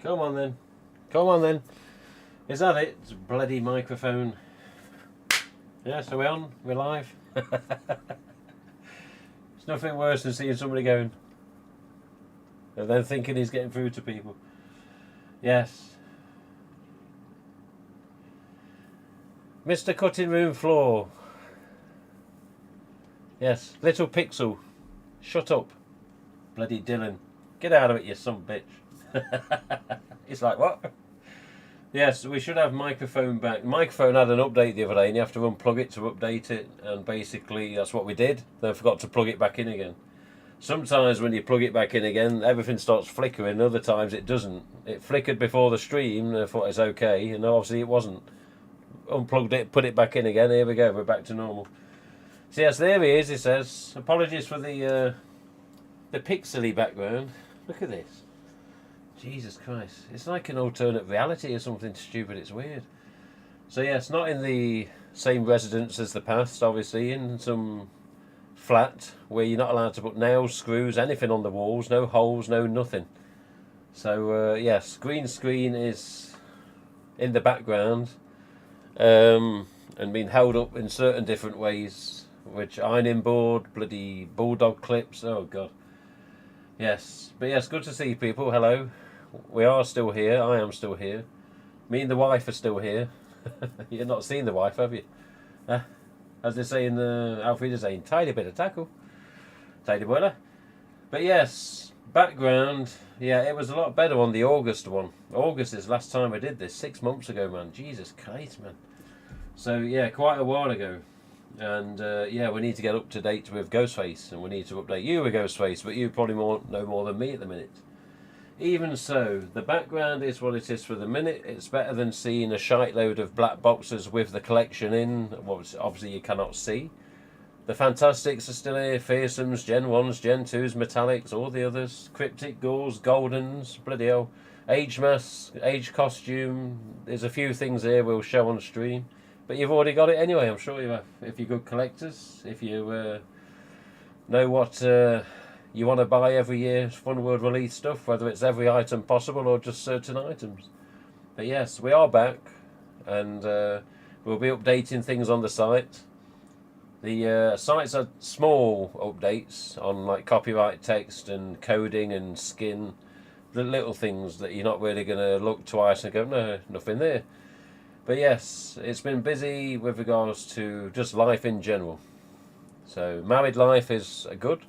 Come on then. Come on then. Is that it? It's a bloody microphone. Yeah, so we're on. We're live. It's nothing worse than seeing somebody going and then thinking he's getting through to people. Yes. Mr. Cutting Room Floor. Yes. Little Pixel. Shut up. Bloody Dylan. Get out of it, you son of a bitch. It's like, what? Yes, we should have microphone back. The microphone had an update the other day and you have to unplug it to update it, and basically that's what we did. Then I forgot to plug it back in again. Sometimes when you plug it back in again, everything starts flickering. Other times it doesn't. It flickered before the stream and I thought it's okay, and obviously it wasn't. Unplugged it, put it back in again. Here we go, we're back to normal. So yes, there he is. He says, apologies for the pixely background. Look at this. Jesus Christ. It's like an alternate reality or something stupid. It's weird. So yes, not in the same residence as the past, obviously, in some flat where you're not allowed to put nails, screws, anything on the walls, no holes, no nothing. So yes, green screen is in the background and being held up in certain different ways, which ironing board, bloody bulldog clips, oh god. Yes, but yes, good to see people. Hello. We are still here. I am still here. Me and the wife are still here. You've not seen the wife, have you? As they say in the Alfreda's saying, tidy bit of tackle. Tidy boiler. But yes, background. Yeah, it was a lot better on the August one. August is last time I did this. 6 months ago, man. Jesus Christ, man. So yeah, quite a while ago. And yeah, we need to get up to date with Ghostface, and we need to update you with Ghostface, but you probably know more than me at the minute. Even so, the background is what it is for the minute. It's better than seeing a shite load of black boxes with the collection in, what obviously you cannot see. The Fantastics are still here, Fearsomes, Gen 1s, Gen 2s, Metallics, all the others, Cryptic, Gauls, Goldens, bloody hell, Age Mask, Age Costume. There's a few things here we'll show on stream. But you've already got it anyway, I'm sure you have. If you're good collectors, if you know what you want to buy every year, Fun World release stuff, whether it's every item possible or just certain items. But yes, we are back, and we'll be updating things on the site. The sites are small updates on like copyright text and coding and skin, the little things that you're not really going to look twice and go, no, nothing there. But yes, it's been busy with regards to just life in general. So married life is good.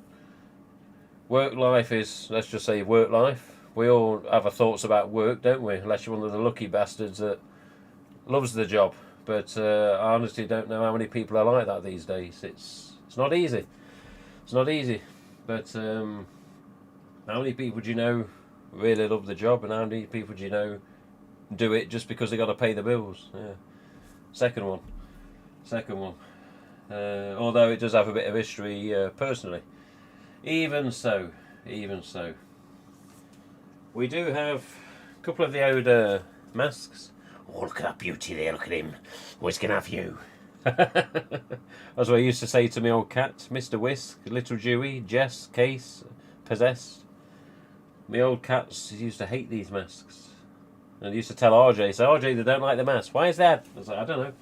Work life is, let's just say, work life. We all have our thoughts about work, don't we? Unless you're one of the lucky bastards that loves the job. But I honestly don't know how many people are like that these days. It's not easy. It's not easy. But how many people do you know really love the job, and how many people do you know do it just because they got to pay the bills? Yeah. Second one. Although it does have a bit of history personally. Even so, we do have a couple of the older masks. Oh, look at that beauty there, look at him. Always can have you. That's what I used to say to my old cat, Mr. Whisk, Little Dewey, Jess, Case, Possessed. My old cats used to hate these masks. And I used to tell RJ, say, RJ, they don't like the mask. Why is that? I was like, I don't know.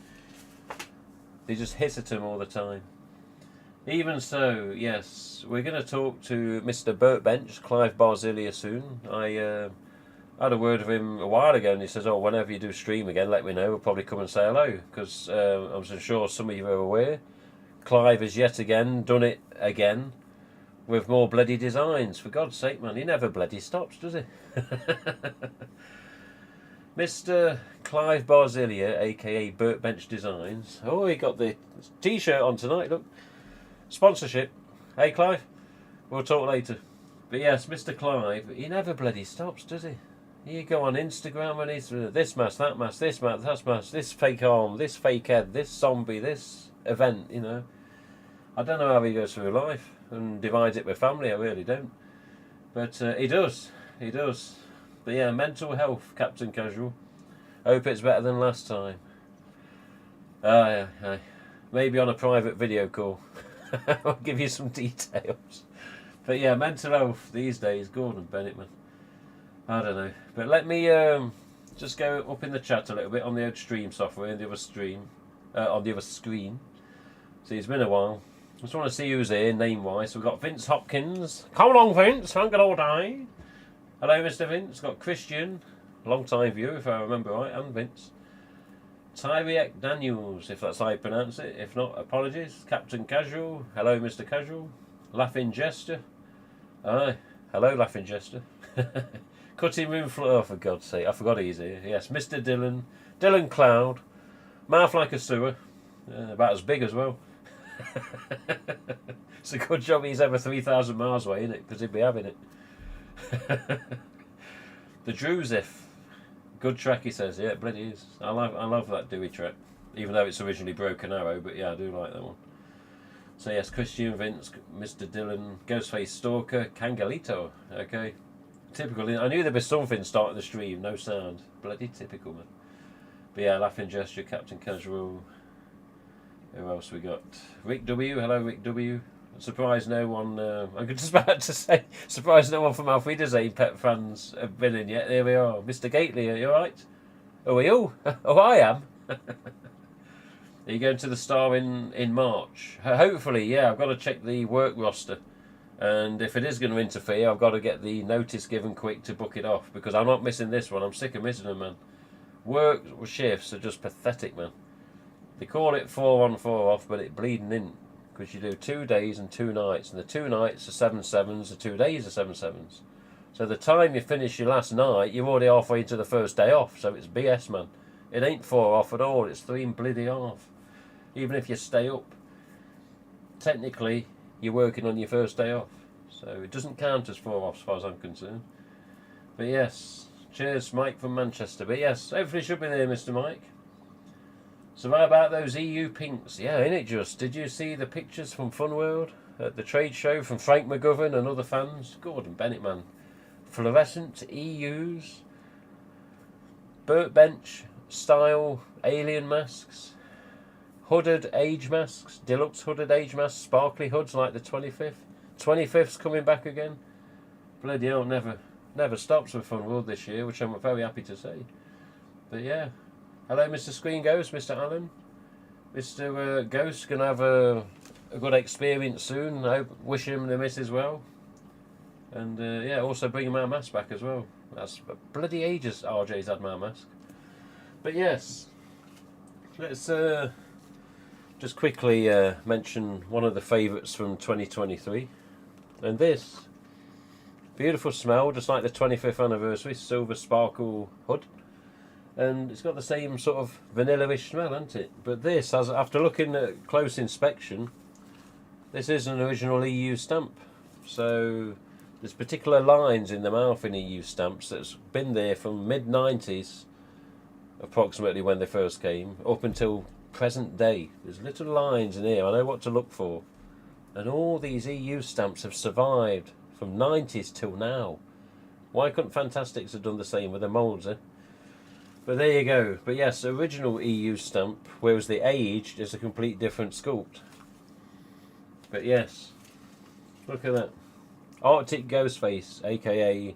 They just hiss at him all the time. Even so, yes, we're going to talk to Mr. Burkbench, Clive Barzillia, soon. I had a word with him a while ago, and he says, oh, whenever you do stream again, let me know. We'll probably come and say hello, because I'm so sure some of you are aware. Clive has yet again done it again with more bloody designs. For God's sake, man, he never bloody stops, does he? Mr. Clive Barzillia, aka Burkbench Designs. Oh, he got the t-shirt on tonight, look. Sponsorship. Hey, Clive. We'll talk later. But yes, Mr. Clive, he never bloody stops, does he? You go on Instagram and he's this mask, that mask, this mask, that mask, this fake arm, this fake head, this zombie, this event, you know. I don't know how he goes through life and divides it with family, I really don't. But he does. But yeah, mental health, Captain Casual. Hope it's better than last time. Aye. Maybe on a private video call. I'll give you some details. But yeah, mental health these days, Gordon Bennett, man. I don't know. But let me just go up in the chat a little bit on the old stream software, on the other stream, on the other screen. See, it's been a while. Just want to see who's here, name-wise. So we've got Vince Hopkins. Come along, Vince. Thank God all day. Hello, Mr. Vince. Got Christian, long-time viewer, if I remember right, and Vince. Tyriek Daniels, if that's how you pronounce it. If not, apologies. Captain Casual. Hello, Mr. Casual. Laughing Jester. Aye. Hello, Laughing Jester. Cutting Room Floor, oh, for God's sake. I forgot he's here. Yes, Mr. Dylan. Dylan Cloud. Mouth like a sewer. About as big as well. It's a good job he's over 3,000 miles away, isn't it? Because he'd be having it. The Drewsif. Good track, he says. Yeah, it bloody is. I love that Dewey track. Even though it's originally Broken Arrow, but yeah, I do like that one. So yes, Christian, Vince, Mr. Dylan, Ghostface Stalker, Kangalito. Okay. Typical. I knew there'd be something starting the stream, no sound. Bloody typical, man. But yeah, Laughing Gesture, Captain Casual. Who else we got? Rick W. Hello, Rick W. Surprised no one. I'm just about to say, surprised no one from Auf Wiedersehen pet fans have been in yet. There we are. Mr. Gately, are you alright? Oh, are you? Oh, I am. Are you going to the Star in March? Hopefully, yeah. I've got to check the work roster. And if it is going to interfere, I've got to get the notice given quick to book it off. Because I'm not missing this one. I'm sick of missing them, man. Work shifts are just pathetic, man. They call it 4 on 4 off, but it bleeding in. Because you do 2 days and 2 nights. And the 2 nights are 7/7s, the 2 days are 7/7s. So the time you finish your last night, you're already halfway into the first day off. So it's BS, man. It ain't 4 off at all. It's 3 and bloody half. Even if you stay up. Technically, you're working on your first day off. So it doesn't count as 4 off as far as I'm concerned. But yes, cheers Mike from Manchester. But yes, hopefully should be there, Mr. Mike. So how about those EU pinks? Yeah, ain't it just? Did you see the pictures from Funworld at the trade show from Frank McGovern and other fans? Gordon Bennett, man. Fluorescent EUs. Burkbench style alien masks. Hooded age masks. Deluxe hooded age masks. Sparkly hoods like the 25th. 25th's coming back again. Bloody hell, never stops with Funworld this year, which I'm very happy to say. But yeah. Hello, Mr. Screen Ghost, Mr. Allen. Mr. Ghost going to have a good experience soon. I hope, wish him the missus well. And yeah, also bring my mask back as well. That's bloody ages RJ's had my mask. But yes, let's just quickly mention one of the favourites from 2023. And this beautiful smell, just like the 25th anniversary, silver sparkle hood. And it's got the same sort of vanilla-ish smell, hasn't it? But this, after looking at close inspection, this is an original EU stamp. So there's particular lines in the mouth in EU stamps that's been there from mid-90s, approximately when they first came, up until present day. There's little lines in here, I know what to look for. And all these EU stamps have survived from 90s till now. Why couldn't Fantastics have done the same with the moulds, eh? But there you go. But yes, original EU stamp, whereas the aged is a complete different sculpt. But yes, look at that. Arctic Ghostface, aka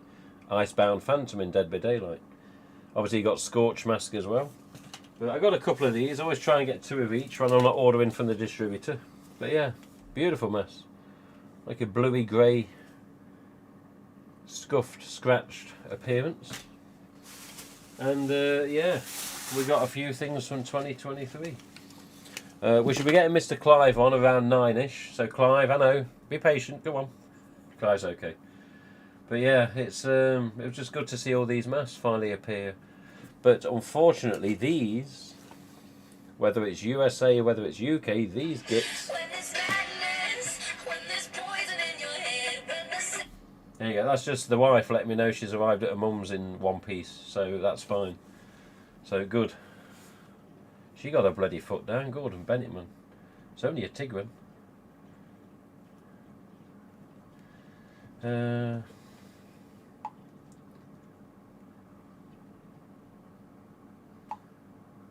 Icebound Phantom in Dead by Daylight. Obviously you got Scorch Mask as well. But I got a couple of these. I always try and get 2 of each when I'm not ordering from the distributor. But yeah, beautiful mask. Like a bluey grey, scuffed, scratched appearance. And yeah, we got a few things from 2023. We should be getting Mr. Clive on around 9ish. So Clive, I know, be patient, go on. Clive's okay. But yeah, it was just good to see all these masks finally appear. But unfortunately, these, whether it's USA or whether it's UK, these gits. There you go, that's just the wife letting me know she's arrived at her mum's in one piece, so that's fine. So good. She got her bloody foot down, Gordon Bennett, man. It's only a Tigran.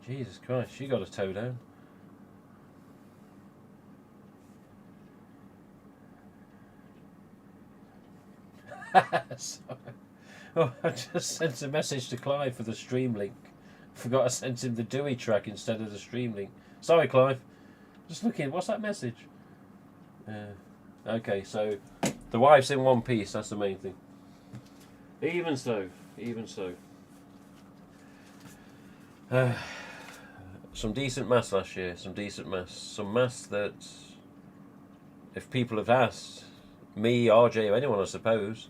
Jesus Christ, she got a toe down. Sorry. Oh, I just sent a message to Clive for the stream link. Forgot I sent him the Dewey track instead of the stream link. Sorry, Clive. Just looking. What's that message? Okay, so the wife's in one piece. That's the main thing. Even so, even so. Some decent mass last year. Some decent mass. Some mass that, if people have asked me, RJ, or anyone, I suppose.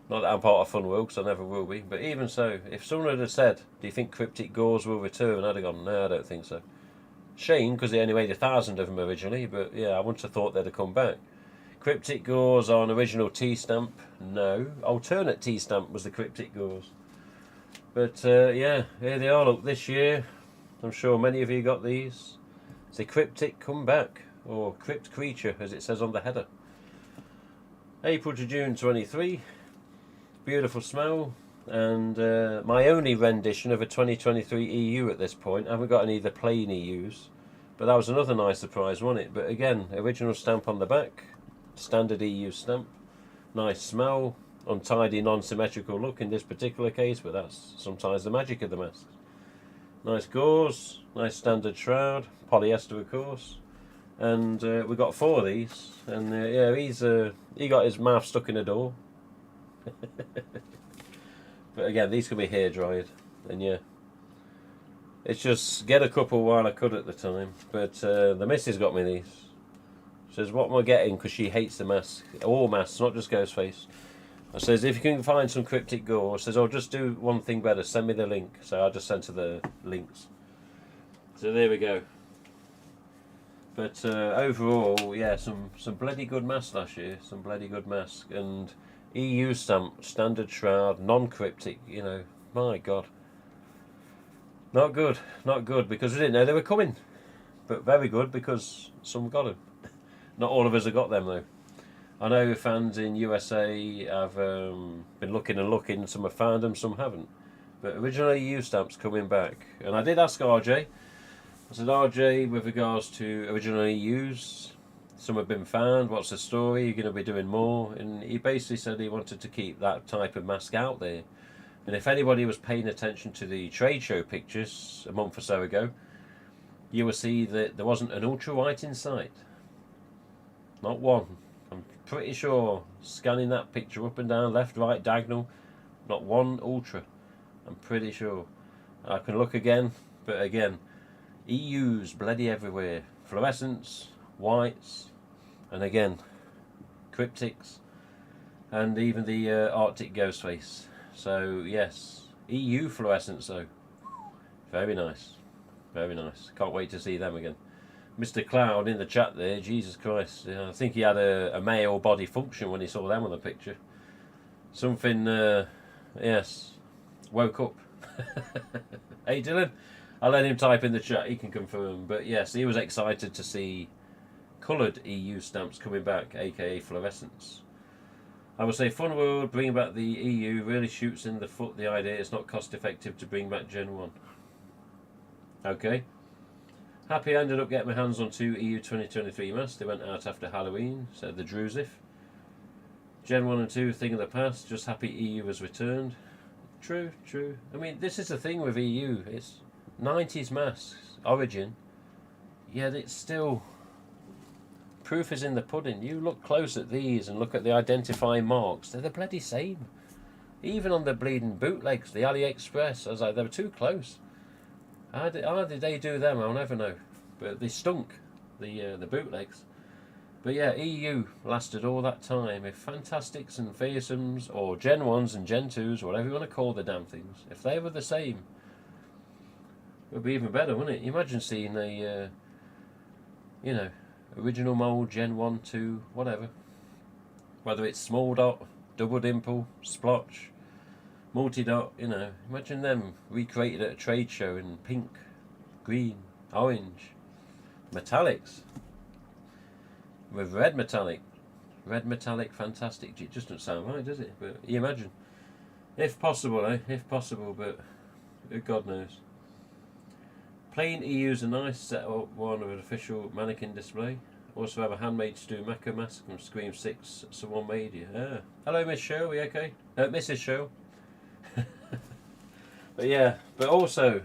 Not that I'm part of Fun World, because I never will be. But even so, if someone had said, "Do you think cryptic gauze will return?" I'd have gone, "No, I don't think so." Shame, because they only made 1,000 of them originally. But yeah, I wouldn't have thought they'd have come back. Cryptic gauze on original T-stamp? No. Alternate T-stamp was the cryptic gauze. But yeah, here they are. Look, this year, I'm sure many of you got these. It's a cryptic come back, or crypt creature, as it says on the header. April to June 23. Beautiful smell, and my only rendition of a 2023 EU at this point. I haven't got any of the plain EUs, but that was another nice surprise, wasn't it? But again, original stamp on the back, standard EU stamp, nice smell, untidy, non-symmetrical look in this particular case, but that's sometimes the magic of the masks. Nice gauze, nice standard shroud, polyester of course, and we got 4 of these, and yeah, he got his mouth stuck in a door. But again, these can be hair dried, and yeah, it's just get a couple while I could at the time. But the missus got me these. She says, "What am I getting?" Because she hates the mask, all masks, not just Ghostface. I says, "If you can find some cryptic gore," I says, "I'll just do one thing better. Send me the link." So I just sent her the links. So there we go. But overall, yeah, some bloody good masks last year. Some bloody good masks. And EU stamp, standard shroud, non-cryptic, you know, my God. Not good, not good, because we didn't know they were coming. But very good, because some got them. Not all of us have got them, though. I know fans in USA have been looking and looking, some have found them, some haven't. But original EU stamps coming back. And I did ask RJ. I said, "RJ, with regards to original EUs, some have been found, what's the story, you're going to be doing more?" And he basically said he wanted to keep that type of mask out there. And if anybody was paying attention to the trade show pictures a month or so ago, you will see that there wasn't an ultra white in sight. Not one. I'm pretty sure, scanning that picture up and down, left, right, diagonal, not one ultra. I'm pretty sure. I can look again, but again, EU's bloody everywhere. Fluorescents, whites, and again, cryptics, and even the Arctic Ghostface. So yes, EU fluorescents though. Very nice. Very nice. Can't wait to see them again. Mr. Cloud in the chat there, Jesus Christ. I think he had a male body function when he saw them on the picture. Something, yes, woke up. Hey Dylan, I'll let him type in the chat, he can confirm. But yes, he was excited to see coloured EU stamps coming back, aka fluorescents. I would say Fun World bringing back the EU really shoots in the foot the idea it's not cost effective to bring back Gen 1. Okay. Happy I ended up getting my hands on 2 EU 2023 masks. They went out after Halloween, said the Drusif. Gen 1 and 2, thing of the past. Just happy EU has returned. True, true. I mean, this is the thing with EU. It's 90s masks, origin. Yet it's still... Proof is in the pudding. You look close at these and look at the identifying marks. They're the bloody same. Even on the bleeding bootlegs, the AliExpress. I was like, they were too close. How did they do them? I'll never know. But they stunk, the bootlegs. But yeah, EU lasted all that time. If Fantastics and Fearsomes, or Gen 1s and Gen 2s, whatever you want to call the damn things, if they were the same, it would be even better, wouldn't it? Imagine seeing a, you know, original mould, Gen 1, 2, whatever. Whether it's small dot, double dimple, splotch, multi-dot, you know, imagine them recreated at a trade show in pink, green, orange, metallics, with red metallic, fantastic. It just doesn't sound right, does it? But you imagine, if possible, if possible, but God knows. Plain EUs are nice, set up one of an official mannequin display. Also have a handmade Stu Mecca mask from Scream 6, someone made you. Ah. Hello Miss Show, are you okay? Mrs. Show. But yeah, but also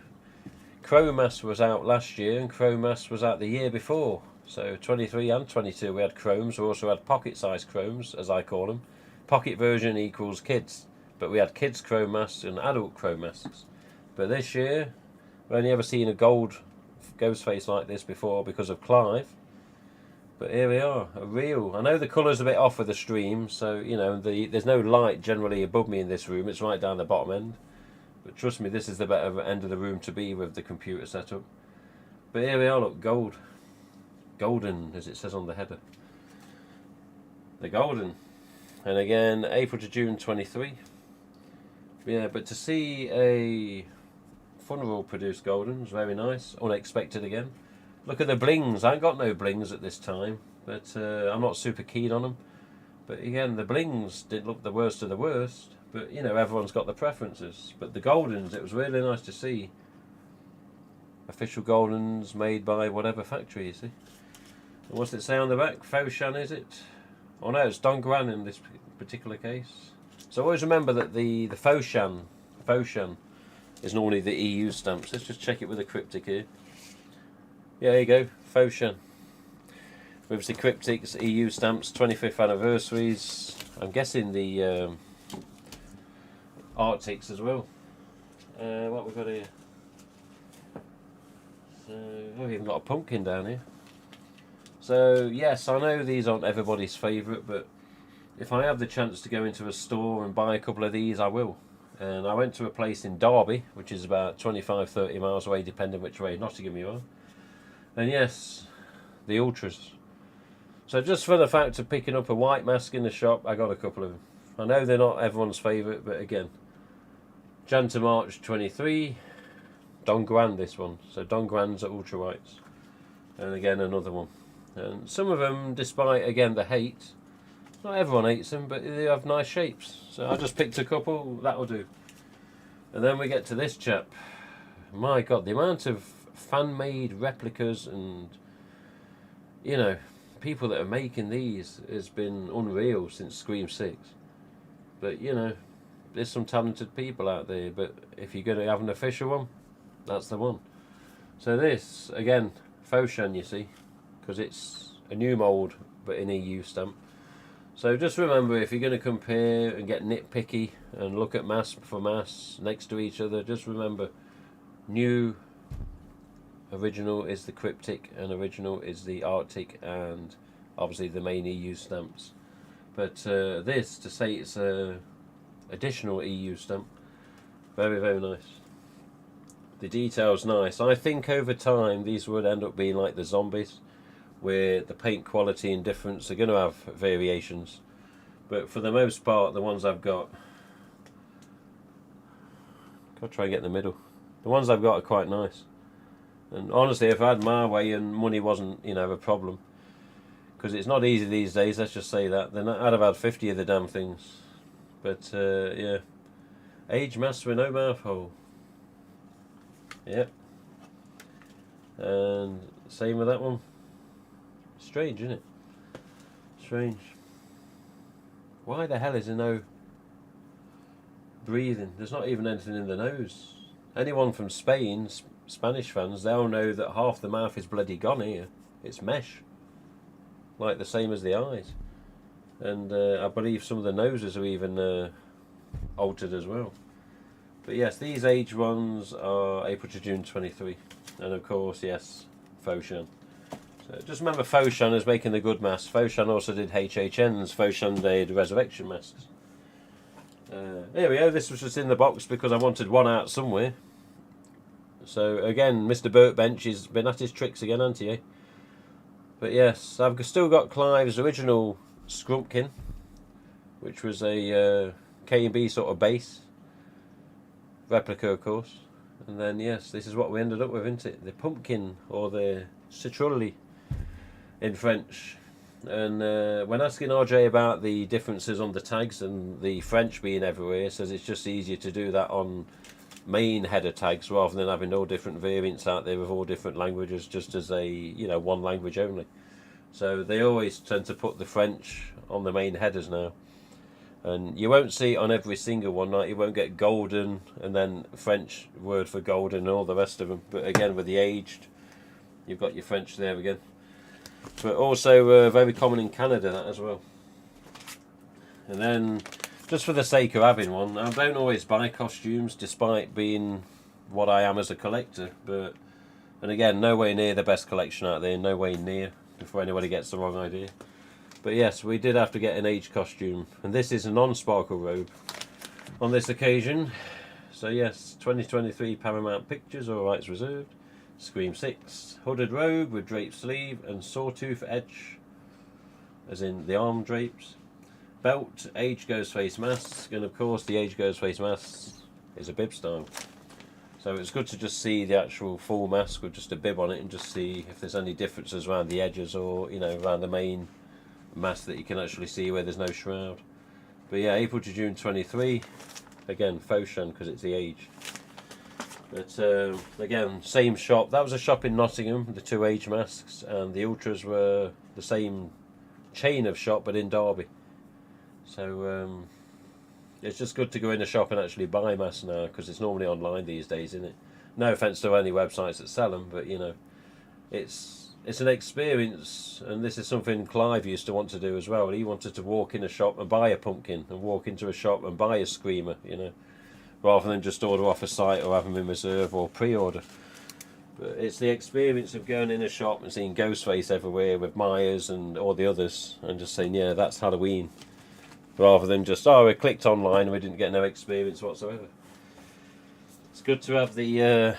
Chromas was out last year and Chromas was out the year before. So 23 and 22 we had chromes. We also had pocket size chromes, as I call them. Pocket version equals kids. But we had kids chrome masks and adult chrome masks. But this year, I've only ever seen a gold ghost face like this before because of Clive. But here we are, a real. I know the colour's a bit off with the stream, so you know there's no light generally above me in this room. It's right down the bottom end. But trust me, this is the better end of the room to be with the computer setup. But here we are, look, gold. Golden, as it says on the header. The golden. And again, April to June 23. Yeah, but to see a funeral produced golden's very nice. Unexpected again. Look at the blings. I ain't got no blings at this time, but I'm not super keen on them. But again, the blings didn't look the worst of the worst. But you know, everyone's got their preferences. But the goldens, it was really nice to see. Official goldens made by whatever factory, you see. And what's it say on the back? Foshan, is it? Oh no, it's Dongguan in this particular case. So always remember that the Foshan is normally the EU stamps. Let's just check it with a cryptic here. Yeah, there you go, Foshan. With the cryptics, EU stamps, 25th anniversaries. I'm guessing the Arctics as well. What we've got here? So, we've even got a pumpkin down here. So yes, I know these aren't everybody's favourite, but if I have the chance to go into a store and buy a couple of these, I will. And I went to a place in Derby, which is about 25-30 miles away, depending which way Nottingham you are. And yes, the Ultras. So just for the fact of picking up a white mask in the shop, I got a couple of them. I know they're not everyone's favourite, but again, Jan to March 23, Dongguan this one. So Dongguan's are ultra whites. And again, another one. And some of them, despite, again, the hate, not everyone hates them, but they have nice shapes. So I just picked a couple, that'll do. And then we get to this chap. My God, the amount of fan-made replicas and, you know, people that are making these has been unreal since Scream 6. But, you know, there's some talented people out there, but if you're going to have an official one, that's the one. So this, again, Foshan, you see, because it's a new mould, but in EU stamp. So just remember, if you're going to compare and get nitpicky and look at mass for mass next to each other, just remember, new, original is the cryptic, and original is the Arctic, and obviously the main EU stamps. But this, to say it's a additional EU stamp, very, very nice. The detail's nice. I think over time these would end up being like the zombies, where the paint quality and difference are going to have variations. But for the most part, the ones I've got, I'll try and get in the middle. The ones I've got are quite nice. And honestly, if I had my way and money wasn't, you know, a problem, because it's not easy these days, let's just say that, then I'd have had 50 of the damn things. But yeah, age mask with no mouth hole. Yep. And same with that one. Strange, isn't it? Strange. Why the hell is there no breathing? There's not even anything in the nose. Anyone from Spain, Spanish fans, they'll know that half the mouth is bloody gone here. It's mesh. Like the same as the eyes. And I believe some of the noses are even altered as well. But yes, these age ones are April to June 23. And of course, yes, Foshan. So just remember Foshan is making the good masks. Foshan also did HHN's. Foshan did Resurrection masks. Here we go. This was just in the box because I wanted one out somewhere. So again, Mr. Burkbench has been at his tricks again, hasn't he? But yes, I've still got Clive's original Scrumpkin, which was a K&B sort of base. Replica, of course. And then, yes, this is what we ended up with, isn't it? The pumpkin, or the citrouille in French. And when asking RJ about the differences on the tags and the French being everywhere, says it's just easier to do that on main header tags rather than having all different variants out there with all different languages, just as a, you know, one language only. So they always tend to put the French on the main headers now. And you won't see it on every single one. Like you won't get golden and then French word for golden and all the rest of them. But again, with the aged, you've got your French there again. But also very common in Canada, that as well. And then, just for the sake of having one, I don't always buy costumes, despite being what I am as a collector. But, and again, nowhere near the best collection out there, no way near, before anybody gets the wrong idea. But yes, we did have to get an age costume, and this is a non-sparkle robe on this occasion. So yes, 2023 Paramount Pictures, all rights reserved. Scream 6, hooded robe with draped sleeve and sawtooth edge, as in the arm drapes. Belt, age Ghostface mask, and of course the age Ghostface mask is a bib style. So it's good to just see the actual full mask with just a bib on it and just see if there's any differences around the edges or, you know, around the main mask that you can actually see where there's no shroud. But yeah, April to June 23, again Foshan because it's the age. But again, same shop. That was a shop in Nottingham, the two age masks, and the Ultras were the same chain of shop but in Derby. So it's just good to go in a shop and actually buy masks now, because it's normally online these days, isn't it? No offence to any websites that sell them, but you know, it's an experience, and this is something Clive used to want to do as well. He wanted to walk in a shop and buy a pumpkin, and walk into a shop and buy a screamer, you know, rather than just order off a site or have them in reserve or pre-order. But it's the experience of going in a shop and seeing Ghostface everywhere with Myers and all the others, and just saying, yeah, that's Halloween, rather than just, oh, we clicked online and we didn't get no experience whatsoever. It's good to have the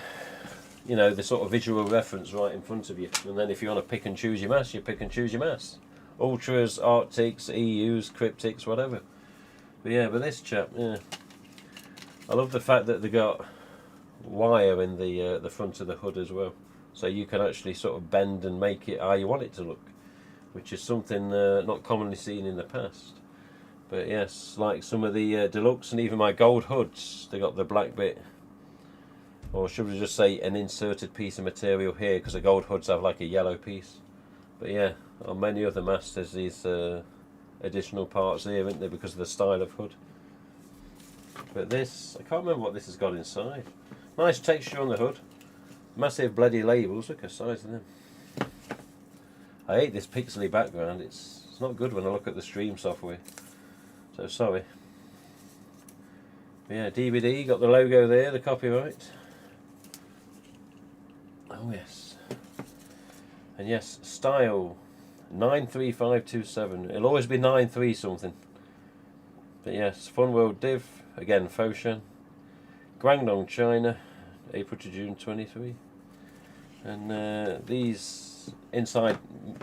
you know, the sort of visual reference right in front of you, and then if you want to pick and choose your mask, you pick and choose your mask. Ultras, Arctics, EUs, Cryptics, whatever. But yeah, but this chap, yeah, I love the fact that they got wire in the front of the hood as well, so you can actually sort of bend and make it how you want it to look, which is something not commonly seen in the past. But yes, like some of the deluxe and even my gold hoods, they got the black bit, or should we just say an inserted piece of material here, because the gold hoods have like a yellow piece. But yeah, on many other masks there's these additional parts here, isn't there, because of the style of hood. But this, I can't remember what this has got inside. Nice texture on the hood. Massive bloody labels, look at the size of them. I hate this pixely background, it's not good when I look at the stream software. So sorry. But yeah, DVD, got the logo there, the copyright. Oh yes. And yes, style 93527. It'll always be 93 something. But yes, Fun World Div, again Foshan. Guangdong, China, April to June 23. And these inside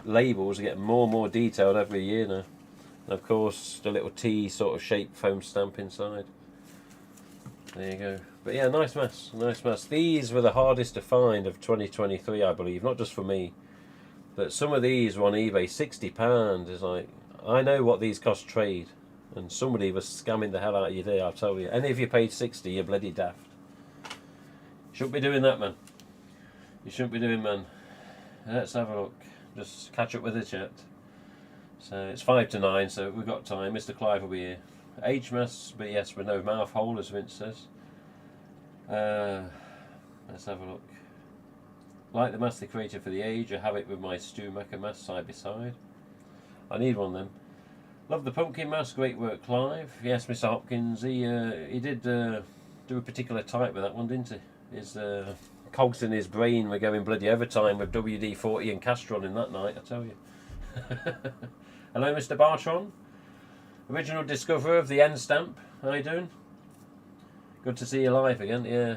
labels are getting more and more detailed every year now. And of course, the little T sort of shaped foam stamp inside. There you go. But yeah, nice mask, nice mask. These were the hardest to find of 2023, I believe. Not just for me, but some of these were on eBay. £60 is like, I know what these cost trade, and somebody was scamming the hell out of you there, I'll tell you. Any of you paid 60, you're bloody daft. Shouldn't be doing that, man. You shouldn't be doing, man. Let's have a look. Just catch up with the chat. So it's 5 to 9, so we've got time. Mr. Clive will be here. Age masks, but yes, with no mouth hole, as Vince says. Let's have a look. Like the mask they created for the age, I have it with my Stu Macker mask side by side. I need one of them. Love the pumpkin mask, great work, Clive. Yes, Mr. Hopkins, he did do a particular type with that one, didn't he? His cogs in his brain were going bloody overtime with WD-40 and Castron in that night, I tell you. Hello, Mr. Bartron. Original discoverer of the N stamp. How you doing? Good to see you live again. Yeah,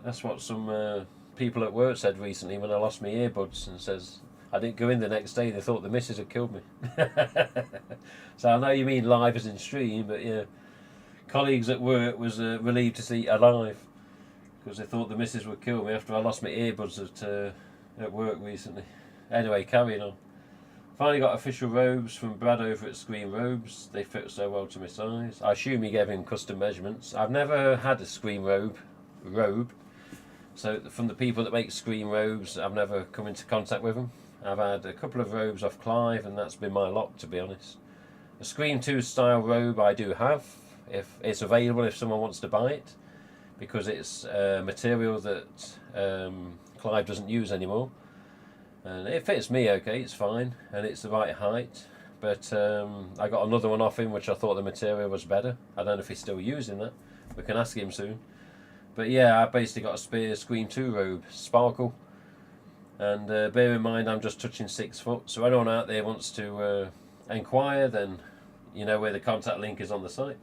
that's what some people at work said recently when I lost my earbuds, and says I didn't go in the next day. They thought the missus had killed me. So I know you mean live as in stream, but yeah, colleagues at work was relieved to see alive, because they thought the missus would kill me after I lost my earbuds at work recently. Anyway, carrying on. Finally got official robes from Brad over at Scream Robes. They fit so well to my size. I assume he gave him custom measurements. I've never had a Scream robe. So from the people that make Scream robes, I've never come into contact with them. I've had a couple of robes off Clive, and that's been my lot, to be honest. A Scream 2 style robe I do have, if it's available if someone wants to buy it, because it's material that Clive doesn't use anymore. And it fits me okay, it's fine, and it's the right height. But I got another one off him which I thought the material was better. I don't know if he's still using that. We can ask him soon. But yeah, I basically got a spare Scream 2 robe, sparkle. And bear in mind I'm just touching 6 foot, so anyone out there wants to inquire, then you know where the contact link is on the site.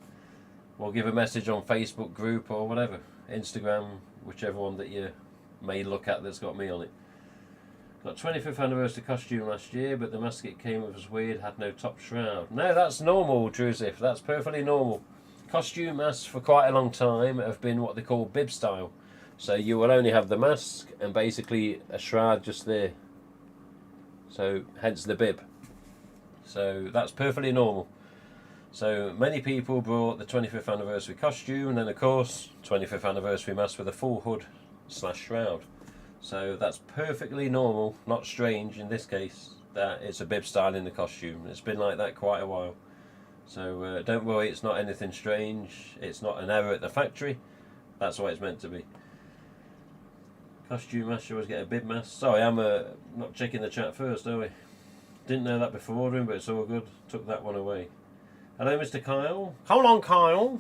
Or give a message on Facebook group or whatever, Instagram, whichever one that you may look at that's got me on it. Got 25th anniversary costume last year, but the mask it came with was weird, had no top shroud. No, that's normal, Drusif, that's perfectly normal. Costume masks for quite a long time have been what they call bib style. So you will only have the mask and basically a shroud just there. So hence the bib. So that's perfectly normal. So many people brought the 25th anniversary costume, and then of course 25th anniversary mask with a full hood / shroud. So that's perfectly normal, not strange in this case, that it's a bib style in the costume. It's been like that quite a while. So don't worry, it's not anything strange. It's not an error at the factory. That's what it's meant to be. Costume mask, you always get a bib mask. Sorry, I'm not checking the chat first, are we? Didn't know that before ordering, but it's all good. Took that one away. Hello, Mr. Kyle. Come on, Kyle.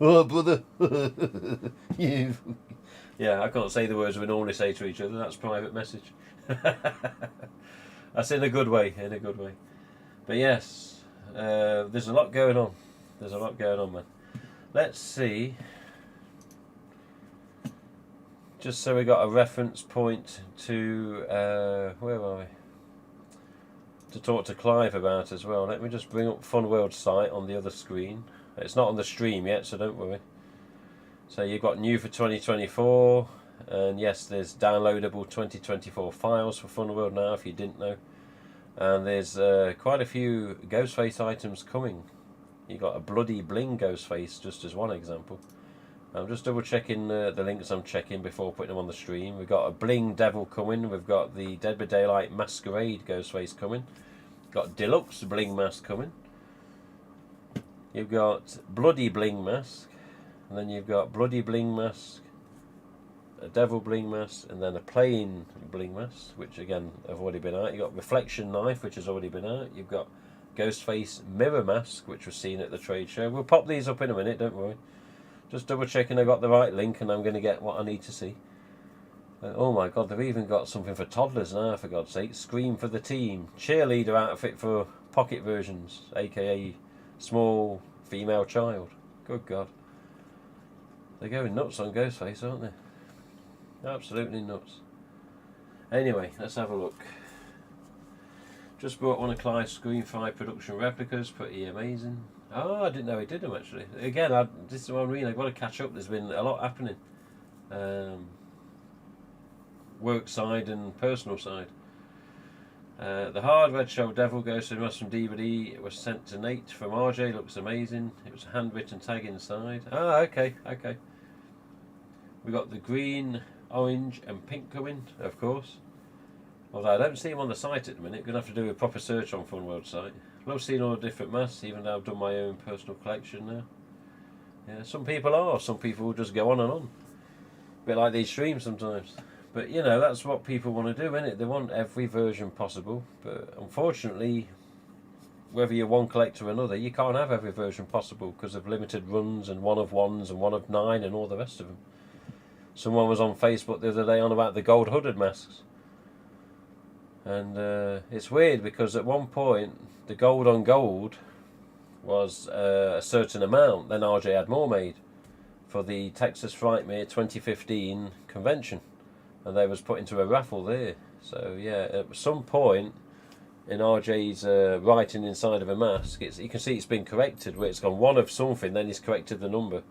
Oh, brother. You. Yeah, I can't say the words we normally say to each other. That's private message. That's in a good way, in a good way. But yes, there's a lot going on. There's a lot going on, man. Let's see. Just so we got a reference point to, where are we? To talk to Clive about as well. Let me just bring up Fun World site on the other screen. It's not on the stream yet, so don't worry. So you've got new for 2024, and yes, there's downloadable 2024 files for Fun World now, if you didn't know. And there's quite a few Ghostface items coming. You got a bloody bling Ghostface, just as one example. I'm just double checking the links I'm checking before putting them on the stream. We've got a bling devil coming. We've got the Dead by Daylight Masquerade Ghostface coming. Got deluxe bling mask coming. You've got bloody bling mask. And then you've got bloody bling mask, a devil bling mask, and then a plain bling mask, which again have already been out. You've got reflection knife, which has already been out. You've got Ghostface mirror mask, which was seen at the trade show. We'll pop these up in a minute, don't worry. Just double checking I got the right link, and I'm going to get what I need to see. Oh my god, they've even got something for toddlers now, for God's sake. Scream for the team. Cheerleader outfit for pocket versions, aka small female child. Good God. They're going nuts on Ghostface, aren't they? Absolutely nuts. Anyway, let's have a look. Just bought one of Clive's Scream 5 production replicas, pretty amazing. Oh, I didn't know he did them actually. Again, this is what I mean, I've got to catch up, there's been a lot happening. Work side and personal side. The hard red shell devil goes to the mask from DVD. It was sent to Nate from RJ. Looks amazing. It was a handwritten tag inside. Ah, okay. We got the green, orange, and pink coming, of course. Although I don't see them on the site at the minute. Gonna have to do a proper search on Fun World site. Love seeing all the different masks, even though I've done my own personal collection now. Yeah, some people are. Some people will just go on and on. A bit like these streams sometimes. But you know, that's what people want to do, isn't it? They want every version possible. But unfortunately, whether you're one collector or another, you can't have every version possible because of limited runs and one of ones and one of 9 and all the rest of them. Someone was on Facebook the other day on about the gold hooded masks. And it's weird because at one point, the gold on gold was a certain amount. Then RJ had more made for the Texas Frightmare 2015 convention. And they was put into a raffle there. So yeah, at some point in RJ's writing inside of a mask, you can see it's been corrected where it's gone one of something, then he's corrected the number.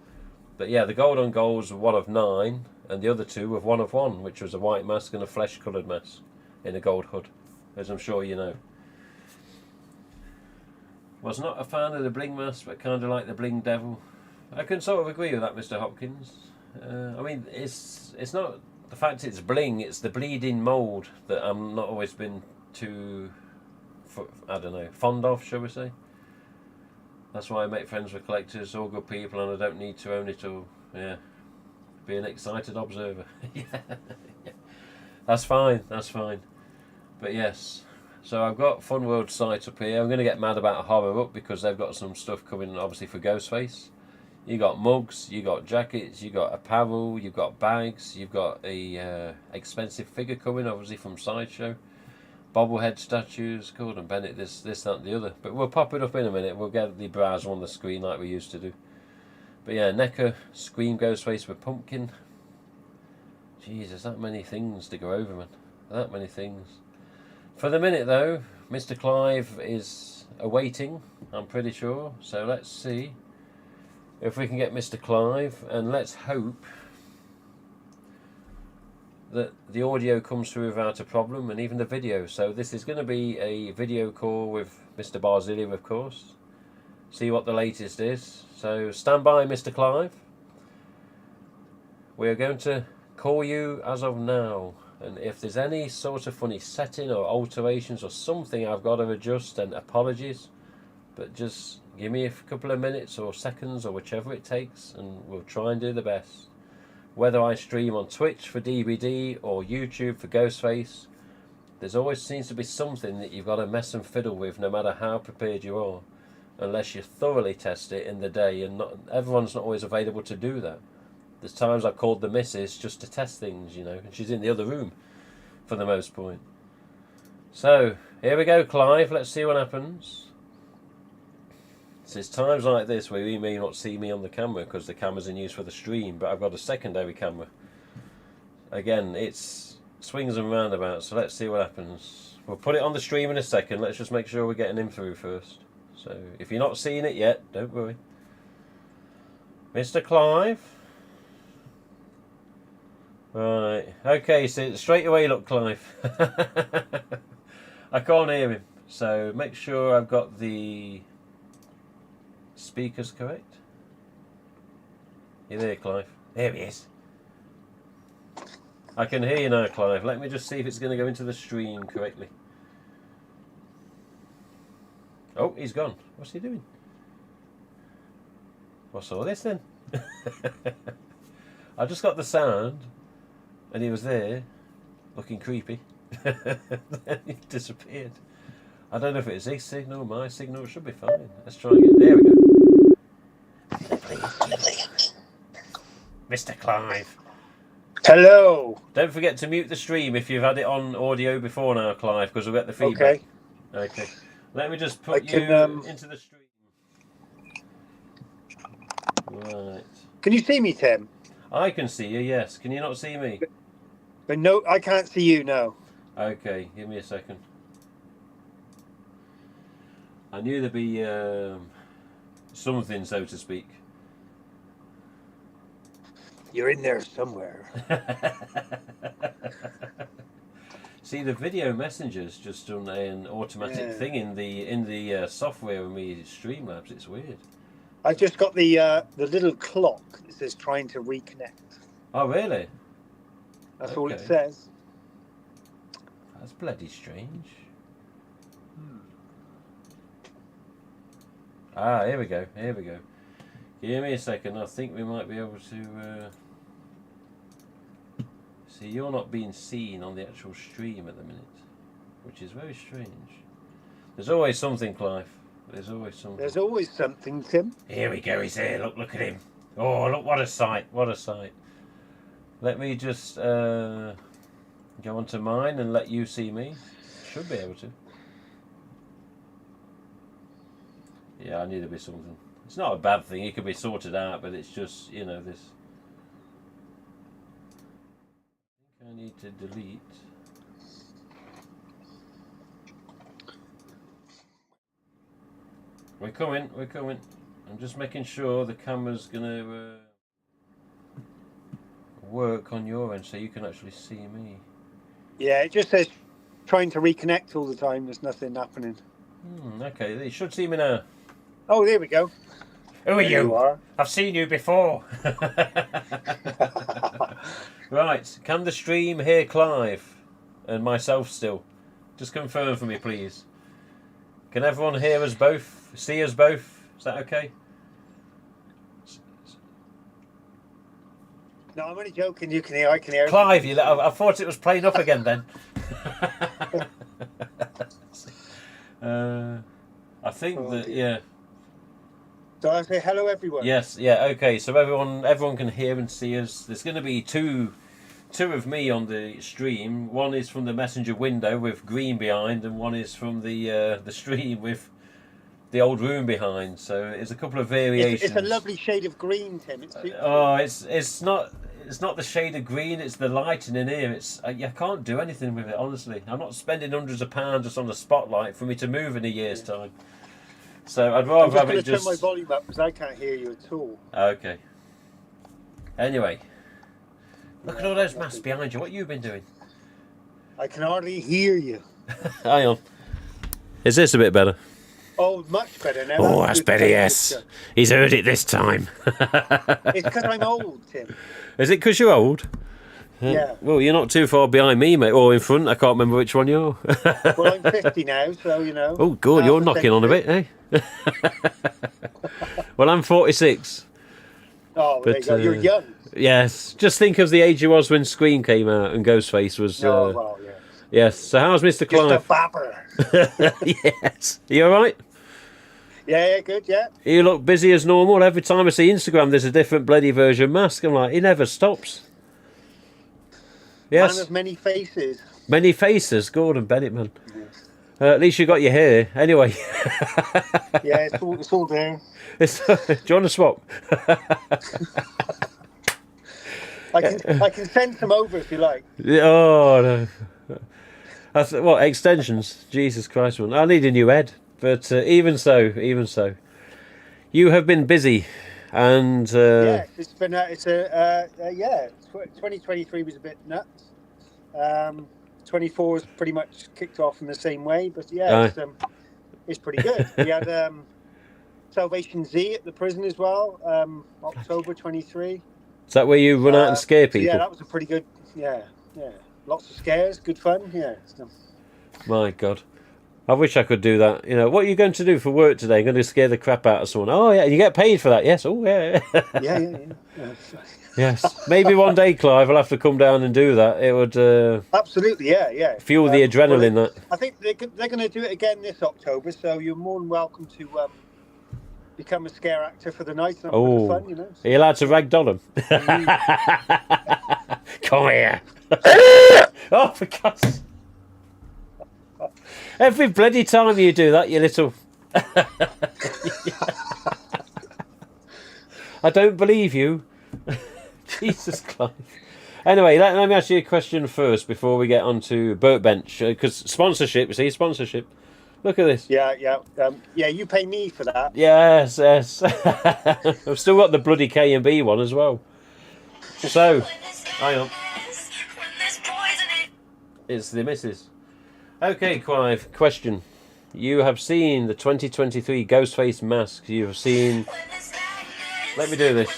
But yeah, the gold on golds were one of 9, and the other 2 were one of 1, which was a white mask and a flesh coloured mask in a gold hood, as I'm sure you know. Was not a fan of the bling mask, but kind of like the bling devil. I can sort of agree with that, Mr. Hopkins. I mean, it's not the fact it's bling, it's the bleeding mould that I'm not always been too, I don't know, fond of, shall we say. That's why I make friends with collectors, all good people, and I don't need to own it all. Yeah, be an excited observer. Yeah, that's fine. That's fine. But yes, so I've got Fun World site up here. I'm going to get mad about Horror Up because they've got some stuff coming, obviously for Ghostface. You got mugs, you got jackets, you got apparel, you've got bags, you've got a expensive figure coming, obviously from Sideshow. Bobblehead statues, Gordon Bennett, this, that, and the other. But we'll pop it up in a minute. We'll get the browser on the screen like we used to do. But yeah, NECA, Scream Ghostface with Pumpkin. Jesus, that many things to go over, man. That many things. For the minute, though, Mr. Clive is awaiting, I'm pretty sure. So let's see if we can get Mr. Clive, and let's hope that the audio comes through without a problem, and even the video. So this is going to be a video call with Mr. Barzillia, of course. See what the latest is. So stand by, Mr. Clive. We're going to call you as of now, and if there's any sort of funny setting or alterations or something I've got to adjust, then apologies, but just give me a couple of minutes or seconds or whichever it takes, and we'll try and do the best. Whether I stream on Twitch for DBD or YouTube for Ghostface, there's always seems to be something that you've got to mess and fiddle with, no matter how prepared you are, unless you thoroughly test it in the day, and not everyone's not always available to do that. There's times I've called the missus just to test things, you know, and she's in the other room for the most point. So here we go, Clive. Let's see what happens. So it's times like this where you may not see me on the camera because the camera's in use for the stream, but I've got a secondary camera. Again, it's swings and roundabouts, so let's see what happens. We'll put it on the stream in a second. Let's just make sure we're getting him through first. So if you're not seeing it yet, don't worry. Mr. Clive. Right, okay, so straight away look, Clive. I can't hear him, so make sure I've got the speakers correct. You there, Clive? There he is. I can hear you now, Clive. Let me just see if it's going to go into the stream correctly. Oh, he's gone. What's he doing? What's all this then? I just got the sound, and he was there, looking creepy. Then he disappeared. I don't know if it's his signal, my signal. It should be fine. Let's try again. There we go. Mr. Clive. Hello. Don't forget to mute the stream if you've had it on audio before now, Clive, because we'll get the feedback. Okay. Okay. Let me just put you into the stream. Right. Can you see me, Tim? I can see you, yes. Can you not see me? But no, I can't see you, no. Okay, give me a second. I knew there'd be something, so to speak. You're in there somewhere. See, the video messenger's just done an automatic thing in the software with me Streamlabs. It's weird. I just got the little clock that says trying to reconnect. Oh, really? That's all it says. That's bloody strange. Ah, here we go. Here we go. Give me a second. I think we might be able to... See, you're not being seen on the actual stream at the minute, which is very strange. There's always something, Clive. There's always something. There's always something, Tim. Here we go. He's here. Look at him. Oh, look, what a sight. What a sight. Let me just go onto mine and let you see me. Should be able to. Yeah, I knew there'd be something. It's not a bad thing. It could be sorted out, but it's just, you know, this. I think I need to delete. We're coming. We're coming. I'm just making sure the camera's gonna work on your end so you can actually see me. Yeah, it just says trying to reconnect all the time. There's nothing happening. Okay, you should see me now. Oh, there we go. Who are There you? you are. I've seen you before. Right, can the stream hear Clive and myself still? Just confirm for me, please. Can everyone hear us both? See us both? Is that okay? No, I'm only joking. You can hear. I can hear. Clive, I thought it was playing up again then. I think that yeah. So I say hello, everyone. Yes, yeah, okay. So everyone can hear and see us. There's going to be two of me on the stream. One is from the messenger window with green behind, and one is from the stream with the old room behind. So it's a couple of variations. It's a lovely shade of green, Tim. It's not the shade of green. It's the lighting in here. I can't do anything with it, honestly. I'm not spending hundreds of pounds just on the spotlight for me to move in a year's time. So I'd rather have it just. I'm just going to turn my volume up because I can't hear you at all. Okay. Anyway, look at all those masks behind you. What have you been doing? I can hardly hear you. Hang on. Is this a bit better? Oh, much better now. Oh, that's better, yes. He's heard it this time. It's because I'm old, Tim. Is it because you're old? Yeah. Well, you're not too far behind me, mate, or in front. I can't remember which one you're. Well, I'm 50 now, so, you know. Oh, good, you're knocking on a bit, eh? Well, I'm 46. Oh, but, there you go. You're young. Yes. Just think of the age you was when Scream came out and Ghostface was... Oh, well, yeah. Yes. So how's Mr. Clive? Just a babber. Yes. Are you all right? Yeah, good, yeah. You look busy as normal. Every time I see Instagram, there's a different bloody version mask. I'm like, he never stops. Yes. Man of many faces. Many faces, Gordon Bennett, man. At least you got your hair. Anyway. Yeah, it's all there. Do you want to swap? I can send some over if you like. Oh, no. That's, what, extensions? Jesus Christ, man. I need a new head. But even so. You have been busy. And... yeah, it's been... 2023 was a bit nuts. 24 was pretty much kicked off in the same way, but yeah, it's pretty good. We had Salvation Z at the prison as well, October 23. Is that where you run out and scare people? Yeah, that was a pretty good, yeah. Lots of scares, good fun, yeah. My God. I wish I could do that. You know, what are you going to do for work today? Going to scare the crap out of someone? Oh, yeah, you get paid for that, yes? Oh, yeah. Yeah. Yes. Maybe one day, Clive, I'll have to come down and do that. It would... absolutely, yeah. Fuel the adrenaline. Well, I think they're going to do it again this October, so you're more than welcome to become a scare actor for the night. And have fun, you know. Are you allowed to ragdoll them? Come here. Oh, for God's sake. Every bloody time you do that, you little... I don't believe you. Jesus Christ. Anyway, let me ask you a question first before we get on to Burkbench. Because sponsorship, you see, sponsorship. Look at this. Yeah. You pay me for that. Yes. I've still got the bloody K&B one as well. So, hang on. It's the missus. Okay, Clive, question. You have seen the 2023 Ghostface mask. You have seen... Let me do this.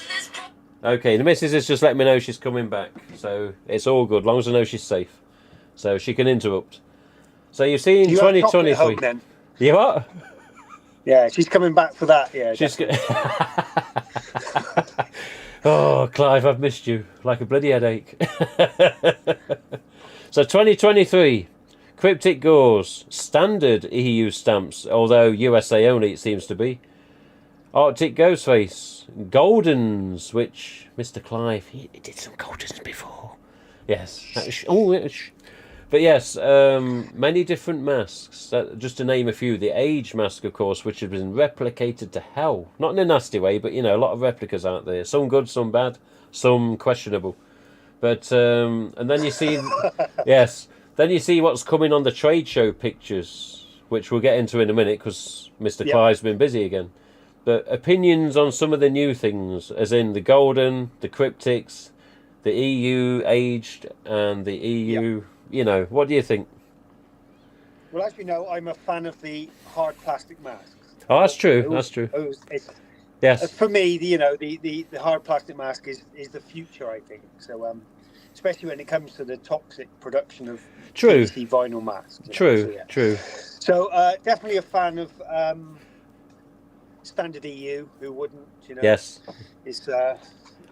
Okay, the missus has just let me know she's coming back. So, it's all good, as long as I know she's safe. So, she can interrupt. So, you've seen 2023... Home, then? You what? Yeah, she's coming back for that, yeah. She's Oh, Clive, I've missed you. Like a bloody headache. So, 2023... Cryptic Gauze, standard EU stamps, although USA only it seems to be. Arctic Ghostface, Goldens, which Mr. Clive, he did some Goldens before. Yes. But yes, many different masks. Just to name a few, the Age mask, of course, which has been replicated to hell. Not in a nasty way, but, you know, a lot of replicas out there. Some good, some bad, some questionable. But, and then you see, yes... Then you see what's coming on the trade show pictures, which we'll get into in a minute because Mr. Clive's been busy again. But opinions on some of the new things, as in the Golden, the Cryptics, the EU Aged, and the EU, you know, what do you think? Well, as you know, I'm a fan of the hard plastic masks. Oh, that's true, that's true. Yes. For me, the hard plastic mask is the future, I think. So, especially when it comes to the toxic production of PVC vinyl masks. True. So definitely a fan of standard EU. Who wouldn't? You know. Yes. It's. I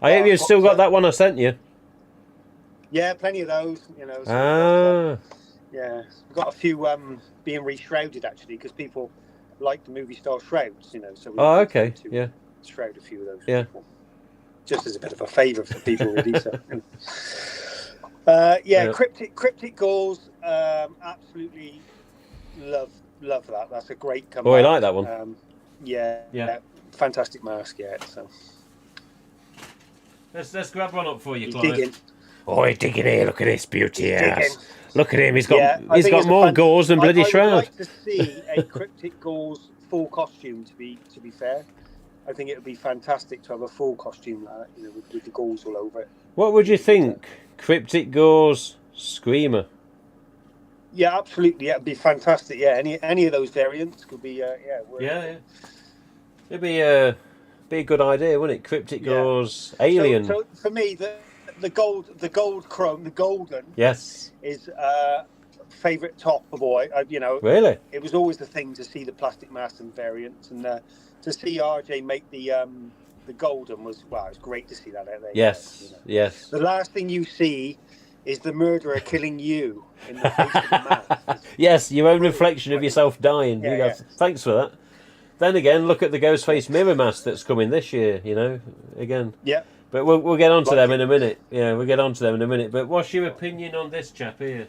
hope you've still got that one I sent you. Yeah, plenty of those. You know. So we've got a few being reshrouded actually because people like the movie style shrouds. You know. So we okay. to shroud a few of those. Yeah. People. Just as a bit of a favour for people, really. So. Cryptic Goals. Absolutely love that. That's a great comeback. Oh, I like that one. Yeah. Fantastic mask. Yeah. So. Let's grab one up for you, He's Clive. digging. Oh, he's digging here. Look at this beauty ass. Look at him. He's got more it's gauze than bloody Shroud. I would like to see a Cryptic Goals full costume. To be fair, I think it would be fantastic to have a full costume like that, you know, with the gauze all over it. What would you think? Cryptic Gauze Screamer. Yeah, absolutely. Yeah, it'd be fantastic. Yeah, any of those variants could be. It'd be a good idea, wouldn't it? Cryptic Gauze Alien. So for me, the gold chrome, the golden. Yes. Is favourite top of all. You know. Really. It was always the thing to see the plastic mask and variants, and to see RJ make the golden was it's great to see that out there. Yes. You know. Yes. The last thing you see is the murderer killing you in the face of the mask. Yes, your own reflection of yourself dying. Yeah, Thanks for that. Then again, look at the Ghostface mirror mask that's coming this year. You know, again. Yeah. But we'll get on to them in a minute. Yeah, we'll get on to them in a minute. But what's your opinion on this chap here?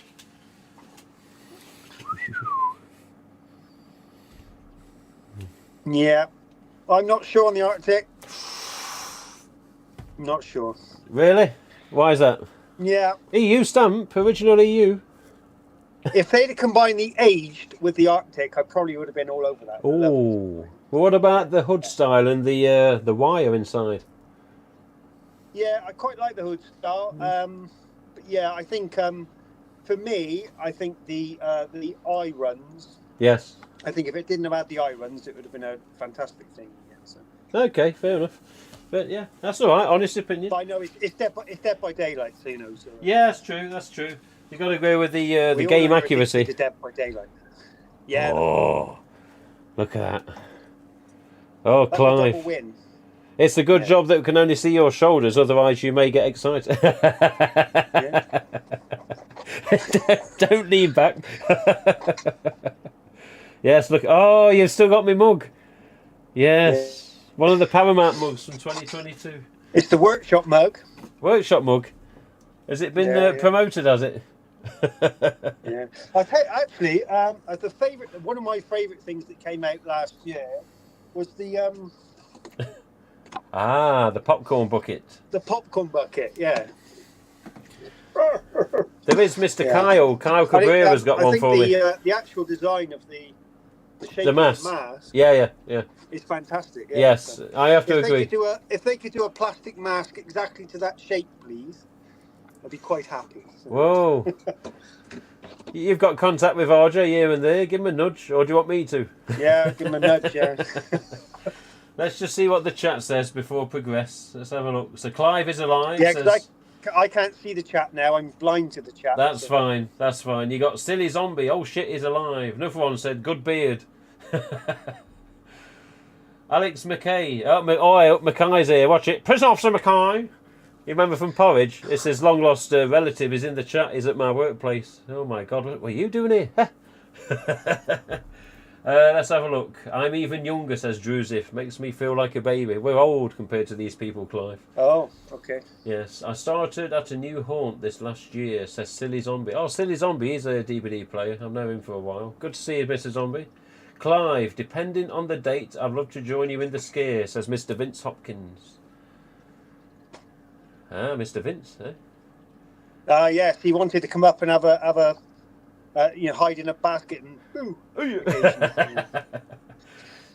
Yeah, I'm not sure on the Arctic. I'm not sure. Really? Why is that? Yeah. EU stamp, original EU. If they'd have combined the aged with the Arctic, I probably would have been all over that. Oh. Well, what about the hood style and the wire inside? Yeah, I quite like the hood style. But yeah, I think for me, I think the eye runs. Yes. I think if it didn't have had the eye runs, it would have been a fantastic thing. Yeah, so. Okay, fair enough. But yeah, that's all right. Honest opinion. But I know it's Dead by Daylight, so you know. So. Yeah, that's true. That's true. You got to go with the game accuracy. Dead by Daylight. Yeah. Oh, look at that. Oh, Clive. Double win. It's a good job that we can only see your shoulders, otherwise you may get excited. Don't lean back. Yes, look. Oh, you've still got me mug. Yes. One of the Paramount mugs from 2022. It's the workshop mug. Workshop mug. Has it been promoted, has it? Yeah. I actually, as the favourite, one of my favourite things that came out last year was the the popcorn bucket. The popcorn bucket, yeah. There is Mr. Kyle Cabrera's got one for me. The actual design of the shape the mask. Of the mask. Yeah. It's fantastic. Yeah. Yes, so, I have to agree. If they could do a plastic mask exactly to that shape, please, I'd be quite happy. So. Whoa. You've got contact with RJ here and there. Give him a nudge, or do you want me to? Yeah, give him a nudge, yeah. Let's just see what the chat says before we progress. Let's have a look. So Clive is alive. Yeah, because I can't see the chat now. I'm blind to the chat. That's fine. That's fine. You got Silly Zombie. Oh shit, he's alive. Another one said, good beard. Alex McKay. Mackay's here. Watch it. Piss off, Sir Mackay. You remember from Porridge? It says long lost relative is in the chat. He's at my workplace. Oh my God, what were you doing here? Let's have a look. I'm even younger, says Druzif. Makes me feel like a baby. We're old compared to these people, Clive. Oh, okay. Yes, I started at a new haunt this last year, says Silly Zombie. Oh, Silly Zombie is a DVD player. I've known him for a while. Good to see you, Mr. Zombie. Clive, depending on the date, I'd love to join you in the scare, says Mr. Vince Hopkins. Ah, Mr. Vince, eh? Yes, he wanted to come up and have a hide in a basket and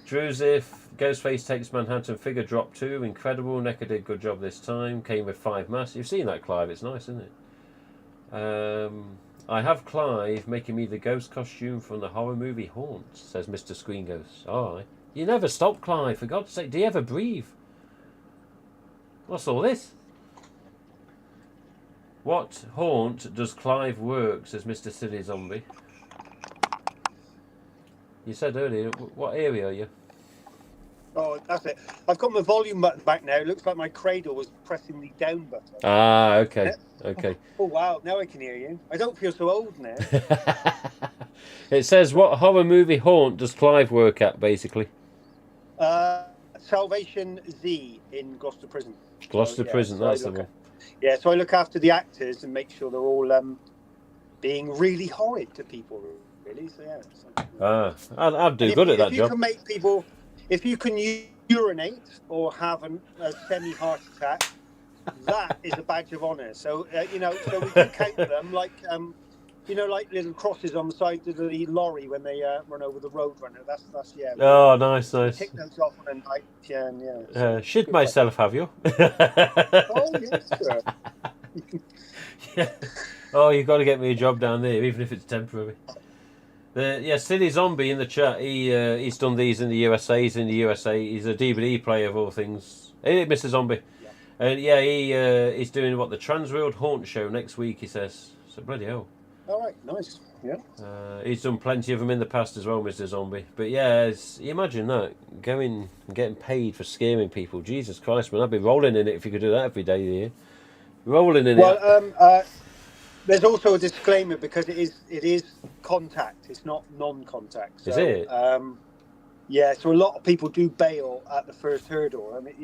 Druzif, Ghostface takes Manhattan figure drop 2. Incredible. Necker did good job this time. Came with 5 masks. You've seen that, Clive. It's nice, isn't it? I have Clive making me the ghost costume from the horror movie Haunt, says Mr. Screen Ghost. Alright. You never stop, Clive. For God's sake, do you ever breathe? What's all this? What haunt does Clive work, says Mr. Silly Zombie. You said earlier, what area are you? Oh, that's it. I've got my volume button back now. It looks like my cradle was pressing the down button. Ah, okay, okay. Oh wow, now I can hear you. I don't feel so old now. It says, what horror movie haunt does Clive work at, basically? Salvation Z in Gloucester Prison. Gloucester Prison, that's the one. So I look after the actors and make sure they're all being really horrid to people, really. So yeah. I'd do good at that job. If you can make people, if you can urinate or have a semi-heart attack, that is a badge of honour. So so we can count them like like little crosses on the side of the lorry when they run over the road runner. That's yeah. Oh, nice. Tick those off on a night. Yeah. Shit myself, have you? Oh yes, sir. Yeah. Oh, you've got to get me a job down there, even if it's temporary. Silly Zombie in the chat. He's done these in the USA. He's in the USA. He's a DVD player of all things. Hey, Mr. Zombie. Yeah. And he's doing the Transworld Haunt show next week. He says. So bloody hell. All right, nice. Yeah. He's done plenty of them in the past as well, Mr. Zombie. But yeah, you imagine that going and getting paid for scaring people. Jesus Christ, man! I'd be rolling in it if you could do that every day of the year. Rolling in it. Well, there's also a disclaimer because it is contact. It's not non-contact. So, is it? Yeah. So a lot of people do bail at the first hurdle. I mean,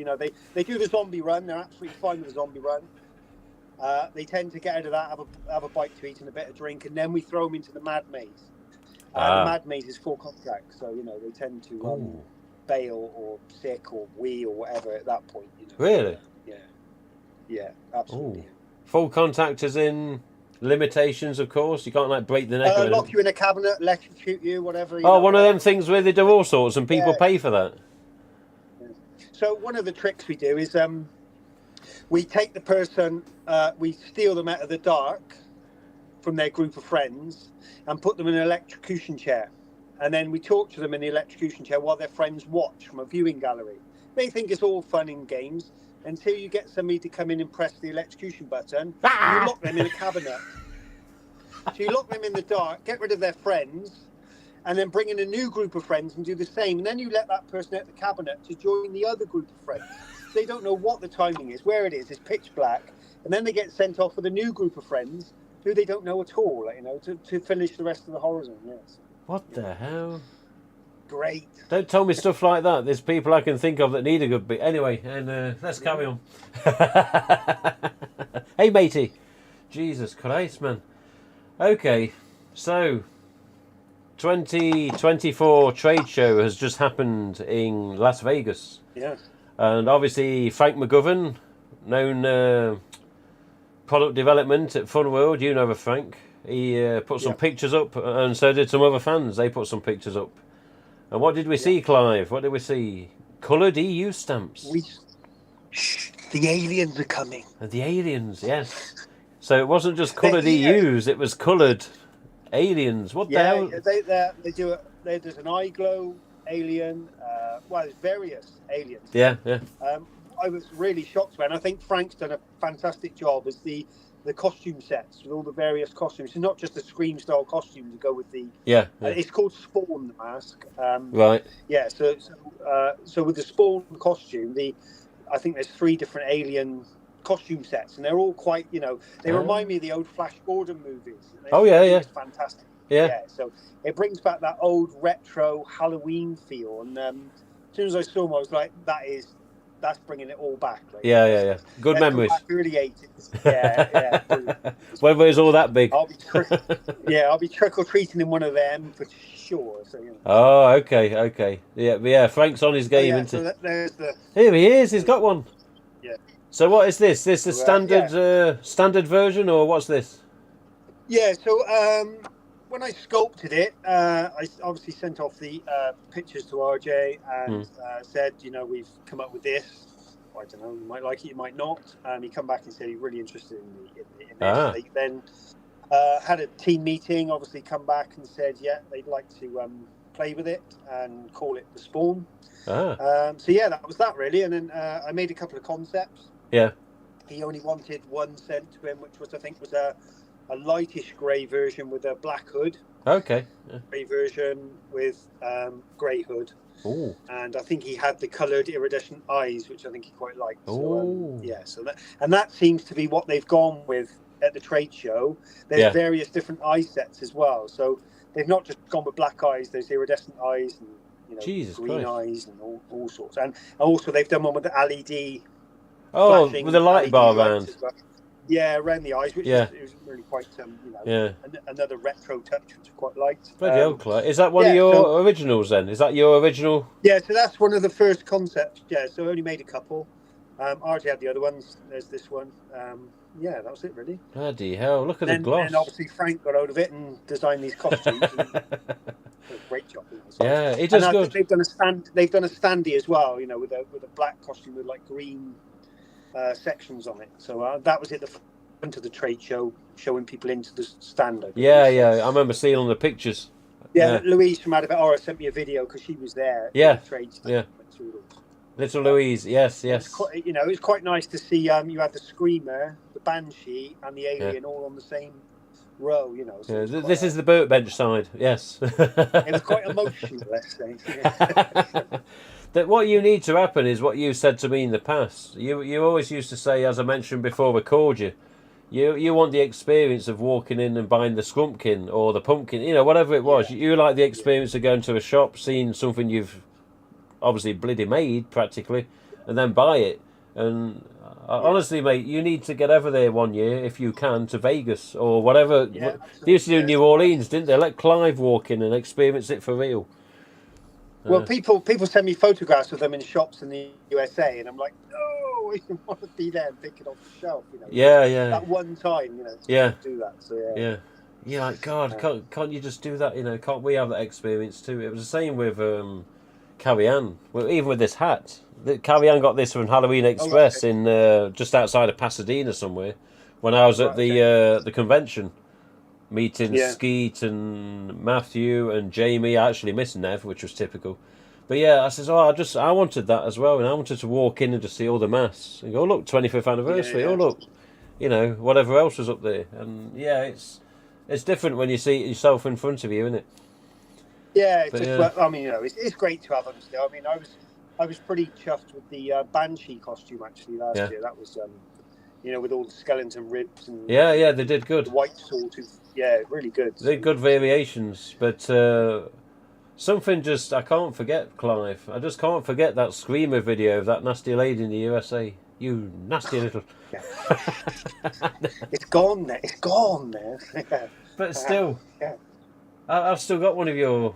they do the zombie run. They're absolutely fine with the zombie run. They tend to get out of that, have a bite to eat and a bit of drink, and then we throw them into the mad maze. The mad maze is full contact, so they tend to bail or sick or wee or whatever at that point. Really? Yeah, absolutely. Ooh. Full contact as in limitations, of course. You can't break the neck. Lock you in a cabinet, electrocute you, whatever. One of them things where they do all sorts and people pay for that. Yeah. So one of the tricks we do is we take the person, we steal them out of the dark from their group of friends and put them in an electrocution chair. And then we torture them in the electrocution chair while their friends watch from a viewing gallery. They think it's all fun and games until you get somebody to come in and press the electrocution button. And you lock them in a cabinet. So you lock them in the dark, get rid of their friends, and then bring in a new group of friends and do the same. And then you let that person out the cabinet to join the other group of friends. They don't know what the timing is, where it is. It's pitch black, and then they get sent off with a new group of friends who they don't know at all. To finish the rest of the horror zone. Yes. What the hell? Great. Don't tell me stuff like that. There's people I can think of that need a good bit. Anyway, and let's carry on. Hey, matey. Jesus Christ, man. Okay, so 2024 trade show has just happened in Las Vegas. Yes. And obviously Frank McGovern, known product development at Fun World, you know of Frank. He put some pictures up, and so did some other fans. They put some pictures up. And what did we see, Clive? What did we see? Coloured EU stamps. The aliens are coming. And the aliens, yes. So it wasn't just coloured EUs, it was coloured aliens. What the hell? They do it. There's an eye glow alien. There's various aliens. Yeah. I was really shocked when I think Frank's done a fantastic job as the costume sets with all the various costumes. It's not just a Scream style costume to go with the. Yeah. It's called Spawn, the mask. Right. Yeah. So with the Spawn costume, I think there's 3 different alien costume sets, and they're all quite. They remind me of the old Flash Gordon movies. Yeah. It's fantastic. Yeah. So it brings back that old retro Halloween feel, and as soon as I saw them, I was like, that's bringing it all back. Yeah. Good memories. Early 80s. Yeah. When was all that big? I'll be trick or treating in one of them for sure. So. Oh, okay. Yeah. Frank's on his game, isn't he? There's the. Here he is. He's got one. Yeah. So what is this? This the standard version, or what's this? Yeah. So when I sculpted it, I obviously sent off the pictures to RJ and said, we've come up with this. I don't know, you might like it, you might not. He come back and said he's really interested in this. They then had a team meeting, obviously come back and said, they'd like to play with it and call it the Spawn. That was that really. And then I made a couple of concepts. Yeah. He only wanted one sent to him, which I think was a lightish grey version with a black hood. Okay. Grey version with grey hood. Oh. And I think he had the coloured iridescent eyes, which I think he quite liked. So Oh. yeah, so that seems to be what they've gone with at the trade show. There's Yeah. various different eye sets as well. So they've not just gone with black eyes. There's iridescent eyes and Jesus green Christ. eyes and all sorts. And also they've done one with the LED Oh, flashing with a light LED bar lights around. as well. Yeah, around the eyes, which Yeah. is really quite Yeah. another retro touch, which I quite liked. Bloody hell, Clive. Is that one of your originals then? Is that your original? Yeah, so that's one of the first concepts. Yeah, so I only made a couple. I already had the other ones. There's this one. Yeah, that was it really. Bloody hell! Look at the gloss. And obviously Frank got out of it and designed these costumes. Great job. Yeah, it does good. They've done a stand. They've done a standee as well. With a black costume with like green sections on it. So that was at the front of the trade show, showing people into the stand. Yeah. I remember seeing on the pictures. Yeah, Louise from Adabara sent me a video because she was there. Yeah. The trade stand. Yeah. Little Louise, yes. It's quite nice to see. You had the Screamer, the Banshee, and the Alien all on the same row. So this is the Burkbench side. Yes. It was quite emotional, let's say. That what you need to happen is what you said to me in the past. You always used to say, as I mentioned before we called you, you want the experience of walking in and buying the scrumpkin or the pumpkin, whatever it was. You like the experience of going to a shop, seeing something you've obviously bloody made practically, and then buy it. And honestly, mate, you need to get over there one year if you can to Vegas or whatever. They used to do New Orleans, didn't they? Let Clive walk in and experience it for real. Well, people send me photographs of them in shops in the USA, and I'm like, no, I want to be there and pick it off the shelf. Yeah. That one time, Yeah. do that. So Yeah, like God, can't you just do that? Can't we have that experience too? It was the same with Carrie Ann. Well, even with this hat, Carrie Ann got this from Halloween Express in just outside of Pasadena somewhere. When I was at the convention, meeting Skeet and Matthew and Jamie. I actually missed Nev, which was typical. But yeah, I says, I wanted that as well, and I wanted to walk in and just see all the masks and go, oh look, 25th anniversary. Oh look, whatever else was up there. And yeah, it's different when you see it yourself in front of you, isn't it? Yeah, it's great to have them still. I mean, I was pretty chuffed with the Banshee costume actually last year. That was, with all the skeleton ribs and yeah, they did good. The white sawtooth, really good. They're good variations, but something I can't forget, Clive. I just can't forget that Screamer video of that nasty lady in the USA. You nasty little. It's gone there. It's gone there. But still, I've still got one of your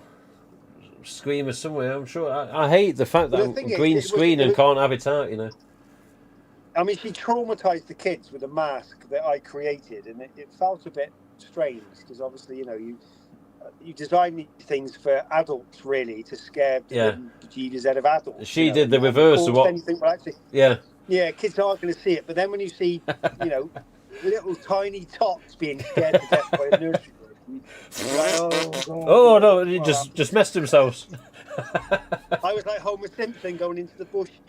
Screamers somewhere. I'm sure. I hate the fact that I'm green screen and can't have it out. I mean, she traumatized the kids with a mask that I created, and it felt a bit strange because obviously, you design these things for adults really to scare the bejesus out of adults. She did the reverse of what. Anything, well, actually, yeah, kids aren't going to see it, but then when you see, little tiny tots being scared to death by a nursery. Like, oh no! You just messed themselves. I was like Homer Simpson going into the bushes,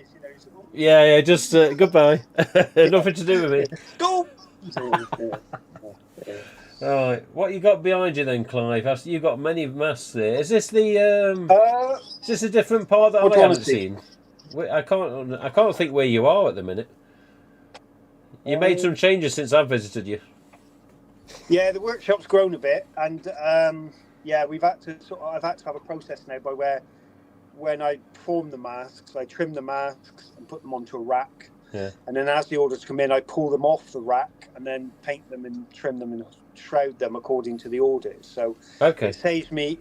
Yeah, just goodbye. Nothing to do with me. Go. All right, what you got behind you then, Clive? You've got many masks there. Is this the? Is this a different part that I haven't seen? I can't think where you are at the minute. You made some changes since I've visited you. Yeah, the workshop's grown a bit, and I've had to have a process now by where when I form the masks, I trim the masks and put them onto a rack. Yeah. And then as the orders come in, I pull them off the rack and then paint them and trim them and shroud them according to the orders. So it saves me.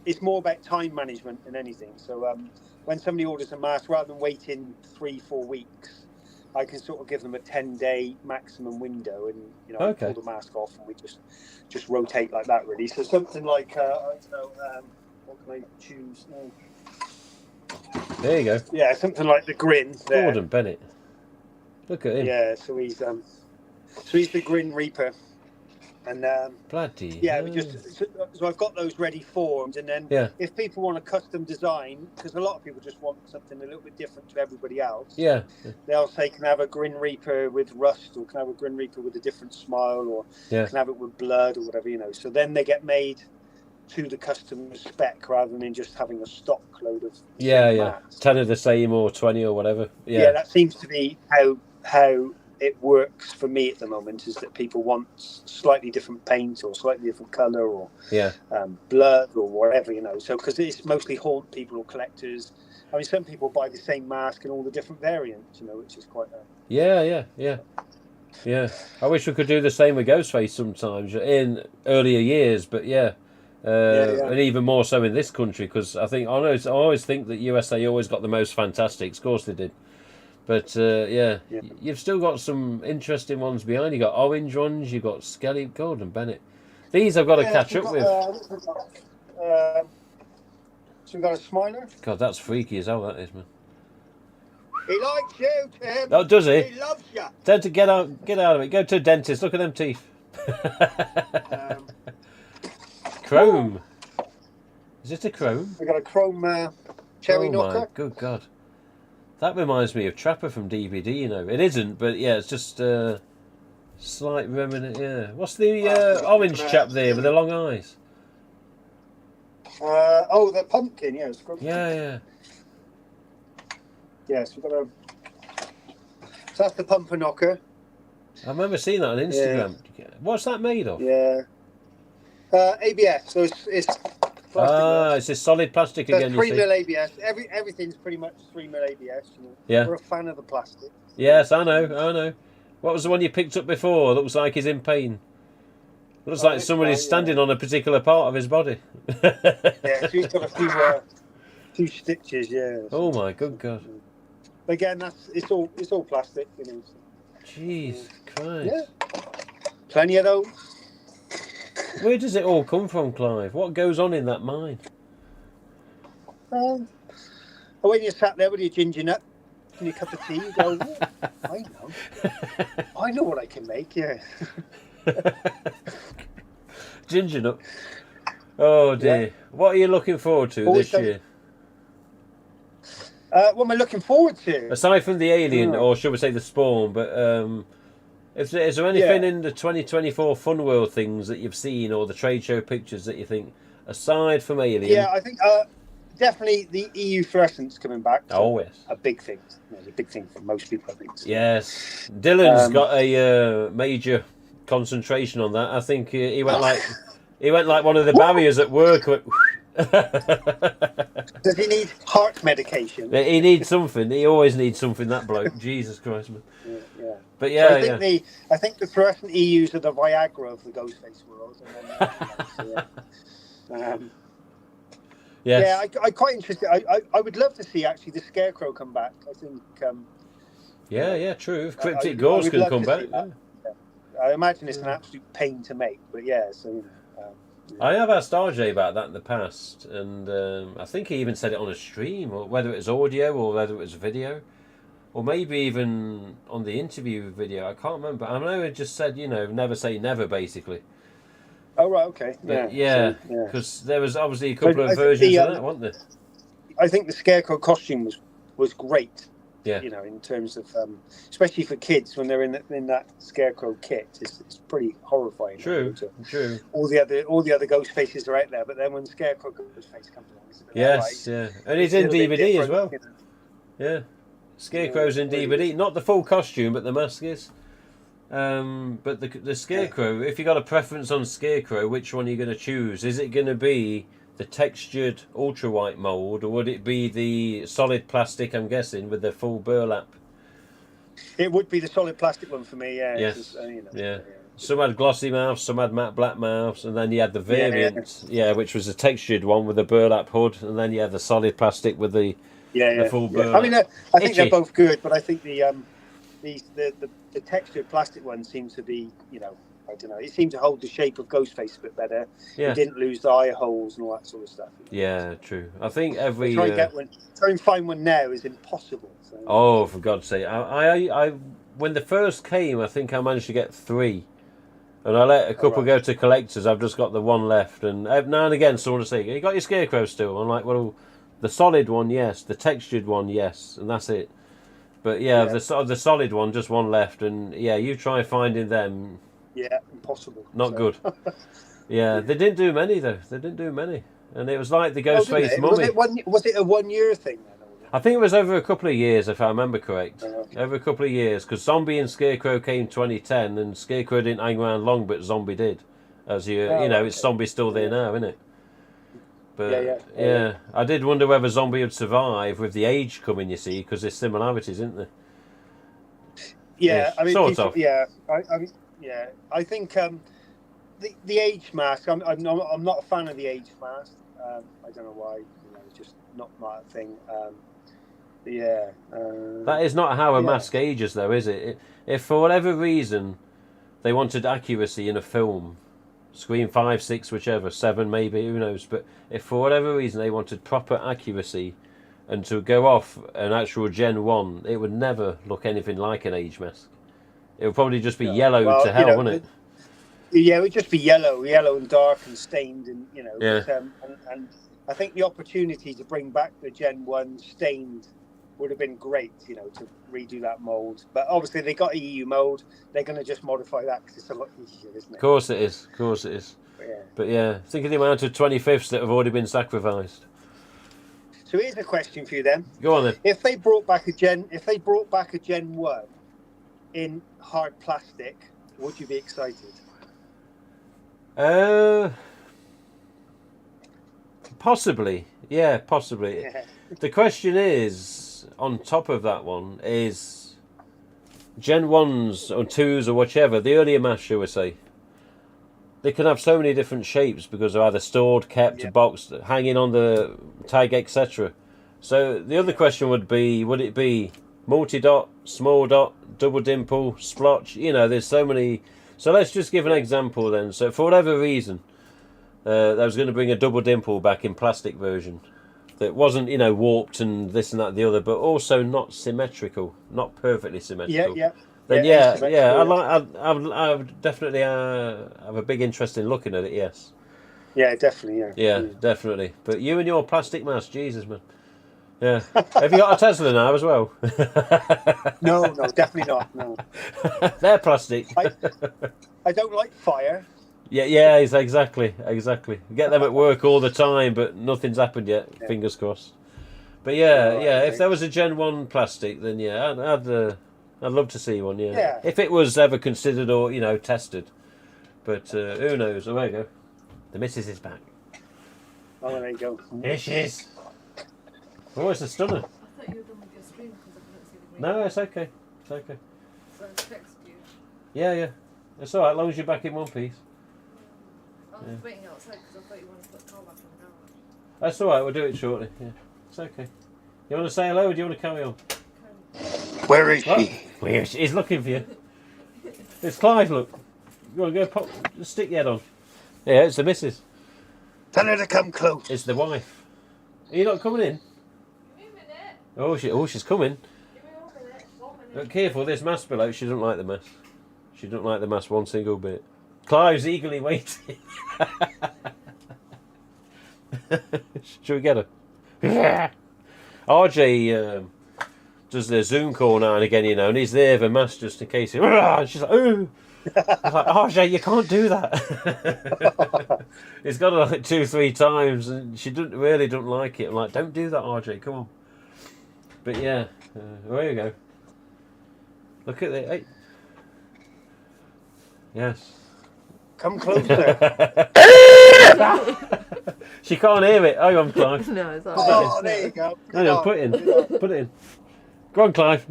It's more about time management than anything. So when somebody orders a mask, rather than waiting 3-4 weeks, I can sort of give them a 10-day maximum window, and pull the mask off, and we just rotate like that, really. So something like I don't know, what can I choose? There you go. Yeah, something like the Grin. There. Gordon Bennett. Look at him. Yeah, so he's the Grin Reaper, and bloody. Yeah, so I've got those ready formed, and then if people want a custom design, because a lot of people just want something a little bit different to everybody else. Yeah. They'll say, can I have a Grin Reaper with rust, or can I have a Grin Reaper with a different smile, or can I have it with blood, or whatever, So then they get made to the customer's spec rather than just having a stock load of mask. 10 of the same or 20 or whatever. Yeah, that seems to be how it works for me at the moment, is that people want slightly different paint or slightly different colour or blood or whatever, so because it's mostly haunt people or collectors. I mean, some people buy the same mask and all the different variants, which is quite Yeah, I wish we could do the same with Ghostface sometimes in earlier years, but and even more so in this country, because I always think that USA always got the most fantastics. Of course they did, but you've still got some interesting ones behind. You got orange ones, you got Skelly, Gordon Bennett. These I've got to catch up with. So we've got a Smiler. God, that's freaky as hell. That is, man. He likes you, Tim. Oh, does he? He loves you. Tell him to get out of it. Go to a dentist. Look at them teeth. Chrome. Is it a chrome? We got a chrome cherry knocker. Oh my good God. That reminds me of Trapper from DVD. It isn't, but it's just slight remnant. Yeah. What's the orange chap there with the long eyes? The pumpkin. Yeah. Yeah. Yes, we've got a. So that's the pumper knocker. I remember seeing that on Instagram. Yeah. What's that made of? Yeah. ABS. So it's plastic. It's a solid plastic so again. 3mm ABS. Everything's pretty much 3mm ABS. Yeah. We're a fan of the plastic. Yes, I know. What was the one you picked up before? Looks like he's in pain. Looks like somebody's standing on a particular part of his body. Yeah, so he's got a few stitches. Yeah. Oh my good God. Again, it's all plastic. Jeez Christ. Yeah. Plenty of those. Where does it all come from, Clive? What goes on in that mine? When you're sat there with your ginger nut and your cup of tea, you go, I know what I can make, yeah. Ginger nut. Oh dear. Yeah. What are you looking forward to this year? What am I looking forward to? Aside from the Alien, or should we say the Spawn, but is there anything in the 2024 Fun World things that you've seen, or the trade show pictures that you think, aside from Alien? Yeah, I think definitely the EU fluorescence coming back. So yes. A big thing. It's a big thing for most people, I think. So. Yes. Dylan's got a major concentration on that. I think he went like one of the barriers at work. Does he need heart medication? He needs something. He always needs something, that bloke. Jesus Christ, man. Yeah. But I think the fluorescent EUs are the Viagra of the Ghostface world. Yes. Yeah, I'm quite interested. I would love to see actually the Scarecrow come back. I think. True. If Cryptic Ghost can come back. Yeah. I imagine it's an absolute pain to make, but I have asked RJ about that in the past, and I think he even said it on a stream, or whether it was audio or whether it was video, or maybe even on the interview video. I can't remember. I know it just said, never say never, basically. Oh, right, okay. Because there was obviously a couple of versions of that, wasn't there? I think the Scarecrow costume was great. Yeah. In terms of, especially for kids when they're in that Scarecrow kit, it's pretty horrifying. True. All the other ghost faces are out there, but then when Scarecrow ghost face comes along, it's a bit and he's in DVD as well. Yeah, Scarecrow's in DVD, not the full costume, but the mask is. But the Scarecrow, if you got a preference on Scarecrow, which one are you going to choose? Is it going to be the textured ultra white mould, or would it be the solid plastic, I'm guessing, with the full burlap? It would be the solid plastic one for me, yeah. Yes. Some had glossy mouths, some had matte black mouths, and then you had the variant, which was a textured one with a burlap hood, and then you had the solid plastic with the full burlap. I mean, I think they're both good, but I think the textured plastic one seems to be, I don't know. It seemed to hold the shape of Ghostface a bit better. Yeah. It didn't lose the eye holes and all that sort of stuff. Yeah, true. I think every try and find one now is impossible. So. Oh, for God's sake! I when the first came, I think I managed to get 3, and I let a couple go to collectors. I've just got the one left, and now and again someone will say, "You got your Scarecrow still?" I'm like, "Well, the solid one, yes. The textured one, yes, and that's it." But the solid one, just one left, and you try finding them. Yeah, impossible. Not good. Yeah, they didn't do many though. They didn't do many, and it was like the Ghostface Was Mummy. Was it a 1 year thing then? I think it was over a couple of years, if I remember correct. Okay. Over a couple of years, because Zombie and Scarecrow came 2010, and Scarecrow didn't hang around long, but Zombie did. As you know, okay. it's Zombie still there now, isn't it? But Yeah. I did wonder whether Zombie would survive with the age coming. You see, because there's similarities, isn't there? Yeah, I mean, sort of. Yeah, I think the age mask. I'm not a fan of the age mask. I don't know why. It's just not my thing. That is not how a mask ages, though, is it? If for whatever reason they wanted accuracy in a film, Scream 5, 6, whichever, 7 maybe, who knows? But if for whatever reason they wanted proper accuracy and to go off an actual Gen 1, it would never look anything like an age mask. It would probably just be yellow to hell, wouldn't it? Yeah, it would just be yellow and dark and stained, and Yeah. But, and I think the opportunity to bring back the Gen 1 stained would have been great, to redo that mould. But obviously they got a EU mould. They're going to just modify that because it's a lot easier, isn't it? Of course it is. But yeah, think of the amount of 25ths that have already been sacrificed. So here's a question for you then. Go on then. If they brought back a Gen 1 in hard plastic, would you be excited? Possibly. Yeah, possibly. Yeah. The question is, on top of that one, is Gen 1s or 2s or whichever, the earlier masks, shall we say, they can have so many different shapes because they're either stored, kept, boxed, hanging on the tag, etc. So the other question would it be multi-dot, small dot, double dimple, splotch? There's so many. So let's just give an example then. So for whatever reason, I was going to bring a double dimple back in plastic version that wasn't, warped and this and that and the other, but also not symmetrical, not perfectly symmetrical. Then I would definitely have a big interest in looking at it. Yes. Yeah, definitely. Yeah, definitely. But you and your plastic mask, Jesus, man. Yeah. Have you got a Tesla now as well? No, definitely not. No. They're plastic. I don't like fire. Yeah, exactly. Get them at work all the time, but nothing's happened yet. Yeah. Fingers crossed. But if there was a Gen 1 plastic, then I'd love to see one. Yeah. If it was ever considered or tested, but who knows? Oh, there you go. The missus is back. Oh, there you go. Here she is. Oh, it's a stunner. I thought you were done with your stream because I couldn't see the green. No, it's okay. So I text you. Yeah. It's alright, as long as you're back in one piece. I was waiting outside because I thought you wanted to put the car back in the garage. That's alright, we'll do it shortly. Yeah, it's okay. You want to say hello or do you want to carry on? Where is she? Where is she? He's looking for you. It's Clive, look. You want to go stick your head on? Yeah, it's the missus. Tell her to come close. It's the wife. Are you not coming in? Give me a minute. Oh, she's coming. Give me 1 minute. 1 minute. Look, careful, this mask below. She doesn't like the mask. She doesn't like the mask one single bit. Clive's eagerly waiting. Shall we get her? RJ does the Zoom call now and again, and he's there with a mask just in case. And she's like, ooh. I was like, RJ, you can't do that. He's got it like 2-3 times, and she doesn't like it. I'm like, don't do that, RJ. Come on. But yeah, there you go. Look at it. Hey. Yes. Come closer. She can't hear it. Hang on, Clive. No, it's all right. Oh, there you go. Hang on, put it in. Put it in. Go on, Clive.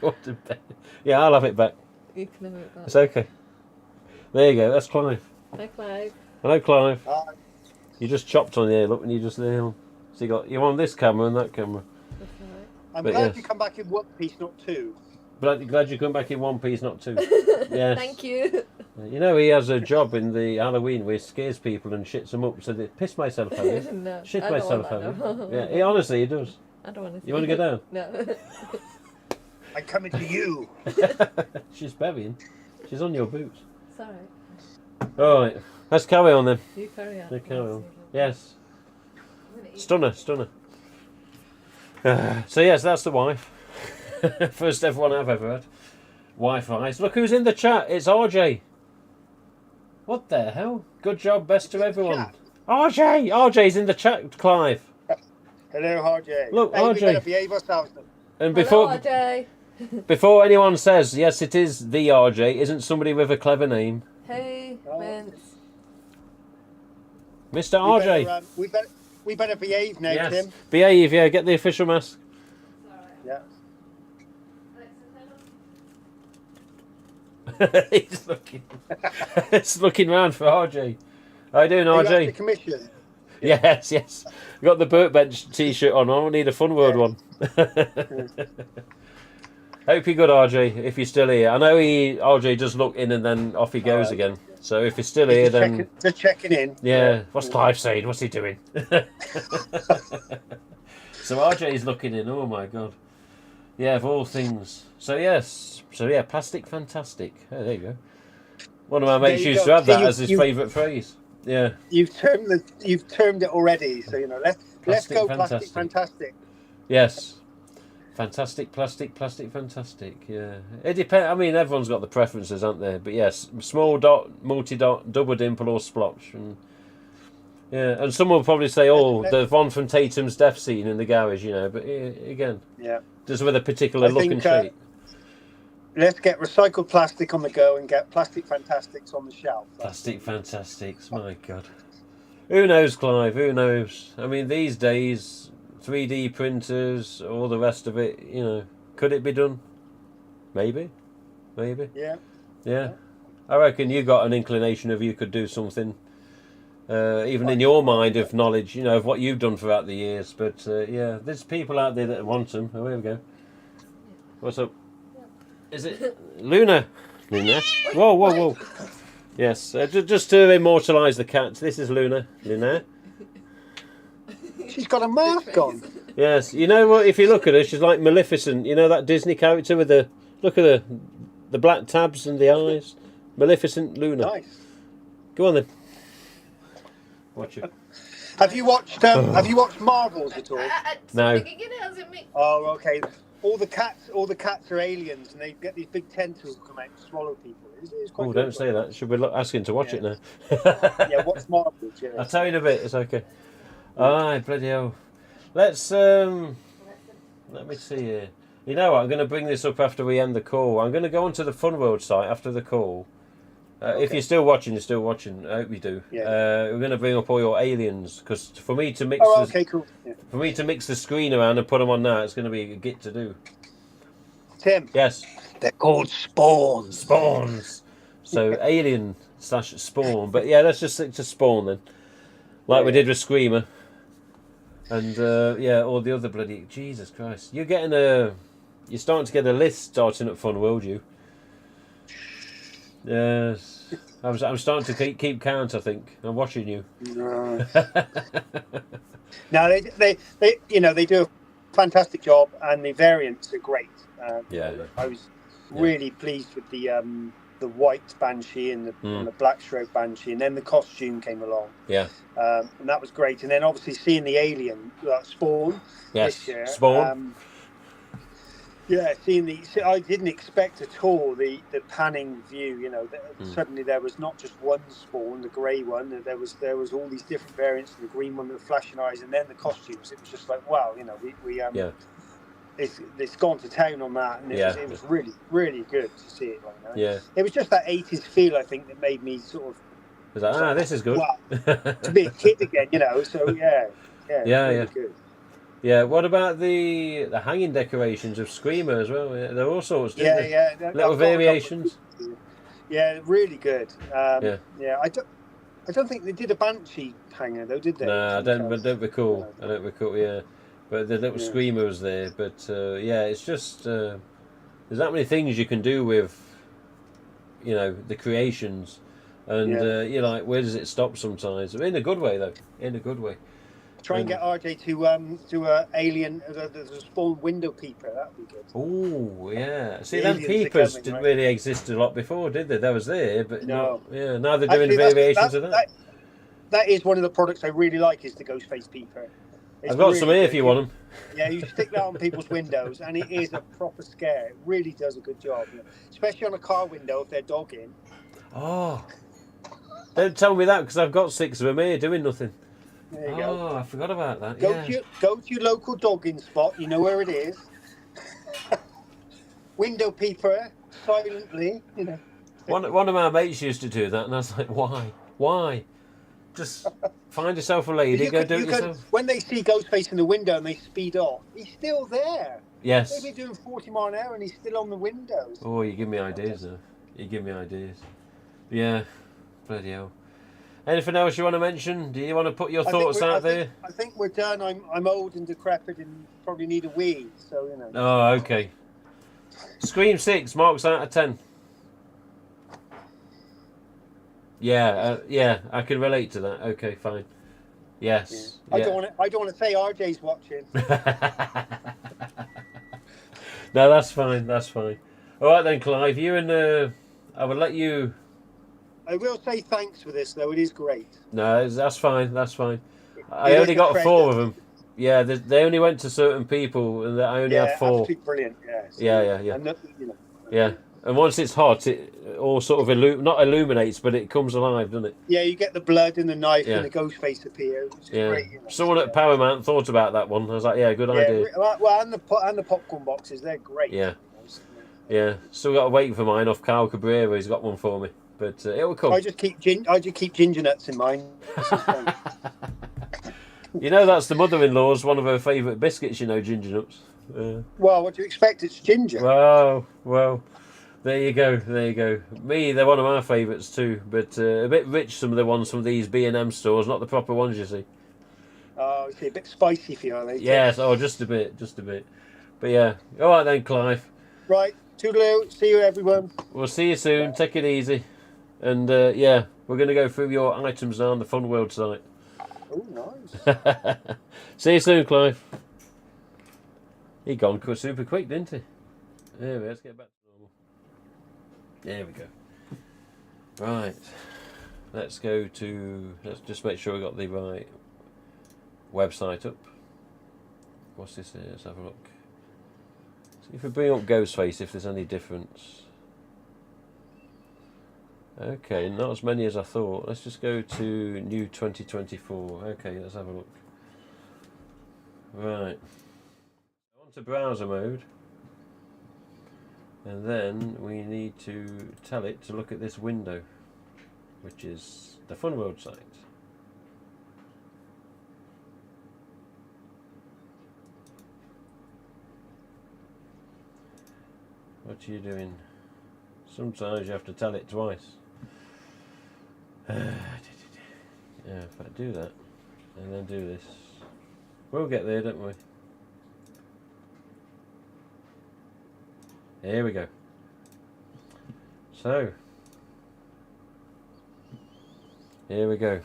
Go to bed. Yeah, I'll have it back. You can have it back. It's okay. There you go. That's Clive. Hi, Clive. Hello, Clive. Hi. You just chopped on the air. Look, when you just there. So you're on this camera and that camera. That's all right. I'm But glad yes. you come back in one piece, not two. Glad you come back in one piece, not two. Yes. Thank you. He has a job in the Halloween where he scares people and shits them up. So they piss myself, have you? No, Shit I don't myself, want have that, you? no. Yeah, honestly, he does. I don't want to. You want to go down? No. I'm coming to you. She's burying. She's on your boots. It's all right. All right, let's carry on then. You carry on. Let's carry on. I'll see you. Yes, I'm gonna eat. stunner. So yes, that's the wife. First ever one I've ever had. Wi-Fi. Look who's in the chat. It's RJ. What the hell? Good job, best to everyone. Chat. RJ's in the chat, Clive. Hello, RJ. Look, hey, we better RJ. behave ourselves. Then. And Hello, RJ. before anyone says yes, it is the RJ, isn't somebody with a clever name? Hey, Oh. Vince. Mr. RJ. We better behave now, Yes. Tim. Behave, yeah. Get the official mask. Yeah. He's looking. It's looking round for RJ. How you doing, Are you RJ? after commission? Yes. I've got the Burkbench t-shirt on. I don't need a Fun World one. Hope you're good, RJ, if you're still here. I know RJ does look in and then off he goes again. So if he's still here, then... Just checking in. Yeah. What's Clive saying? What's he doing? So RJ's looking in. Oh, my God. Yeah, of all things. So, yes. So, yeah, plastic fantastic. Oh, there you go. One of my mates used to have that as his favourite phrase. Yeah. You've termed it already, so let's go plastic fantastic. Yes. Fantastic plastic fantastic. Yeah. It depends. I mean, everyone's got the preferences, aren't they? But yes, small dot, multi dot, double dimple, or splotch. And yeah, and some will probably say, "Oh, the one from Tatum's death scene in the garage," you know. But again, yeah, just with a particular look and shape. Let's get recycled plastic on the go and get plastic fantastics on the shelf. Plastic fantastics, my God. Who knows, Clive? Who knows? I mean, these days, 3D printers, all the rest of it, you know, could it be done? Maybe. Yeah. I reckon you got an inclination of you could do something, even in your mind of knowledge, you know, of what you've done throughout the years. But yeah, there's people out there that want them. Oh, here we go. What's up? Is it Luna? Whoa. Yes, just to immortalise the cat. This is Luna. She's got a mask on. Yes, you know what? If you look at her, she's like Maleficent. You know that Disney character with the look at the black tabs and the eyes. Maleficent Luna. Nice. Go on then. Watch it. Have you watched Marvels at all? No. Oh, okay. All the cats are aliens, and they get these big tentacles come out and swallow people. It's quite Oh, good. don't say that. Should we asking to watch it now? Yeah, watch Marvels. Yeah. I'll tell you in a bit. It's okay. Aye, bloody hell. Let's let me see here. You know what? I'm going to bring this up after we end the call. I'm going to go onto the Fun World site after the call. Okay. If you're still watching, you're still watching. I hope you do. Yeah. We're going to bring up all your aliens because for me to mix. Oh, okay, cool. Yeah. For me to mix the screen around and put them on now, it's going to be a git to do. Tim. Yes. They're called spawns. Spawns. So alien / spawn. But yeah, let's just stick to spawn then, like we did with Screamer. And yeah, all the other bloody Jesus Christ! You're starting to get a list starting at Fun World, you. Yes, I'm starting to keep count. I think I'm watching you. No, no, they do a fantastic job, and the variants are great. I was really pleased with the white Banshee and the black stroke Banshee, and then the costume came along. Yeah. And that was great. And then obviously seeing the alien Spawn this year. Spawn. I didn't expect at all the panning view. You know, suddenly there was not just one Spawn, the grey one. There was all these different variants, the green one with flashing eyes, and then the costumes. It was just like, wow, you know, it's gone to town on that, and it was really, really good to see it like that. Yeah. It was just that 80s feel, I think, that made me sort of. Was like, this is good. Wow, to be a kid again, you know. So really good. Yeah. What about the hanging decorations of Screamer as well? Yeah, there are all sorts. Little variations. Yeah, really good. I don't think they did a Banshee hanger though, did they? No, I don't recall. I don't recall. Yeah. But the little Screamer was there. But it's just there's that many things you can do with, you know, the creations, and you're like, where does it stop sometimes? In a good way, though. In a good way. Try and get RJ to do a alien, the Spawn window peeper. That would be good. Oh yeah. See, them peepers didn't really exist a lot before, did they? They was there, but no. Now they're doing variations of that. That is one of the products I really like. Is the Ghostface peeper. I've got some here if you want them. Yeah, you stick that on people's windows, and it is a proper scare. It really does a good job, especially on a car window if they're dogging. Oh, Don't tell me that, because I've got 6 of them here doing nothing. There you go. Oh, I forgot about that. Go Yeah. to your local dogging spot. You know where it is. Window peeper, silently. You know. One of my mates used to do that, and I was like, why? Why? Just find yourself a lady, go do it yourself. When they see Ghostface in the window and they speed off, he's still there. Yes. They've been doing 40 mile an hour and he's still on the windows. Oh, you give me ideas now. You give me ideas. Yeah. Bloody hell. Anything else you want to mention? Do you want to put your thoughts out there? I think we're done. I'm old and decrepit and probably need a wee. So, you know. Oh, okay. Scream 6 marks out of 10. Yeah, I can relate to that. Okay, fine. Yes. Yeah. Yeah. I don't want to say RJ's watching. No, that's fine. That's fine. All right then, Clive. You and I will let you. I will say thanks for this, though. It is great. No, that's fine. That's fine. I only got 4 of them. Yeah, they only went to certain people, and I only had 4. Absolutely brilliant. Yeah. So, Yeah. And you know, yeah, and once it's hot, it all sort of not illuminates, but it comes alive, doesn't it? Yeah, you get the blood and the knife and the ghost face appear, which is great. You know, someone at Paramount thought about that one. I was like, yeah, good idea. Well, and the popcorn boxes, they're great. Yeah. Yeah, still got to wait for mine off Carl Cabrera. He's got one for me, but it will come. I just keep ginger nuts in mine. You know, that's the mother-in-law's one of her favourite biscuits. You know, ginger nuts. Well, what do you expect? It's ginger. Well, there you go. Me, they're one of my favourites too, but a bit rich. Some of the ones from these B&M stores, not the proper ones, you see. Oh, okay, a bit spicy for you, are they? Yes, just a bit. But yeah, all right then, Clive. Right, toodaloo. See you, everyone. We'll see you soon. Take it easy, and we're going to go through your items now on the Fun World site. Oh, nice. See you soon, Clive. He gone super quick, didn't he? There we go. Let's get back to normal. There we go. Right. Let's just make sure we got the right website up. What's this here? Let's have a look. See if we bring up Ghostface, if there's any difference. Okay, not as many as I thought. Let's just go to new 2024. Okay, let's have a look. Right. On to browser mode. And then we need to tell it to look at this window, which is the Fun World site. What are you doing? Sometimes you have to tell it twice. Yeah, if I do that and then do this, we'll get there, don't we? Here we go. So, here we go.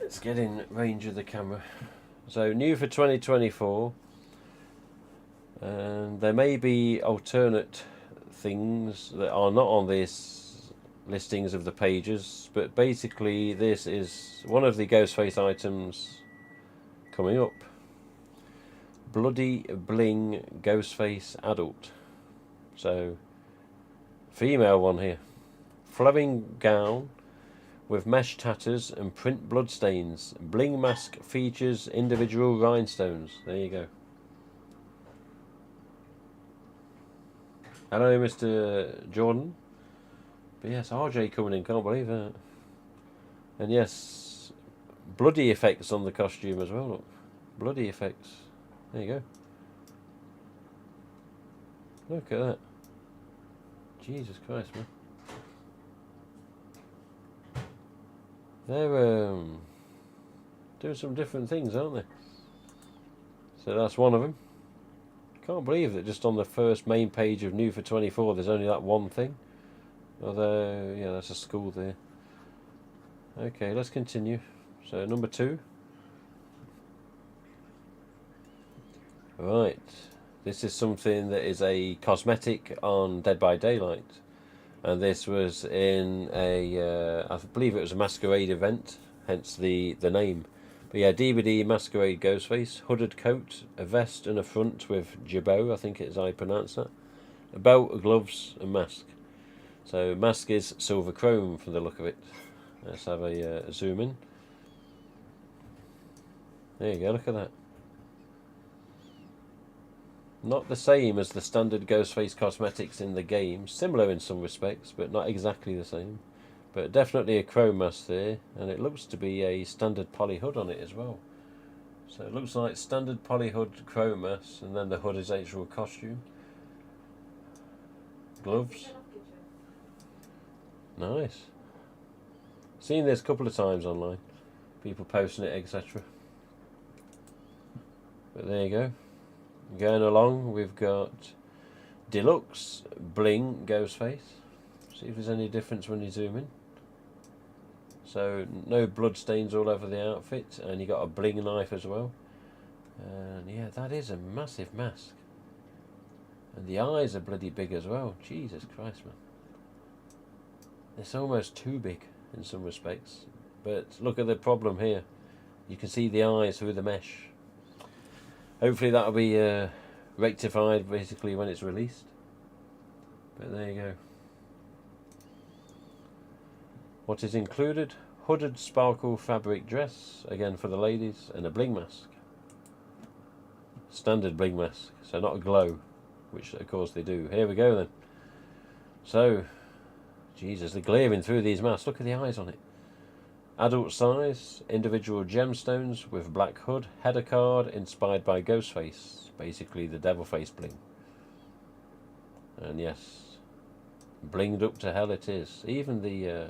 Let's get in range of the camera. So, new for 2024. And there may be alternate things that are not on this listings of the pages, but basically this is one of the Ghostface items coming up. Bloody Bling Ghostface Adult. So, female one here. Flowing gown with mesh tatters and print bloodstains. Bling mask features individual rhinestones. There you go. Hello, Mr. Jordan. But yes, RJ coming in, can't believe that. And yes, bloody effects on the costume as well, look. Bloody effects. There you go. Look at that. Jesus Christ, man. They're doing some different things, aren't they? So that's one of them. Can't believe that just on the first main page of New for 24 there's only that one thing. Although, yeah, that's a school there. Okay, let's continue. So, number 2. Right. This is something that is a cosmetic on Dead by Daylight. And this was in a, I believe it was a masquerade event, hence the name. But yeah, DVD Masquerade Ghostface, hooded coat, a vest and a front with jabot, I think it is how you pronounce that. A belt, gloves, and mask. So mask is silver chrome from the look of it. Let's have a zoom in. There you go, look at that. Not the same as the standard Ghostface cosmetics in the game, similar in some respects, but not exactly the same. But definitely a chrome mask there, and it looks to be a standard poly hood on it as well. So it looks like standard poly hood chrome mask, and then the hood is actual costume. Gloves. Nice. Seen this a couple of times online. People posting it, etc. But there you go. Going along, we've got Deluxe Bling Ghostface. See if there's any difference when you zoom in. So no blood stains all over the outfit, and you got a bling knife as well. And yeah, that is a massive mask. And the eyes are bloody big as well. Jesus Christ, man. It's almost too big in some respects. But look at the problem here. You can see the eyes through the mesh. Hopefully that'll be rectified basically when it's released. But there you go. What is included? Hooded sparkle fabric dress, again for the ladies, and a bling mask. Standard bling mask, so not a glow, which of course they do. Here we go then. So, Jesus, they're glaring through these masks. Look at the eyes on it. Adult size, individual gemstones with black hood, header card inspired by Ghostface, basically the devil face bling. And yes, blinged up to hell it is. Even the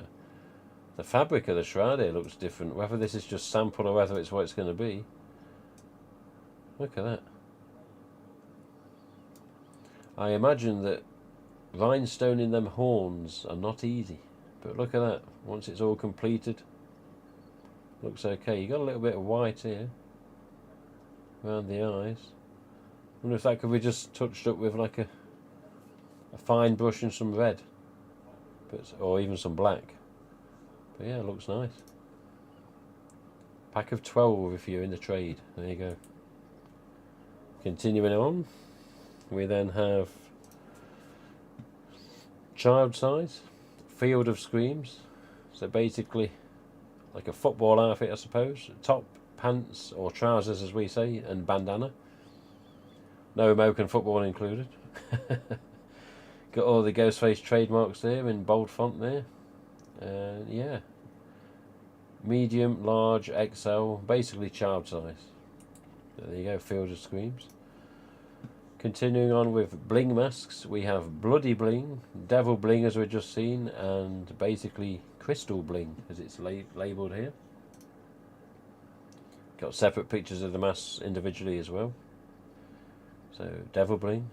fabric of the shroud here looks different, whether this is just sample or whether it's what it's going to be. Look at that. I imagine that rhinestone in them horns are not easy, but look at that. Once it's all completed, looks okay. You got a little bit of white here around the eyes. I wonder if that could be just touched up with like a fine brush and some red, or even some black. But yeah, it looks nice. Pack of 12 if you're in the trade. There you go. Continuing on, we then have child size, Field of Screams. So basically like a football outfit, I suppose. Top, pants or trousers as we say, and bandana. No American football included. Got all the Ghostface trademarks there in bold font there. Yeah. Medium, large, XL, basically child size. There you go, Field of Screams. Continuing on with bling masks, we have Bloody Bling, Devil Bling as we've just seen, and basically Crystal Bling as it's labelled here. Got separate pictures of the masks individually as well. So Devil Bling,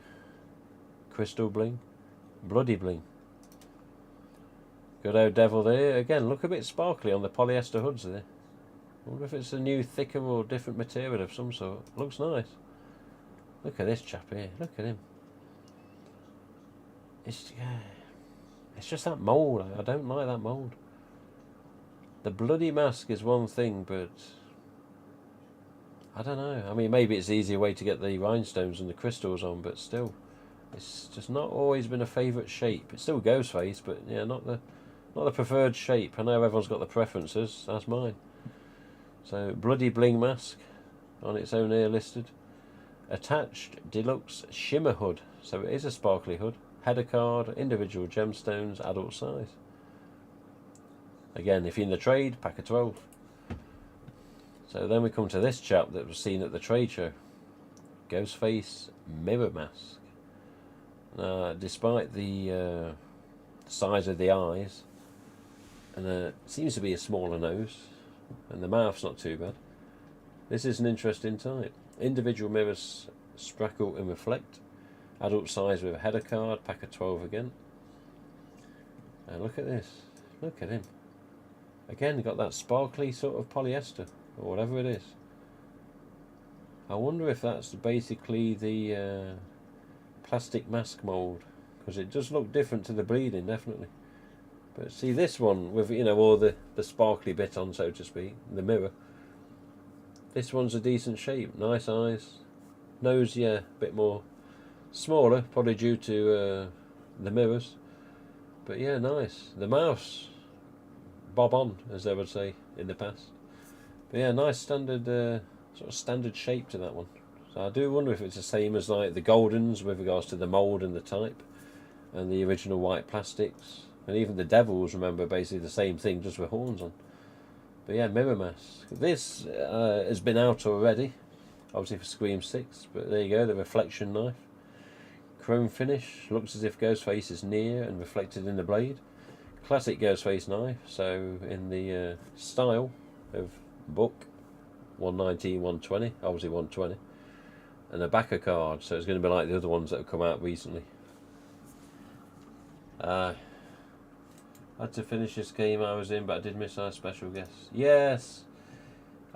Crystal Bling, Bloody Bling. Good old devil there. Again, look a bit sparkly on the polyester hoods there. I wonder if it's a new thicker or different material of some sort. Looks nice. Look at this chap here. Look at him. It's just that mould. I don't like that mould. The bloody mask is one thing, but I don't know. I mean, maybe it's the easier way to get the rhinestones and the crystals on, but still, it's just not always been a favourite shape. It still Ghostface, but yeah, not the preferred shape. I know everyone's got their preferences. That's mine. So Bloody Bling mask on its own here listed. Attached deluxe shimmer hood. So it is a sparkly hood. Header card, individual gemstones, adult size. Again, if you're in the trade, pack of 12. So then we come to this chap that was seen at the trade show. Ghostface mirror mask. Despite the size of the eyes, and it seems to be a smaller nose, and the mouth's not too bad. This is an interesting type. Individual mirrors sprackle and reflect. Adult size with a header card, pack of 12 again. And look at this. Look at him. Again, got that sparkly sort of polyester, or whatever it is. I wonder if that's basically the plastic mask mould, because it does look different to the bleeding, definitely. But see this one with, you know, all the sparkly bit on, so to speak, the mirror. This one's a decent shape, nice eyes. Nose, yeah, a bit more smaller, probably due to the mirrors. But yeah, nice. The mouse, bob on, as they would say in the past. But yeah, nice standard, sort of standard shape to that one. So I do wonder if it's the same as like the Goldens with regards to the mould and the type, and the original white plastics, and even the Devils. Remember, basically the same thing, just with horns on. But yeah, mirror mask. This has been out already, obviously for Scream 6. But there you go, the reflection knife. Chrome finish, looks as if Ghostface is near and reflected in the blade. Classic Ghostface knife, so in the style of book 119, 120, obviously 120, and a backer card, so it's going to be like the other ones that have come out recently. Had to finish this game I was in, but I did miss our special guest. Yes,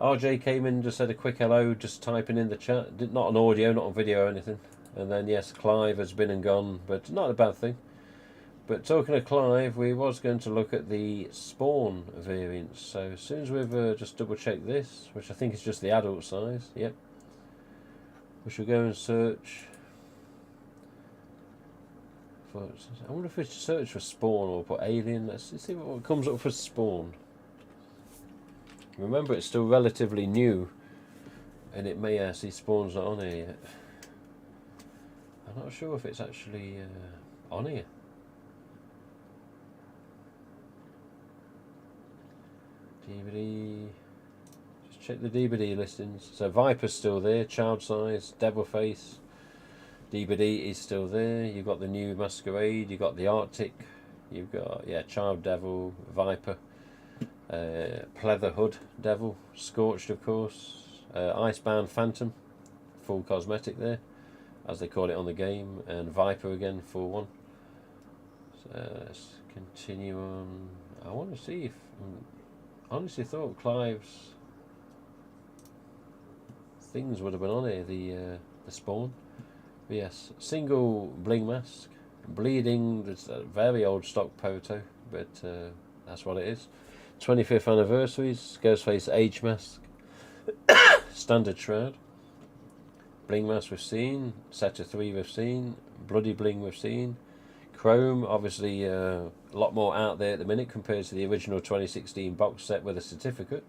RJ came in, just said a quick hello, just typing in the chat. Not on audio, not on video or anything. And then yes, Clive has been and gone, but not a bad thing. But talking of Clive, we was going to look at the Spawn variants. So as soon as we've just double checked this, which I think is just the adult size, yep. We shall go and search for, I wonder if we search for Spawn or put Alien. Let's see what comes up for Spawn. Remember, it's still relatively new, and it may see Spawn's not on here yet. I'm not sure if it's actually on here. DVD. Just check the DVD listings. So Viper's still there, child size, Devil Face. DVD is still there. You've got the new Masquerade. You've got the Arctic. You've got Child Devil, Viper, Pleather Hood Devil, Scorched of course, Icebound Phantom, full cosmetic there, as they call it on the game, and Viper again, full one. So let's continue on. I want to see if. Honestly thought Clive's things would have been on here, the Spawn. But yes, single bling mask, bleeding. It's a very old stock photo, but that's what it is. 25th anniversaries, Ghostface age mask, standard shroud, bling mask we've seen, set of 3 we've seen, bloody bling we've seen. Chrome, obviously a lot more out there at the minute compared to the original 2016 box set with a certificate.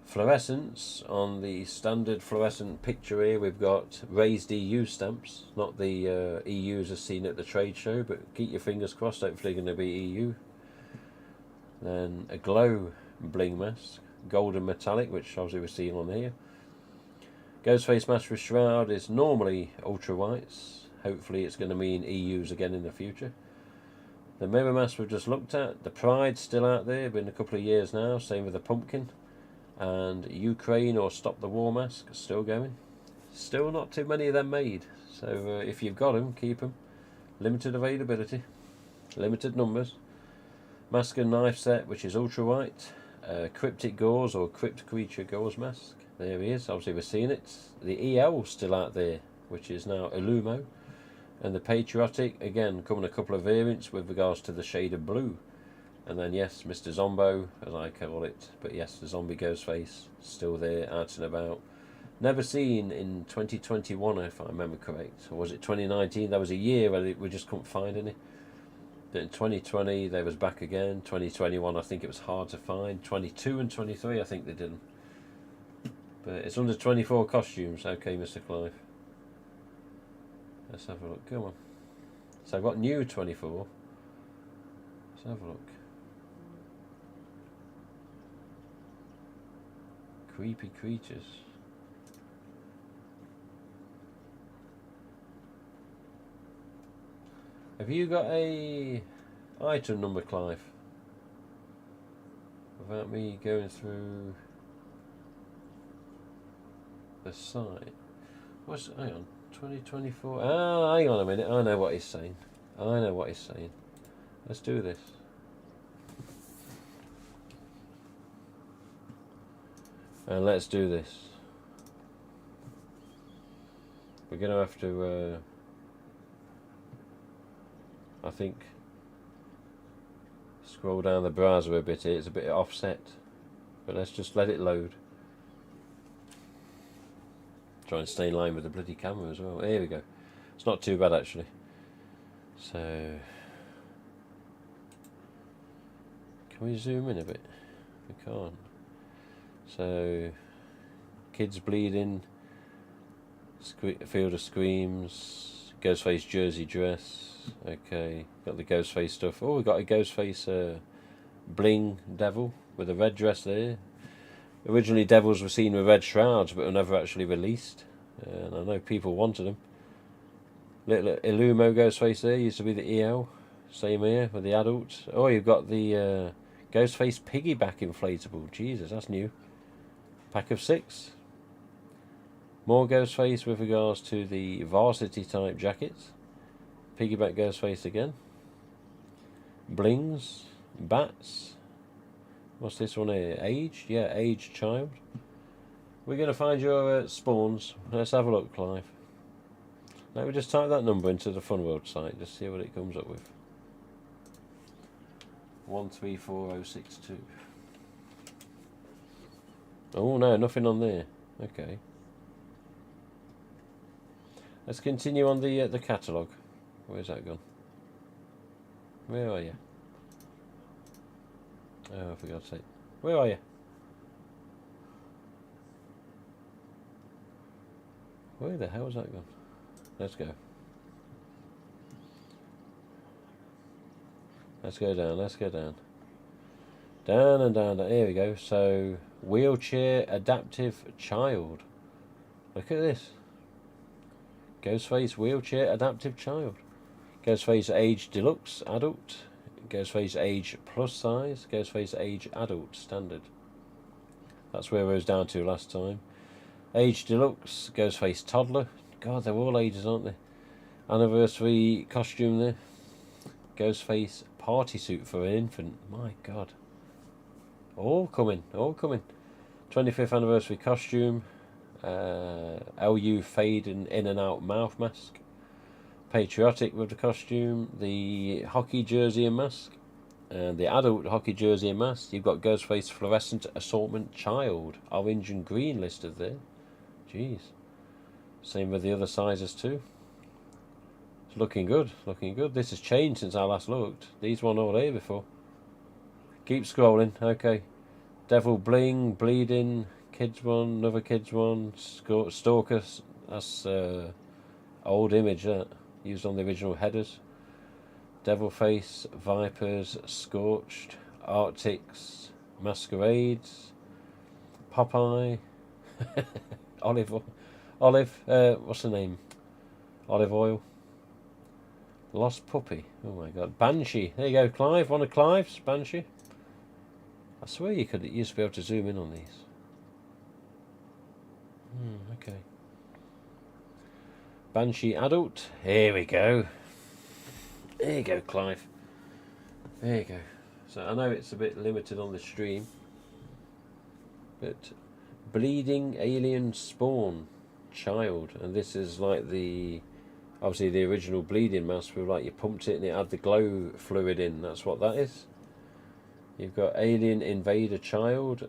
Fluorescence, on the standard fluorescent picture here, we've got raised EU stamps, not the EUs as seen at the trade show, but keep your fingers crossed, hopefully going to be EU. Then a glow bling mask, golden metallic, which obviously we're seeing on here. Ghostface mask with shroud is normally ultra whites. Hopefully it's going to mean EUs again in the future. The mirror mask we've just looked at. The Pride's still out there, been a couple of years now. Same with the Pumpkin. And Ukraine or Stop the War mask, still going. Still not too many of them made. So if you've got them, keep them. Limited availability. Limited numbers. Mask and knife set, which is ultra white. Cryptic Gauze or Crypt Creature Gauze mask. There he is. Obviously we're seeing it. The EL's still out there, which is now Illumo. And the Patriotic, again, coming a couple of variants with regards to the shade of blue. And then, yes, Mr. Zombo, as I call it. But yes, the zombie Ghostface, still there, out and about. Never seen in 2021, if I remember correct. Or was it 2019? That was a year where we just couldn't find any. But in 2020, they was back again. 2021, I think it was hard to find. 22 and 23, I think they did them. But it's under 24 costumes. Okay, Mr. Clive. Let's have a look. Come on. So I've got new 24. Let's have a look. Creepy creatures. Have you got a item number, Clive? Without me going through the site. What's, hang on. 2024. Ah, hang on a minute. I know what he's saying. Let's do this. And let's do this. We're going to have to, I think, scroll down the browser a bit here. It's a bit offset. But let's just let it load. Try and stay in line with the bloody camera as well. Here we go. It's not too bad actually. So Can we zoom in a bit? We can't. So, kids bleeding, field of screams, Ghostface jersey dress. Okay, got the Ghostface stuff. Oh, we got a Ghostface bling devil with a red dress there. Originally, devils were seen with red shrouds, but were never actually released. And I know people wanted them. Little Illumo Ghostface there used to be the EL. Same here with the adults. Oh, you've got the Ghostface piggyback inflatable. Jesus, that's new. Pack of 6. More Ghostface with regards to the varsity type jackets. Piggyback Ghostface again. Blings. Bats. What's this one here? Aged? Yeah, aged child. We're going to find your spawns. Let's have a look, Clive. Let me just type that number into the Fun World site. Just see what it comes up with. 134062. Oh no, nothing on there. Okay. Let's continue on the catalogue. Where's that gone? Where are you? Oh, for God's sake. Where are you? Where the hell has that gone? Let's go. Let's go down, let's go down. Down and down, down. Here we go. So, wheelchair adaptive child. Look at this. Ghostface wheelchair adaptive child. Ghostface age deluxe adult. Ghostface age plus size. Ghostface age adult standard. That's where we was down to last time. Age deluxe. Ghostface toddler. God, they're all ages, aren't they? Anniversary costume there. Ghostface party suit for an infant. My God. All coming, all coming. 25th anniversary costume. LU fade and in and out mouth mask. Patriotic with the costume. The hockey jersey and mask. And the adult hockey jersey and mask. You've got Ghostface fluorescent assortment child. Orange and green listed there. Jeez. Same with the other sizes too. It's looking good, looking good. This has changed since I last looked. These weren't all here before. Keep scrolling, okay. Devil bling, bleeding, kids one, another kids one, stalker, that's old image that, used on the original headers. Devil face, vipers, scorched, arctics, masquerades, Popeye, olive, what's the name? Olive oil. Lost puppy. Oh my God. Banshee. There you go, Clive. One of Clive's. Banshee. I swear you used to be able to zoom in on these. Okay. Banshee adult. Here we go. There you go, Clive. There you go. So I know it's a bit limited on the stream, but bleeding alien spawn child, and this is like obviously the original bleeding mask with like you pumped it and it had the glow fluid in. That's what that is. You've got alien invader child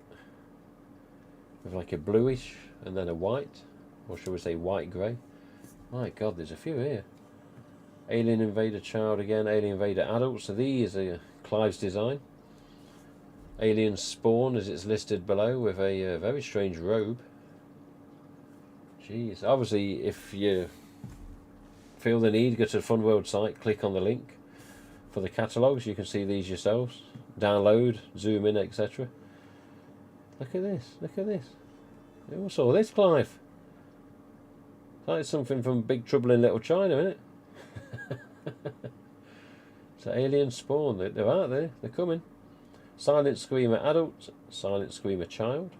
with like a bluish and then a white, or shall we say white grey. My God, there's a few here. Alien invader child again, alien invader adult. So these are Clive's design. Alien spawn as it's listed below with a very strange robe. Jeez, obviously if you feel the need, go to the Fun World site, click on the link for the catalogues. You can see these yourselves. Download, zoom in, etc. Look at this, look at this. Who saw this, Clive? It's like something from Big Trouble in Little China, isn't it? It's an alien spawn. They're out there, they're coming. Silent Screamer adult, Silent Screamer child.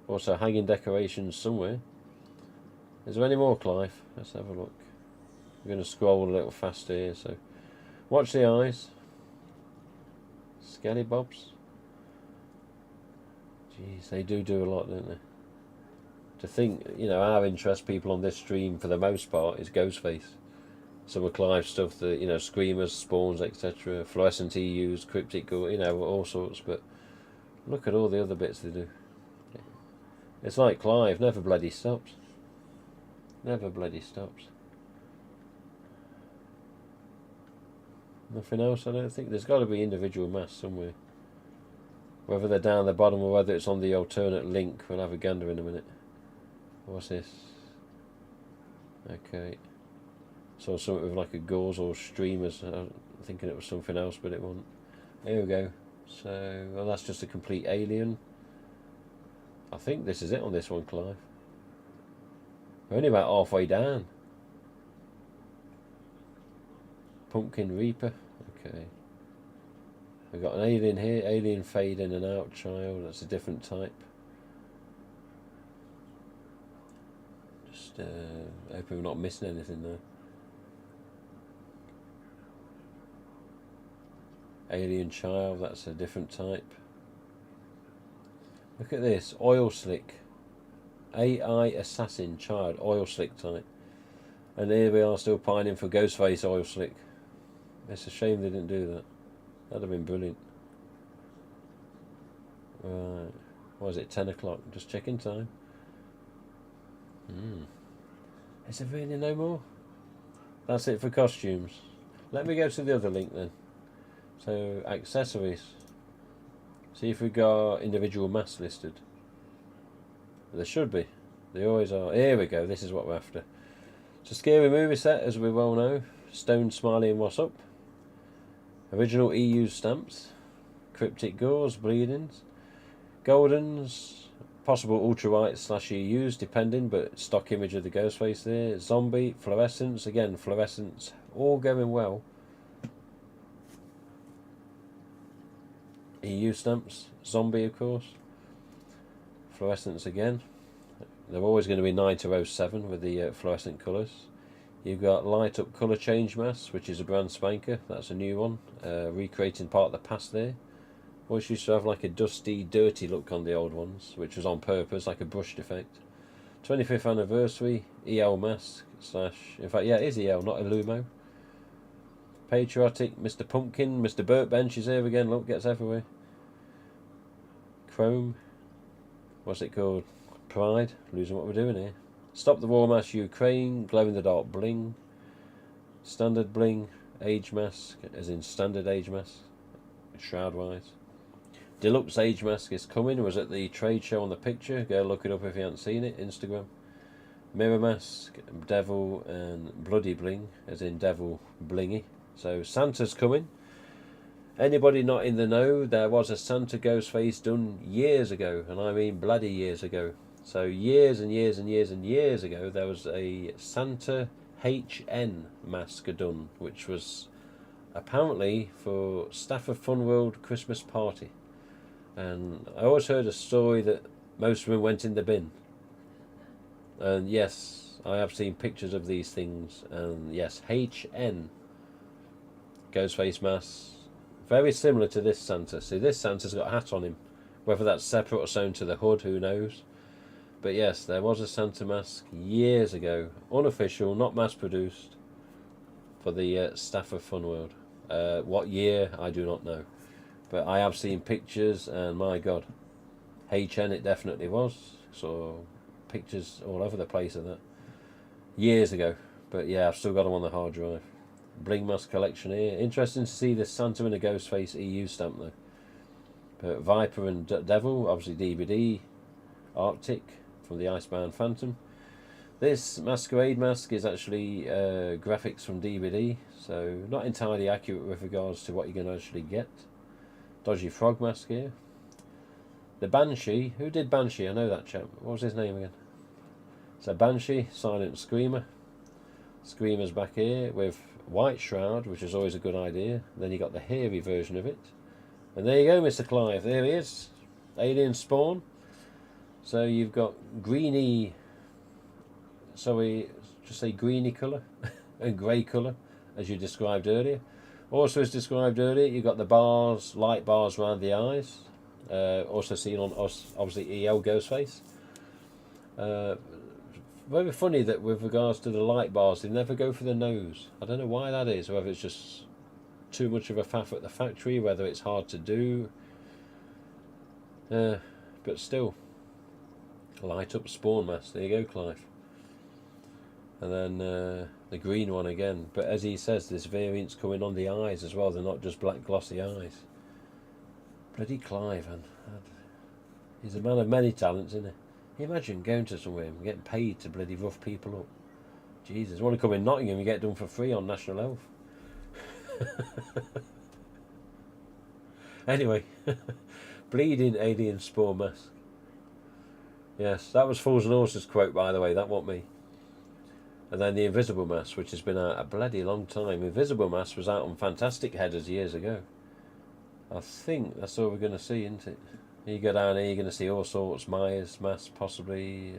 Also hanging decorations somewhere. Is there any more, Clive? Let's have a look. We're going to scroll a little faster here, so watch the eyes. Skelly Bobs. Jeez, they do a lot, don't they? To think, you know, our interest, people on this stream for the most part, is Ghostface. Some of Clive's stuff, the screamers, spawns, etc. Fluorescent EUs, cryptic, all sorts. But look at all the other bits they do. It's like Clive never bloody stops. Never bloody stops. Nothing else, I don't think. There's got to be individual masks somewhere. Whether they're down the bottom or whether it's on the alternate link, we'll have a gander in a minute. What's this? Okay. Saw something with like a gauze or streamers. I was thinking it was something else, but it wasn't. Here we go. So, well, that's just a complete alien. I think this is it on this one, Clive. We're only about halfway down. Pumpkin Reaper. Okay. We've got an alien here. Alien fade in and out child. That's a different type. Just hoping we're not missing anything there. Alien child. That's a different type. Look at this. Oil slick. AI assassin child. Oil slick type. And here we are still pining for Ghostface oil slick. It's a shame they didn't do that. That'd have been brilliant. Right. What is it? 10 o'clock. Just checking time. Is there really no more? That's it for costumes. Let me go to the other link then. So, accessories. See if we got individual masks listed. There should be. They always are. Here we go. This is what we're after. It's a scary movie set, as we well know. Stone, Smiley and What's Up. Original EU stamps. Cryptic gauze, bleedings. Goldens. Possible ultra-white / EUs, depending, but stock image of the Ghostface there. Zombie, fluorescence. Again, fluorescence. All going well. EU stamps. Zombie, of course. Fluorescence again. They're always going to be 9 to 07 with the fluorescent colours. You've got light up colour change mask, which is a brand spanker. That's a new one. Recreating part of the past there. Always used to have like a dusty, dirty look on the old ones, which was on purpose, like a brushed effect. 25th anniversary, EL mask, / in fact, yeah, it is EL, not Illumo. Patriotic, Mr. Pumpkin, Mr. Burkbench is here again, look, gets everywhere. Chrome, what's it called? Pride, losing what we're doing here. Stop the War Mask Ukraine, glow in the dark bling. Standard bling, age mask, as in standard age mask, shroud wise. Deluxe age mask is coming, was at the trade show on the picture, go look it up if you haven't seen it, Instagram. Mirror mask, devil and bloody bling, as in devil blingy. So Santa's coming. Anybody not in the know, there was a Santa Ghostface done years ago, and I mean bloody years ago. So years and years and years and years ago, there was a Santa HN mask done, which was apparently for Staff of Fun World Christmas party. And I always heard a story that most of them went in the bin. And yes, I have seen pictures of these things. And yes, HN Ghostface mask, very similar to this Santa. See, this Santa's got a hat on him. Whether that's separate or sewn to the hood, who knows. But yes, there was a Santa mask years ago, unofficial, not mass produced, for the Staff of Fun World. What year, I do not know. But I have seen pictures, and my God, HN it definitely was. So pictures all over the place of that. Years ago. But yeah, I've still got them on the hard drive. Bling mask collection here. Interesting to see this Santa and a Ghostface EU stamp though. But Viper and Devil, obviously DVD. Arctic from the Icebound Phantom. This Masquerade mask is actually graphics from DVD, so not entirely accurate with regards to what you're going to actually get. Dodgy Frog mask here. The Banshee, who did Banshee? I know that chap. What was his name again? So Banshee, Silent Screamer. Screamer's back here with White Shroud, which is always a good idea. Then you got the hairy version of it. And there you go, Mr. Clive. There he is. Alien Spawn. So you've got greeny, sorry, just say greeny colour and grey colour, as you described earlier. Also, as described earlier, you've got the bars, light bars around the eyes. Also seen on, obviously, EL Ghostface. Very funny that with regards to the light bars, they never go for the nose. I don't know why that is, whether it's just too much of a faff at the factory, whether it's hard to do. But still. Light up Spawn mask. There you go, Clive. And then the green one again. But as he says, this variant's coming on the eyes as well. They're not just black glossy eyes. Bloody Clive, man. He's a man of many talents, isn't he? Imagine going to somewhere and getting paid to bloody rough people up. Jesus, want to come in Nottingham, you get done for free on National Health. Anyway, bleeding alien spore mask. Yes, that was Fools and Horses quote, by the way, that wasn't me. And then the Invisible Mask, which has been out a bloody long time. Invisible Mask was out on Fantastic Headers years ago. I think that's all we're going to see, isn't it? You go down here, you're going to see all sorts. Myers masks, possibly.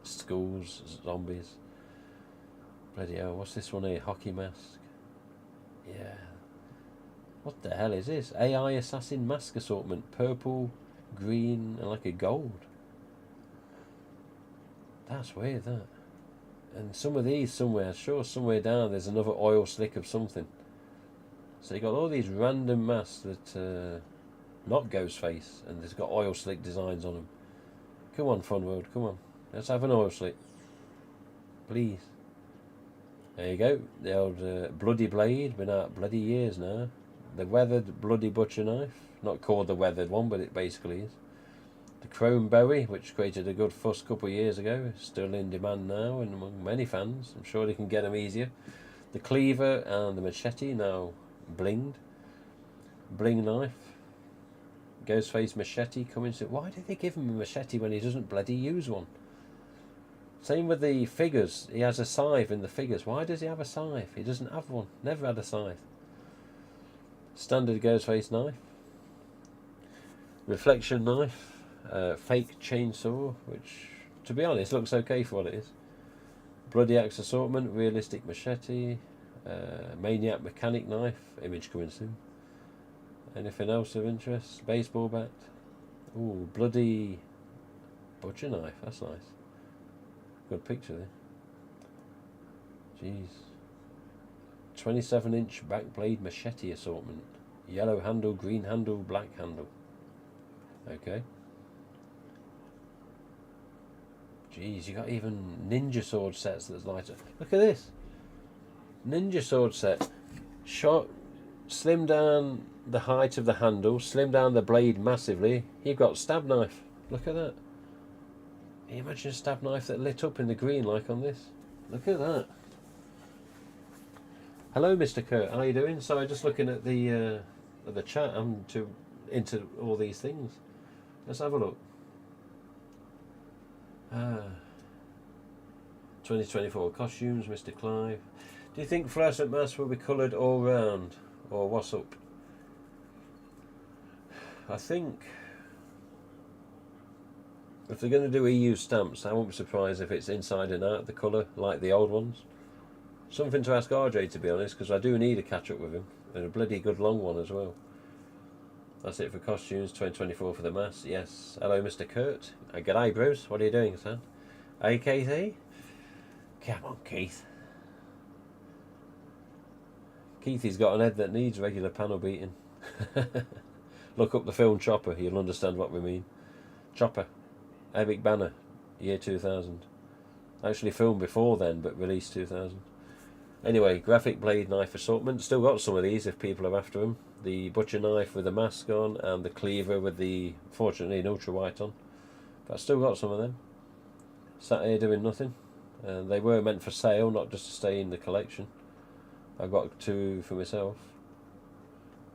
Schools, zombies. Bloody hell, what's this one here? Hockey mask. Yeah. What the hell is this? AI Assassin mask assortment. Purple, green, and like a gold. That's weird, that. And some of these somewhere, sure, somewhere down there's another oil slick of something. So you got all these random masks that not Ghostface, and there's got oil slick designs on them. Come on, Fun World, come on. Let's have an oil slick. Please. There you go. The old Bloody Blade, been out bloody years now. The weathered Bloody Butcher knife. Not called the weathered one, but it basically is. The Chrome Berry, which created a good fuss a couple of years ago, is still in demand now and among many fans. I'm sure they can get them easier. The Cleaver and the Machete, now blinged. Bling knife. Ghostface machete coming to... Why did they give him a machete when he doesn't bloody use one? Same with the figures. He has a scythe in the figures. Why does he have a scythe? He doesn't have one. Never had a scythe. Standard Ghostface knife. Reflection knife. Fake chainsaw, which, to be honest, looks okay for what it is. Bloody axe assortment. Realistic machete. Maniac mechanic knife. Image coming soon. Anything else of interest? Baseball bat. Ooh, bloody butcher knife. That's nice. Good picture there. Jeez. 27-inch back blade machete assortment. Yellow handle, green handle, black handle. Okay. Jeez, you got even ninja sword sets that's lighter. Look at this. Ninja sword set. Short, slim down the height of the handle, slim down the blade massively. You've got stab knife. Look at that. Can you imagine a stab knife that lit up in the green like on this? Look at that. Hello, Mr. Kurt. How are you doing? Sorry, just looking at the chat. I'm into all these things. Let's have a look. 2024 costumes, Mr. Clive. Do you think fluorescent masks will be coloured all round, or what's up? I think if they're going to do EU stamps, I won't be surprised if it's inside and out the colour, like the old ones. Something to ask RJ, to be honest, because I do need a catch up with him, and a bloody good long one as well. That's it for costumes, 2024 for the mask. Yes. Hello, Mr. Kurt. G'day, Bruce. What are you doing, son? Hey, Keithy? Come on, Keith. Keithy's got an head that needs regular panel beating. Look up the film Chopper, you'll understand what we mean. Chopper. Eric Banner, year 2000. Actually filmed before then, but released 2000. Anyway, graphic blade knife assortment. Still got some of these if people are after them. The butcher knife with the mask on, and the cleaver with the, fortunately, an ultra white on. But I've still got some of them. Sat here doing nothing. And they were meant for sale, not just to stay in the collection. I've got two for myself.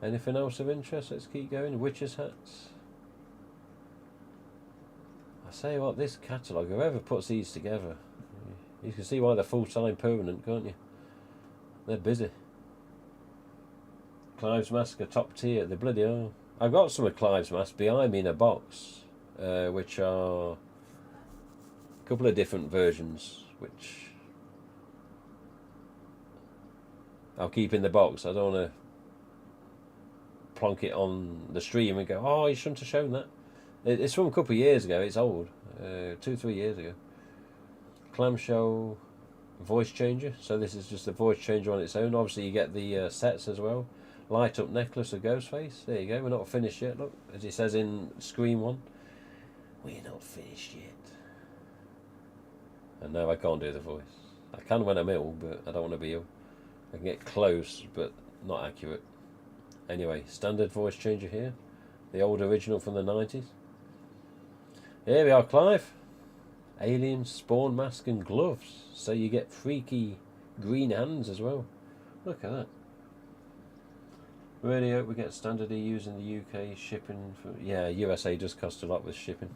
Anything else of interest? Let's keep going. Witches' hats. I say what, this catalogue, whoever puts these together, you can see why they're full-time permanent, can't you? They're busy. Clive's mask are top tier. They're bloody hell. I've got some of Clive's masks behind me in a box, which are a couple of different versions, which I'll keep in the box. I don't want to plonk it on the stream and go, oh, you shouldn't have shown that. It's from a couple of years ago. It's old, 2-3 years ago. Clamshell voice changer. So this is just a voice changer on its own. Obviously you get the sets as well. Light up necklace of Ghostface. There you go. We're not finished yet. Look, as it says in Scream 1, we're not finished yet. And no, I can't do the voice. I can when I'm ill, but I don't want to be ill. I can get close, but not accurate. Anyway, standard voice changer here. The old original from the 90s. Here we are, Clive. Alien spawn mask and gloves. So you get freaky green hands as well. Look at that. Really hope we get standard EUs in the UK shipping. Yeah, USA does cost a lot with shipping.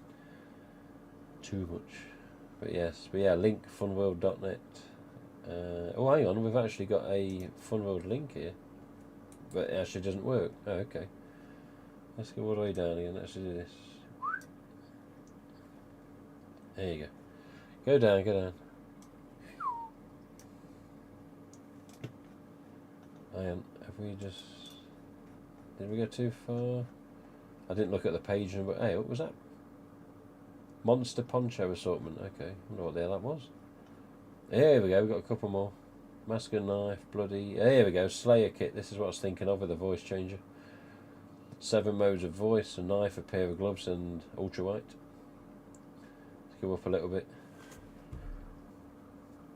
Too much. But yes, but yeah, link funworld.net. Oh, hang on, we've actually got a Funworld link here. But it actually doesn't work. Oh, okay. Let's go all the way down again. Let's do this. There you go. Go down, go down. Hang on, have we just... Did we go too far? I didn't look at the page number. Hey, what was that? Monster Poncho Assortment. Okay, I wonder what the hell that was. Here we go, we've got a couple more. Mask and Knife, Bloody... Here we go, Slayer Kit. This is what I was thinking of with the voice changer. 7 modes of voice, a knife, a pair of gloves, and ultra white. Let's go up a little bit.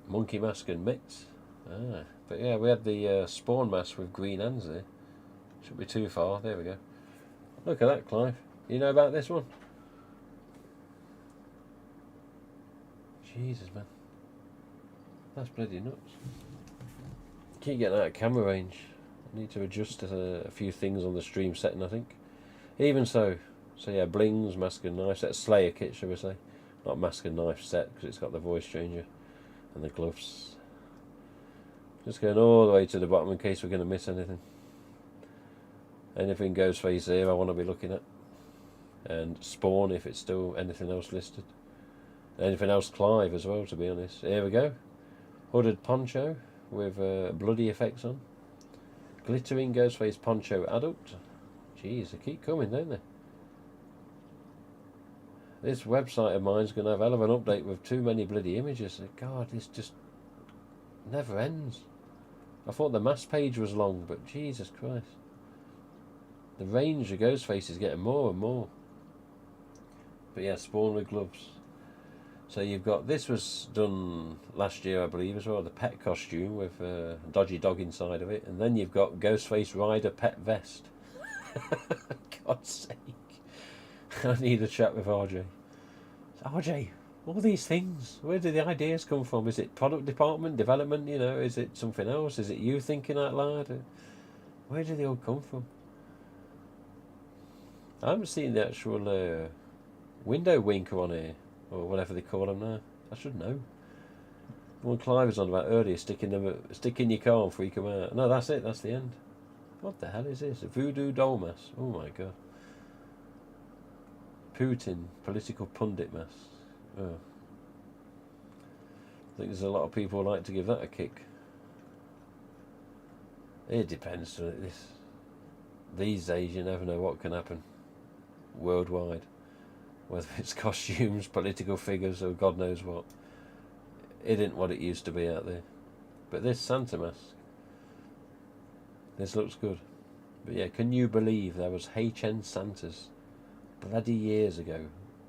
Monkey Mask and Mitts. Ah, but yeah, we had the Spawn Mask with green hands there. Shouldn't be too far. There we go. Look at that, Clive. You know about this one? Jesus, man. That's bloody nuts. Keep getting out of camera range. I need to adjust a few things on the stream setting, I think. Even so. So yeah, blings, mask and knife. That's Slayer Kit, shall we say. Not mask and knife set, because it's got the voice changer and the gloves. Just going all the way to the bottom in case we're going to miss anything. Anything Ghostface here I want to be looking at. And Spawn if it's still anything else listed. Anything else Clive as well, to be honest. Here we go. Hooded poncho with bloody effects on. Glittering Ghostface poncho adult. Jeez, they keep coming, don't they? This website of mine's going to have hell of an update with too many bloody images. God, this just never ends. I thought the mass page was long, but Jesus Christ. The range of Ghostface is getting more and more. But yeah, Spawn with gloves. So you've got, this was done last year I believe as well, the pet costume with a dodgy dog inside of it. And then you've got Ghostface Rider pet vest. God's sake. I need a chat with RJ. RJ, all these things, where do the ideas come from? Is it product department, development, you know? Is it something else? Is it you thinking out loud? Where do they all come from? I haven't seen the actual window winker on here, or whatever they call them now. I should know. The one Clive was on about earlier, stick in your car and freak them out. No, that's it, that's the end. What the hell is this? A voodoo doll mask? Oh my god. Putin, political pundit mask. Oh. I think there's a lot of people who like to give that a kick. It depends. These days you never know what can happen worldwide, whether it's costumes, political figures, or God knows what. It isn't what it used to be out there. But this Santa mask, this looks good. But yeah, can you believe there was HN Santas bloody years ago,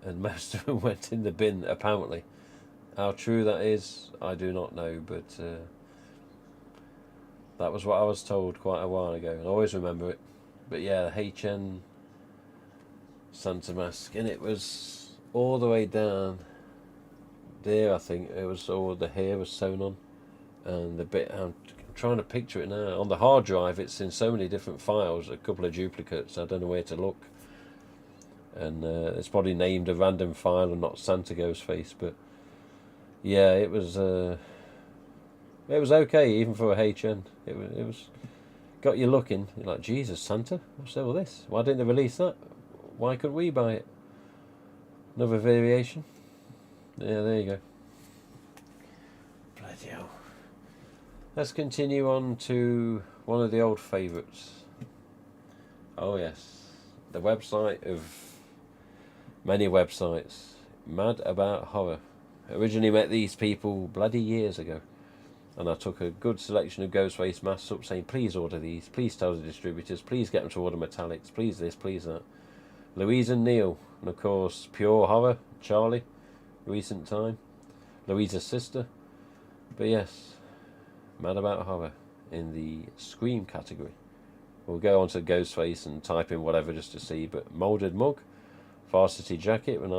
and most of them went in the bin apparently. How true that is, I do not know, but that was what I was told quite a while ago, and I always remember it. But yeah, HN Santa mask, and it was all the way down there. I think it was all the hair was sewn on, and the bit I'm trying to picture it now. On the hard drive, it's in so many different files, a couple of duplicates. I don't know where to look, and it's probably named a random file and not Santa Ghostface. But yeah, it was okay even for a HN. It was got you looking. You're like, Jesus, Santa, what's all this? Why didn't they release that? Why could we buy it? Another variation. Yeah, there you go. Bloody hell. Let's continue on to one of the old favourites. Oh yes, the website of many websites, Mad About Horror. Originally met these people bloody years ago, and I took a good selection of Ghostface masks up saying, please order these, please tell the distributors, please get them to order metallics, please this, please that. Louise and Neil, and of course Pure Horror, Charlie, recent time, Louisa's sister. But yes, Mad About Horror in the Scream category. We'll go on to Ghostface and type in whatever just to see. But moulded mug, varsity jacket with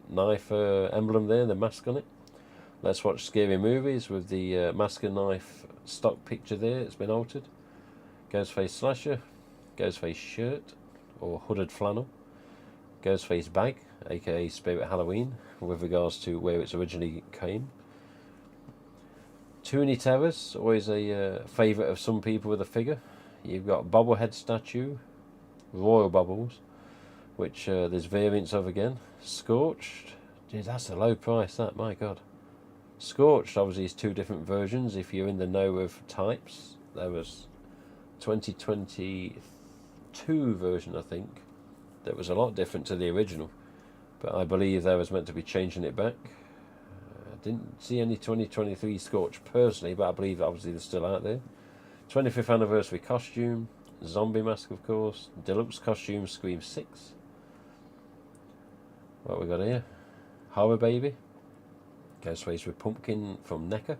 knife emblem there, the mask on it. Let's watch scary movies with the mask and knife stock picture there. It's been altered. Ghostface slasher, Ghostface shirt or hooded flannel, Ghostface bag, aka Spirit Halloween, with regards to where it's originally came. Toonie Terrors, always a favourite of some people with a figure. You've got bobblehead statue, Royal Bubbles, which there's variants of again. Scorched, geez, that's a low price, that, my god. Scorched obviously is two different versions if you're in the know of types. There was 2022 version, I think, that was a lot different to the original, but I believe they was meant to be changing it back. I didn't see any 2023 Scorch personally, but I believe obviously they're still out there. 25th anniversary costume, zombie mask of course, deluxe costume Scream 6. What we got here? Horror Baby, Ghostface with pumpkin from NECA,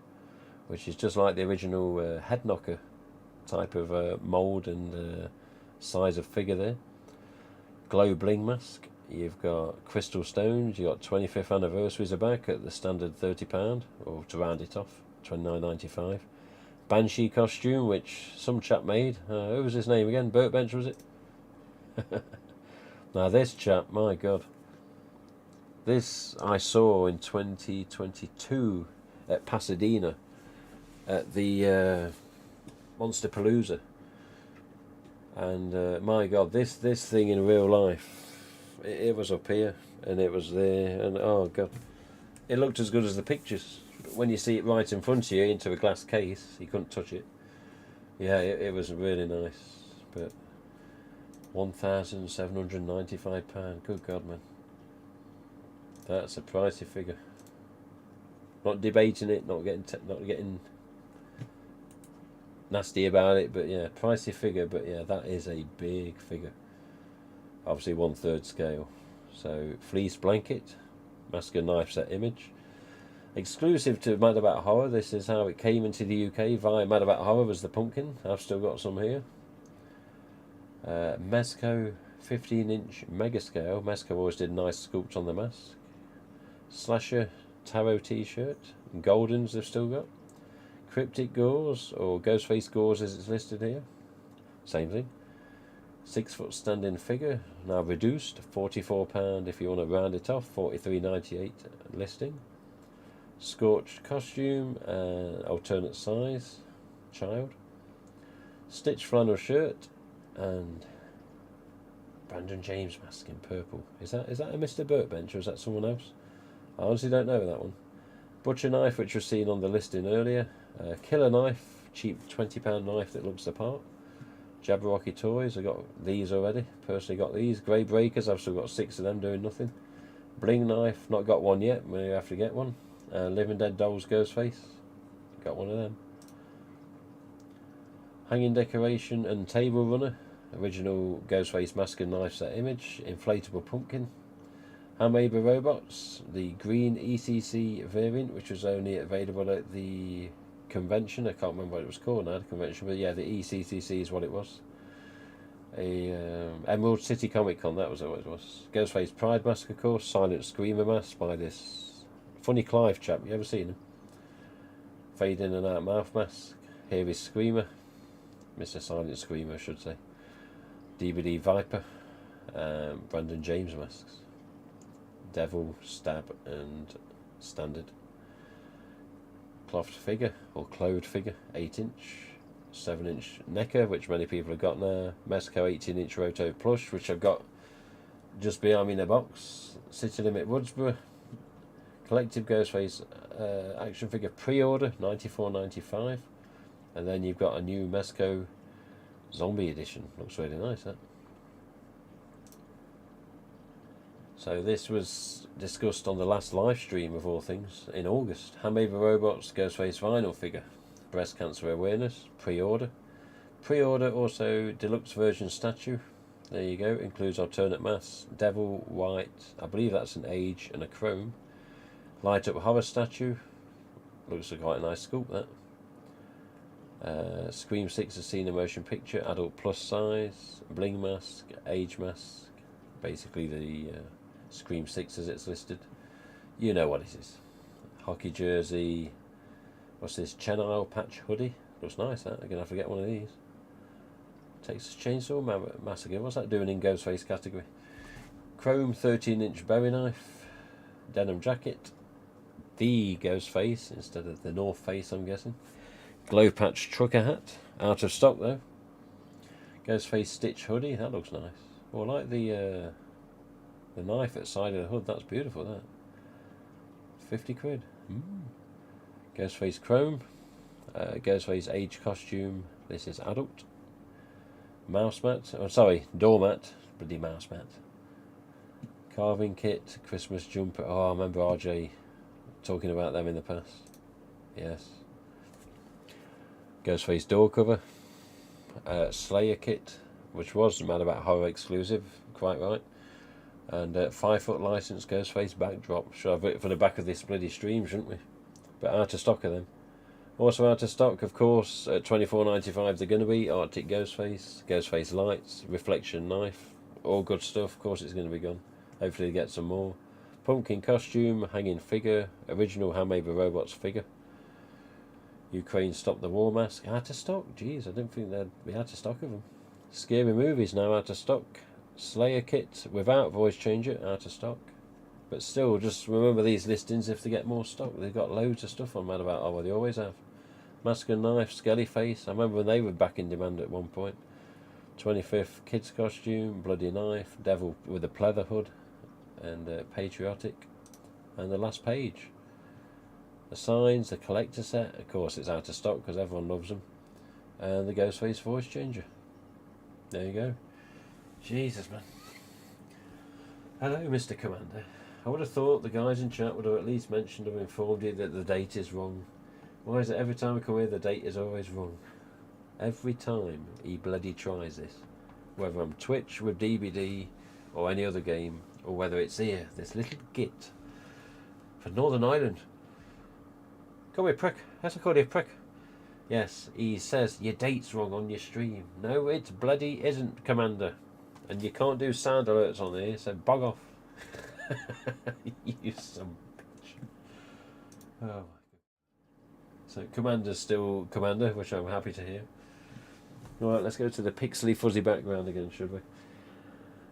which is just like the original head knocker type of mould and size of figure there. Glow bling mask. You've got crystal stones. You've got 25th anniversaries are back at the standard £30, or to round it off, £29.95. Banshee costume, which some chap made. Who was his name again? Burkbench, was it? Now this chap, my god. This I saw in 2022 at Pasadena at the Monsterpalooza, and my god, this thing in real life, it was up here and it was there, and oh god, it looked as good as the pictures, but when you see it right in front of you into a glass case, you couldn't touch it. Yeah, it was really nice, but £1,795. Good god, man, that's a pricey figure. Not debating it, not getting nasty about it, but yeah, pricey figure, but yeah, that is a big figure. Obviously 1/3 scale. So fleece blanket, mask and knife set image. Exclusive to Mad About Horror, this is how it came into the UK via Mad About Horror, was the pumpkin. I've still got some here. Mezco 15-inch mega scale. Mezco always did nice sculpts on the mask. Slasher tarot t-shirt. Goldens they've still got. Cryptic gauze, or Ghostface gauze as it's listed here. Same thing. 6 foot standing figure, now reduced, £44 if you want to round it off, £43.98 listing. Scorched costume, alternate size, child. Stitched flannel shirt, and Brandon James mask in purple. Is that a Mr. Burkbench, or is that someone else? I honestly don't know that one. Butcher knife, which was seen on the listing earlier. Killer knife, cheap £20 knife that looks the part. Jabberwocky toys, I got these already. Personally got these. Grey breakers, I've still got 6 of them doing nothing. Bling knife, not got one yet, we have to get one. Living Dead Dolls Ghostface, got one of them. Hanging decoration and table runner, original Ghostface mask and knife set image. Inflatable pumpkin. Handmade by Robots, the green ECC variant, which was only available at the convention. I can't remember what it was called now, the convention, but yeah, the ECCC is what it was. Emerald City Comic Con, that was what it was. Ghostface Pride mask, of course. Silent Screamer mask by this funny Clive chap. You ever seen him? Fade in and out mouth mask. Here is Screamer, Mr. Silent Screamer, I should say. DVD Viper, Brandon James masks. Devil, Stab and Standard. Clothed figure, or clothed figure, 8-inch, 7-inch NECA, which many people have got now. Mezco 18-inch Roto plush, which I've got just behind me in a box. City Limit Woodsboro. Collective Ghostface action figure pre-order, $94.95. And then you've got a new Mezco Zombie edition. Looks really nice, that. So this was discussed on the last live stream of all things in August. Handmade by Robots Ghostface vinyl figure. Breast cancer awareness. Pre-order. Pre-order also deluxe version statue. There you go. Includes alternate mass. Devil, white. I believe that's an age and a chrome. Light up horror statue. Looks like quite a nice sculpt, that. Scream 6 has seen a motion picture, adult plus size, bling mask, age mask, basically the Scream 6 as it's listed. You know what it is. Hockey jersey, what's this, Chenile patch hoodie? Looks nice, that. I'm going to have to get one of these. Texas Chainsaw Massacre, what's that doing in Ghostface category? Chrome 13-inch Bowie knife, denim jacket, the Ghostface instead of the North Face, I'm guessing. Glow patch trucker hat, out of stock though. Ghostface stitch hoodie, that looks nice. Oh, I like the knife at the side of the hood, that's beautiful, that. 50 quid. Ghostface chrome, Ghostface age costume, this is adult. Mouse mat, oh sorry, doormat, bloody mouse mat. Carving kit, Christmas jumper, oh I remember RJ talking about them in the past. Yes. Ghostface door cover, Slayer kit, which was Mad About Horror exclusive, quite right, and 5-foot license Ghostface backdrop. Should have it for the back of this bloody stream, shouldn't we? But out of stock of them. Also out of stock, of course, at $24.95 they're going to be Arctic Ghostface, Ghostface lights, reflection knife, all good stuff. Of course it's going to be gone. Hopefully they get some more. Pumpkin costume, hanging figure, original handmade by robots figure. Ukraine Stop the War mask, out of stock. Jeez, I didn't think they'd be out of stock of them. Scary movies now out of stock. Slayer kit without voice changer, out of stock. But still, just remember these listings if they get more stock. They've got loads of stuff on Mad About Horror, they always have. Mask and knife, Skelly face. I remember when they were back in demand at one point. 25th kids costume, bloody knife, devil with a pleather hood, and patriotic. And the last page. The signs, the collector set, of course it's out of stock because everyone loves them. And the Ghostface voice changer. There you go. Jesus, man. Hello, Mr. Commander. I would have thought the guys in chat would have at least mentioned or informed you that the date is wrong. Why is it every time I come here the date is always wrong? Every time he bloody tries this. Whether I'm Twitch with DBD or any other game, or whether it's here, this little git for Northern Ireland. Come here, prick. That's a call you, prick. Yes, he says your date's wrong on your stream. No, it bloody isn't, Commander. And you can't do sound alerts on here, so bug off. You some bitch. Oh my god. So Commander's still Commander, which I'm happy to hear. Right, let's go to the pixely fuzzy background again, should we?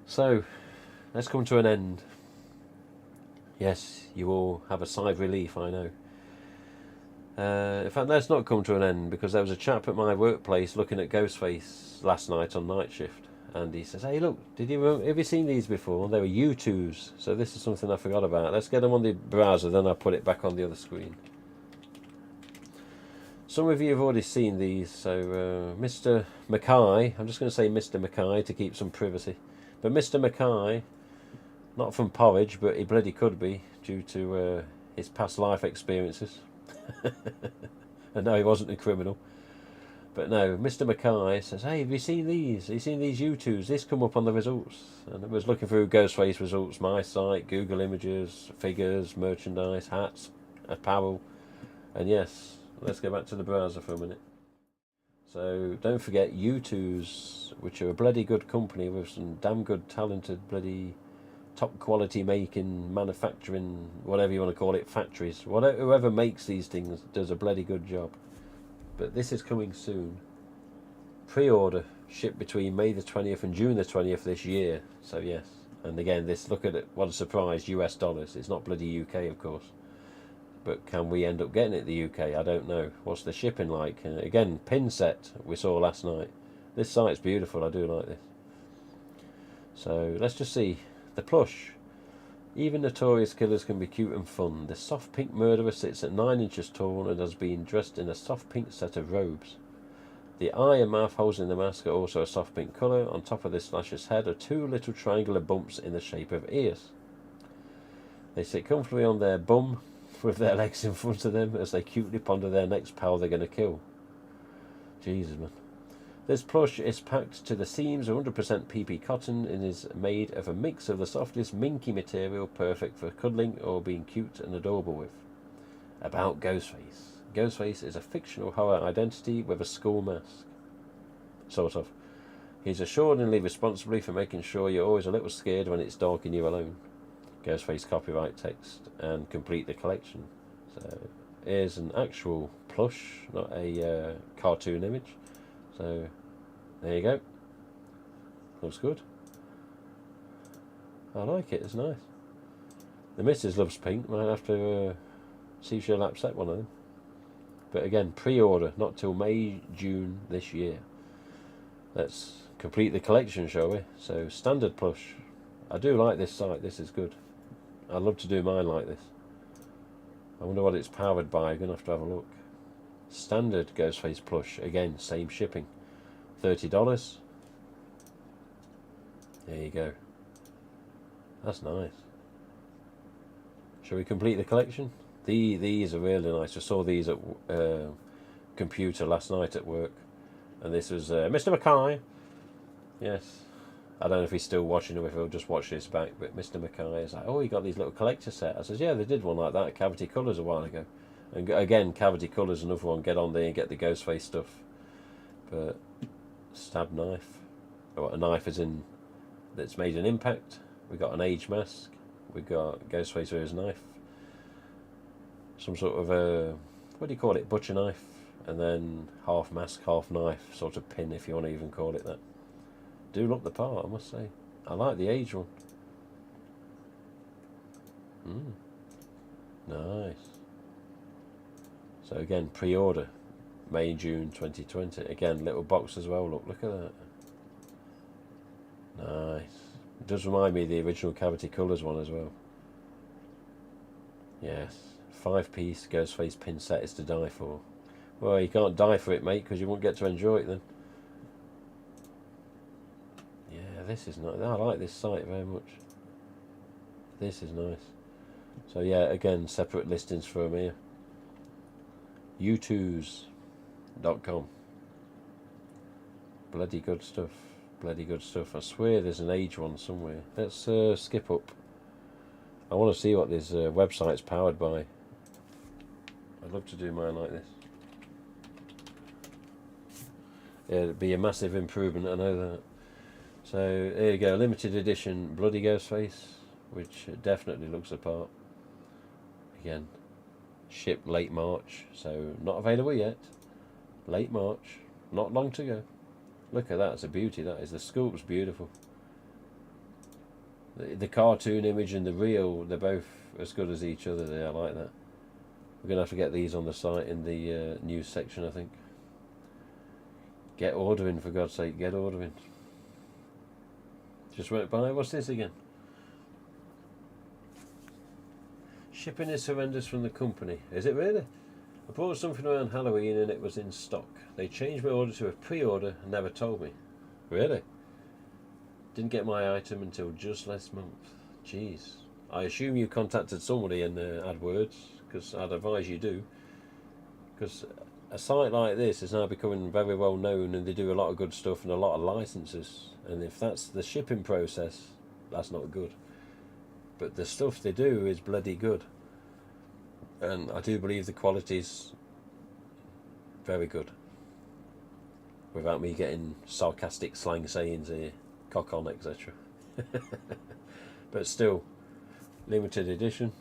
So, let's come to an end. Yes, you all have a sigh of relief, I know. In fact, let's not come to an end, because there was a chap at my workplace looking at Ghostface last night on night shift, and he says, "Hey, look, have you seen these before? They were U2s, so this is something I forgot about. Let's get them on the browser, then I'll put it back on the other screen." Some of you have already seen these, so Mr. Mackay, I'm just going to say Mr. Mackay to keep some privacy, but Mr. Mackay, not from Porridge, but he bloody could be, due to his past life experiences. And no, he wasn't a criminal. But no, Mr. Mackay says, "Hey, have you seen these? Have you seen these U2s? This come up on the results." And I was looking through Ghostface results, my site, Google Images, figures, merchandise, hats, apparel. And yes, let's go back to the browser for a minute. So don't forget U2s, which are a bloody good company with some damn good talented bloody top quality making, manufacturing, whatever you want to call it, factories. Whoever makes these things does a bloody good job. But this is coming soon. Pre-order, shipped between May the 20th and June the 20th this year. So yes, and again, this, look at it, what a surprise, US dollars. It's not bloody UK, of course. But can we end up getting it the UK? I don't know. What's the shipping like? Again, pin set we saw last night. This site's beautiful, I do like this. So let's just see. The plush. Even notorious killers can be cute and fun. The soft pink murderer sits at 9 inches tall and has been dressed in a soft pink set of robes. The eye and mouth holes in the mask are also a soft pink colour. On top of this slasher's head are 2 little triangular bumps in the shape of ears. They sit comfortably on their bum with their legs in front of them as they cutely ponder their next pal they're going to kill. Jesus, man. This plush is packed to the seams of 100% PP cotton and is made of a mix of the softest minky material, perfect for cuddling or being cute and adorable with. About Ghostface. Ghostface is a fictional horror identity with a school mask. Sort of. He's assuredly responsible for making sure you're always a little scared when it's dark and you're alone. Ghostface copyright text and complete the collection. So here's an actual plush, not a cartoon image. So there you go. Looks good. I like it, it's nice. The missus loves pink, might have to see if she'll accept one of them. But again, pre-order, not till May, June this year. Let's complete the collection, shall we? So, standard plush. I do like this site, this is good. I'd love to do mine like this. I wonder what it's powered by, I'm going to have a look. Standard Ghostface plush, again, same shipping. $30. There you go. That's nice. Shall we complete the collection? These are really nice. I saw these at computer last night at work. And this was Mr. Mackay. Yes. I don't know if he's still watching or if he'll just watch this back. But Mr. Mackay is like, oh, you got these little collector set. I says, yeah, they did one like that at Cavity Colours a while ago. And again, Cavity Colours, another one. Get on there and get the Ghostface stuff. But stab knife. Oh, a knife is in that's made an impact. We got an age mask. We got Ghostface with his knife. Some sort of a, what do you call it? Butcher knife. And then half mask, half knife, sort of pin, if you want to even call it that. Do look the part, I must say. I like the age one. Nice. So again, pre-order. May, June 2020. Again, little box as well. Look at that. Nice. It does remind me of the original Cavity Colours one as well. Yes. 5-piece Ghostface pin set is to die for. Well, you can't die for it, mate, because you won't get to enjoy it then. Yeah, this is nice. I like this site very much. This is nice. So yeah, again, separate listings from here. U2s.com. Bloody good stuff. Bloody good stuff. I swear there's an age one somewhere. Let's skip up. I want to see what this website's powered by. I'd love to do mine like this. Yeah, it'd be a massive improvement, I know that. So there you go, limited edition Bloody Ghostface, which definitely looks the part. Again, shipped late March, so not available yet. Late March, not long to go. Look at that, it's a beauty, that is. The sculpt's beautiful. The cartoon image and the real, they're both as good as each other there, I like that. We're going to have to get these on the site in the news section, I think. Get ordering, for God's sake, get ordering. Just went by, what's this again? Shipping is horrendous from the company. Is it really? I bought something around Halloween and it was in stock. They changed my order to a pre-order and never told me. Really? Didn't get my item until just last month. Jeez. I assume you contacted somebody in AdWords, because I'd advise you do. Because a site like this is now becoming very well known and they do a lot of good stuff and a lot of licenses. And if that's the shipping process, that's not good. But the stuff they do is bloody good. And I do believe the quality's very good. Without me getting sarcastic slang sayings here, cock on, etc. But still, limited edition.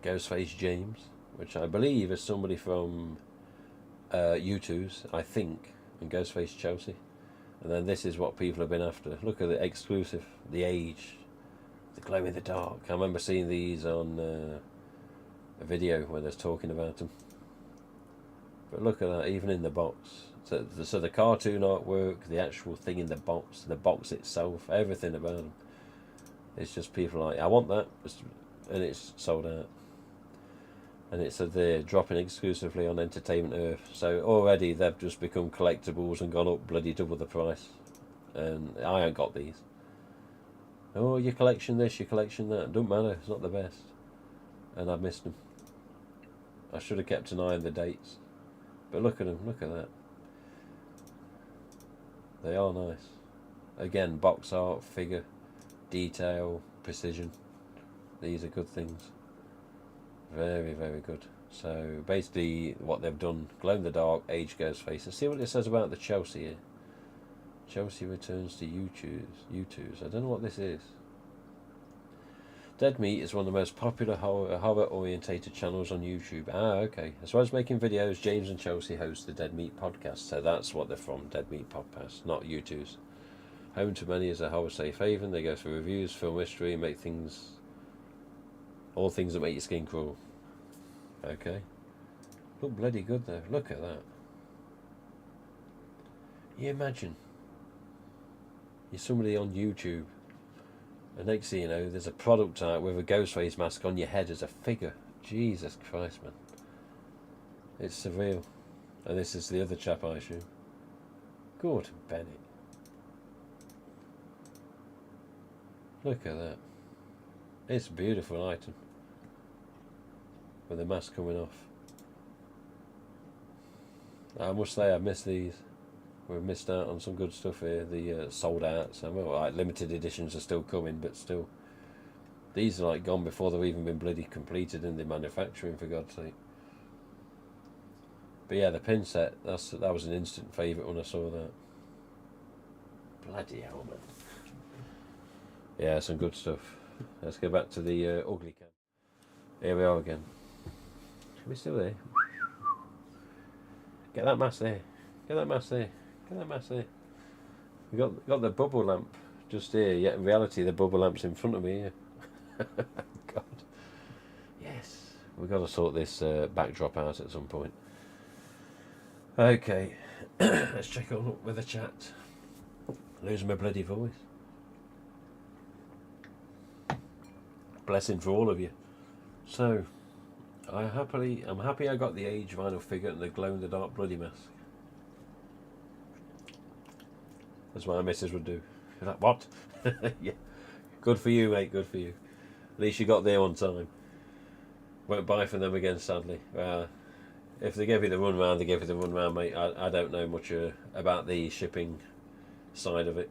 Ghostface James, which I believe is somebody from U2's, I think, and Ghostface Chelsea. And then this is what people have been after. Look at the exclusive, the age, the glow in the dark. I remember seeing these on a video where they're talking about them. But look at that, even in the box. So the cartoon artwork, the actual thing in the box itself, everything about them. It's just people like, I want that, and it's sold out. And it said they're dropping exclusively on Entertainment Earth. So already they've just become collectibles and gone up bloody double the price. And I ain't got these. Oh, your collection this, your collection that. Don't matter, it's not the best. And I've missed them. I should have kept an eye on the dates. But look at them, look at that. They are nice. Again, box art, figure, detail, precision. These are good things. Very, very good. So basically what they've done, glow in the dark, age Ghostface. Let's see what it says about the Chelsea here. Chelsea returns to YouTubes. I don't know what this is. Dead Meat is one of the most popular horror-orientated channels on YouTube. Ah, okay. As well as making videos, James and Chelsea host the Dead Meat podcast. So that's what they're from, Dead Meat podcast, not YouTube's. Home to many is a horror safe haven. They go through reviews, film history, make things... all things that make your skin crawl. Okay. Look bloody good though. Look at that. You imagine you're somebody on YouTube, and next thing you know, there's a product out with a Ghostface mask on your head as a figure. Jesus Christ, man. It's surreal. And this is the other chap, I assume. Gordon Bennett. Look at that. It's a beautiful item. With the mask coming off. I must say I've missed these. We've missed out on some good stuff here. The sold out. So well, like limited editions are still coming, but still, these are like gone before they've even been bloody completed in the manufacturing, for God's sake. But yeah, the pin set. That was an instant favourite when I saw that. Bloody hell, man. Yeah, some good stuff. Let's go back to the ugly cam. Here we are again. Are we still there? Get that mask there. Get that mask there. Get that mask there. We got the bubble lamp just here. Yet in reality, the bubble lamp's in front of me here. God. Yes. We've got to sort this backdrop out at some point. Okay. Let's check on up with the chat. Losing my bloody voice. Blessing for all of you. So, I'm happy I got the age vinyl figure and the glow in the dark bloody mask. That's what my missus would do. You're like, what? Yeah. Good for you, mate, good for you. At least you got there on time. Won't buy from them again, sadly. If they give you the run round, they give you the run round, mate. I don't know much about the shipping side of it.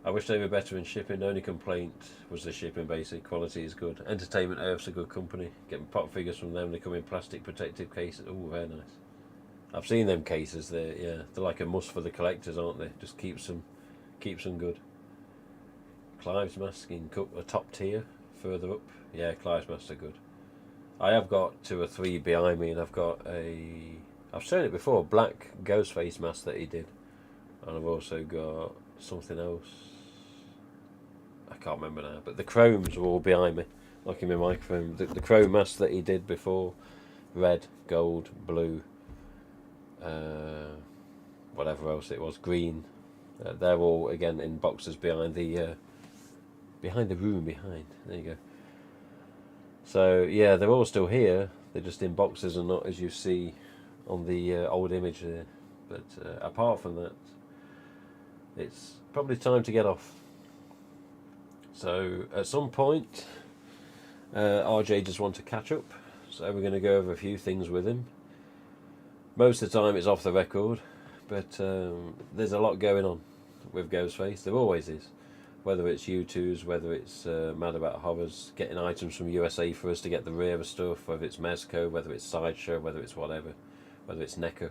I wish they were better in shipping. The only complaint was the shipping. Basic quality is good. Entertainment Earth's a good company. Getting pop figures from them. They come in plastic protective cases. Oh, very nice. I've seen them cases. They're like a must for the collectors, aren't they? Just keeps them good. Clive's mask in a top tier. Further up, yeah, Clive's masks are good. I have got 2 or 3 behind me, and I've got I've shown it before, black Ghostface mask that he did, and I've also got something else. I can't remember now, but the chromes are all behind me, like in my microphone. The chrome mask that he did before, red, gold, blue, whatever else it was, green. They're all again in boxes behind the room behind. There you go. So yeah, they're all still here. They're just in boxes and not as you see on the old image there. But apart from that, it's probably time to get off. So at some point, RJ just wants to catch up. So we're going to go over a few things with him. Most of the time it's off the record, but there's a lot going on with Ghostface. There always is. Whether it's U2s, whether it's Mad About Horrors, getting items from USA for us to get the rarer stuff, whether it's Mezco, whether it's Sideshow, whether it's whatever, whether it's NECA,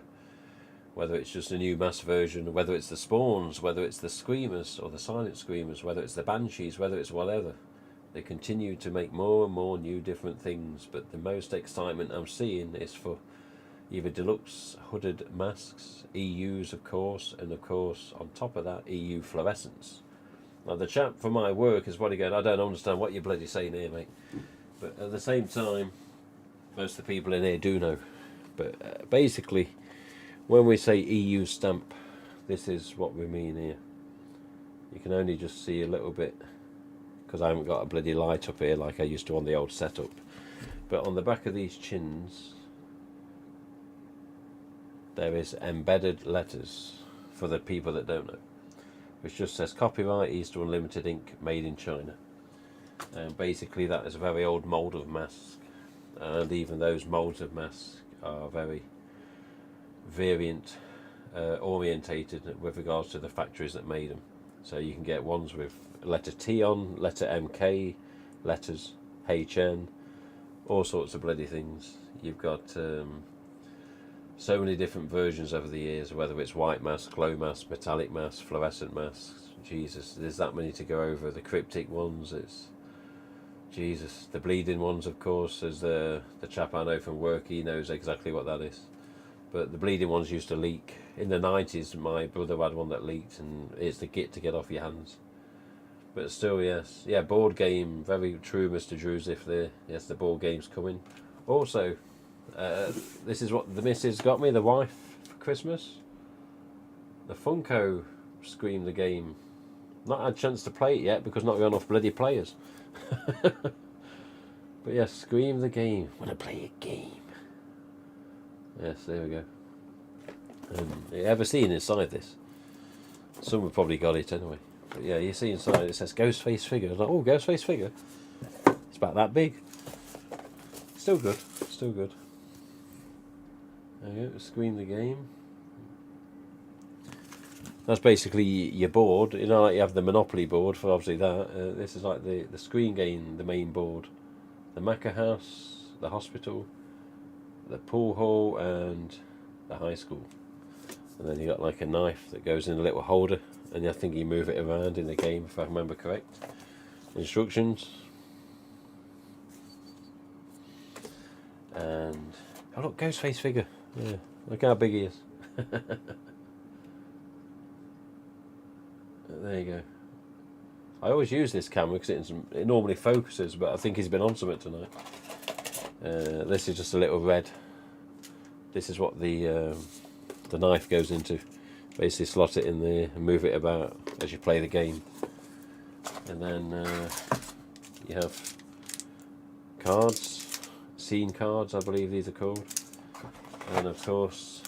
whether it's just a new mass version, whether it's the Spawns, whether it's the Screamers or the Silent Screamers, whether it's the Banshees, whether it's whatever. They continue to make more and more new different things, but the most excitement I'm seeing is for either deluxe hooded masks, EUs of course, and of course on top of that EU fluorescence. Now the chap for my work is bloody going, I don't understand what you're bloody saying here, mate. But at the same time, most of the people in here do know. But basically, when we say EU stamp, this is what we mean here. You can only just see a little bit, because I haven't got a bloody light up here like I used to on the old setup. But on the back of these chins, there is embedded letters for the people that don't know, which just says copyright Easter Unlimited Inc. made in China. And basically that is a very old mould of mask, and even those moulds of mask are very variant orientated with regards to the factories that made them. So you can get ones with letter T on, letter MK, letters HN, all sorts of bloody things. You've got so many different versions over the years, whether it's white mask, glow mask, metallic mask, fluorescent masks. Jesus, there's that many to go over. The cryptic ones, it's Jesus. The bleeding ones, of course, as the chap I know from work, he knows exactly what that is. But the bleeding ones used to leak. In the 90s, my brother had one that leaked, and it's the git to get off your hands. But still, yes. Yeah, board game, very true, Mr. Drews, if yes, the board game's coming. Also, this is what the missus got me, the wife, for Christmas. The Funko Scream the Game. Not had a chance to play it yet because not got enough bloody players. But yes, Scream the Game. Want to play a game? Yes, there we go. You ever seen inside this? Some have probably got it anyway. But yeah, you see inside it says Ghostface figure. I was like, oh, Ghostface figure. It's about that big. Still good. Still good. There you go. Scream the Game. That's basically your board. You know, like you have the Monopoly board for obviously that. This is like the Screen Game, the main board. The Macca House, the hospital, the pool hall, and the high school. And then you got like a knife that goes in a little holder, and I think you move it around in the game if I remember correct. Instructions. And oh look, Ghostface figure. Yeah, look how big he is. There you go. I always use this camera because it normally focuses, but I think he's been on something tonight. This is just a little red. This is what the knife goes into. Basically slot it in there and move it about as you play the game. And then you have cards, scene cards I believe these are called. And of course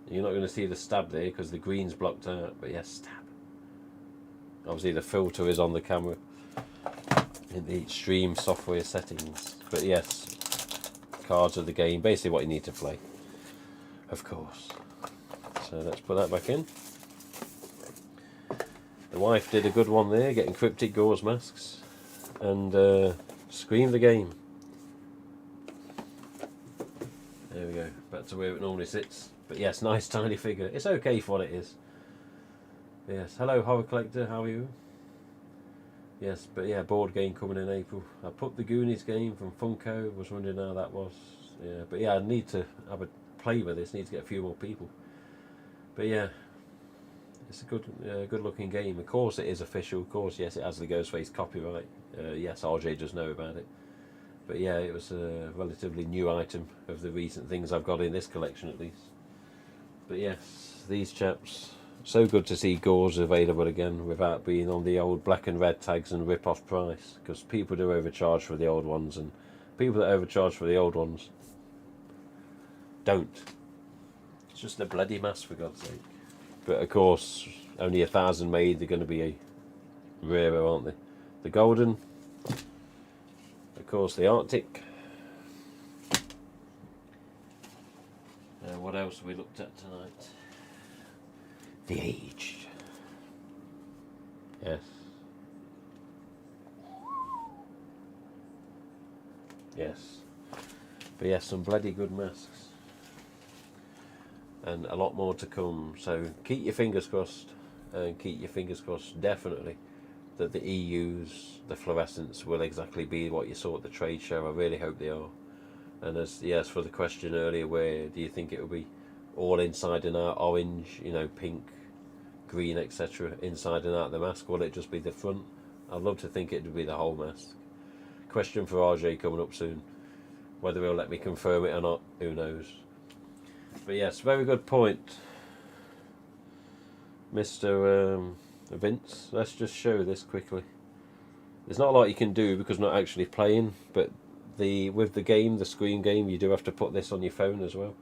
you're not going to see the stab there because the green's blocked out, but yes, stab. Obviously the filter is on the camera in the extreme software settings, but yes, cards of the game, basically what you need to play, of course. So let's put that back in. The wife did a good one there, getting cryptic gauze masks and Scream the Game. There we go, back to where it normally sits. But yes, nice tiny figure. It's okay for what it is. Yes, hello Horror Collector, how are you? Yes, but yeah, board game coming in April. I put the Goonies game from Funko, was wondering how that was. Yeah, but yeah, I need to have a play with this, need to get a few more people. But yeah, it's a good looking game. Of course it is official, of course, yes, it has the Ghostface copyright. Yes, RJ does know about it. But yeah, it was a relatively new item of the recent things I've got in this collection at least. But yes, these chaps, so good to see gauze available again without being on the old black and red tags and rip-off price, because people do overcharge for the old ones, and people that overcharge for the old ones don't. It's just a bloody mask, for God's sake. But of course, only 1,000 made, they're going to be rarer, aren't they? The golden, of course the Arctic. What else have we looked at tonight? The Aged. Yes. Yes. But yes, some bloody good masks. And a lot more to come. So keep your fingers crossed. And keep your fingers crossed, definitely, that the EUs, the fluorescents, will exactly be what you saw at the trade show. I really hope they are. And as yes, for the question earlier, where do you think it will be? All inside and out, orange, you know, pink, green, etc. Inside and out of the mask. Will it just be the front? I'd love to think it would be the whole mask. Question for RJ coming up soon. Whether he'll let me confirm it or not, who knows. But yes, very good point, Mr. Vince. Let's just show this quickly. There's not a lot you can do because I'm not actually playing, but with the game, the Scream game, you do have to put this on your phone as well.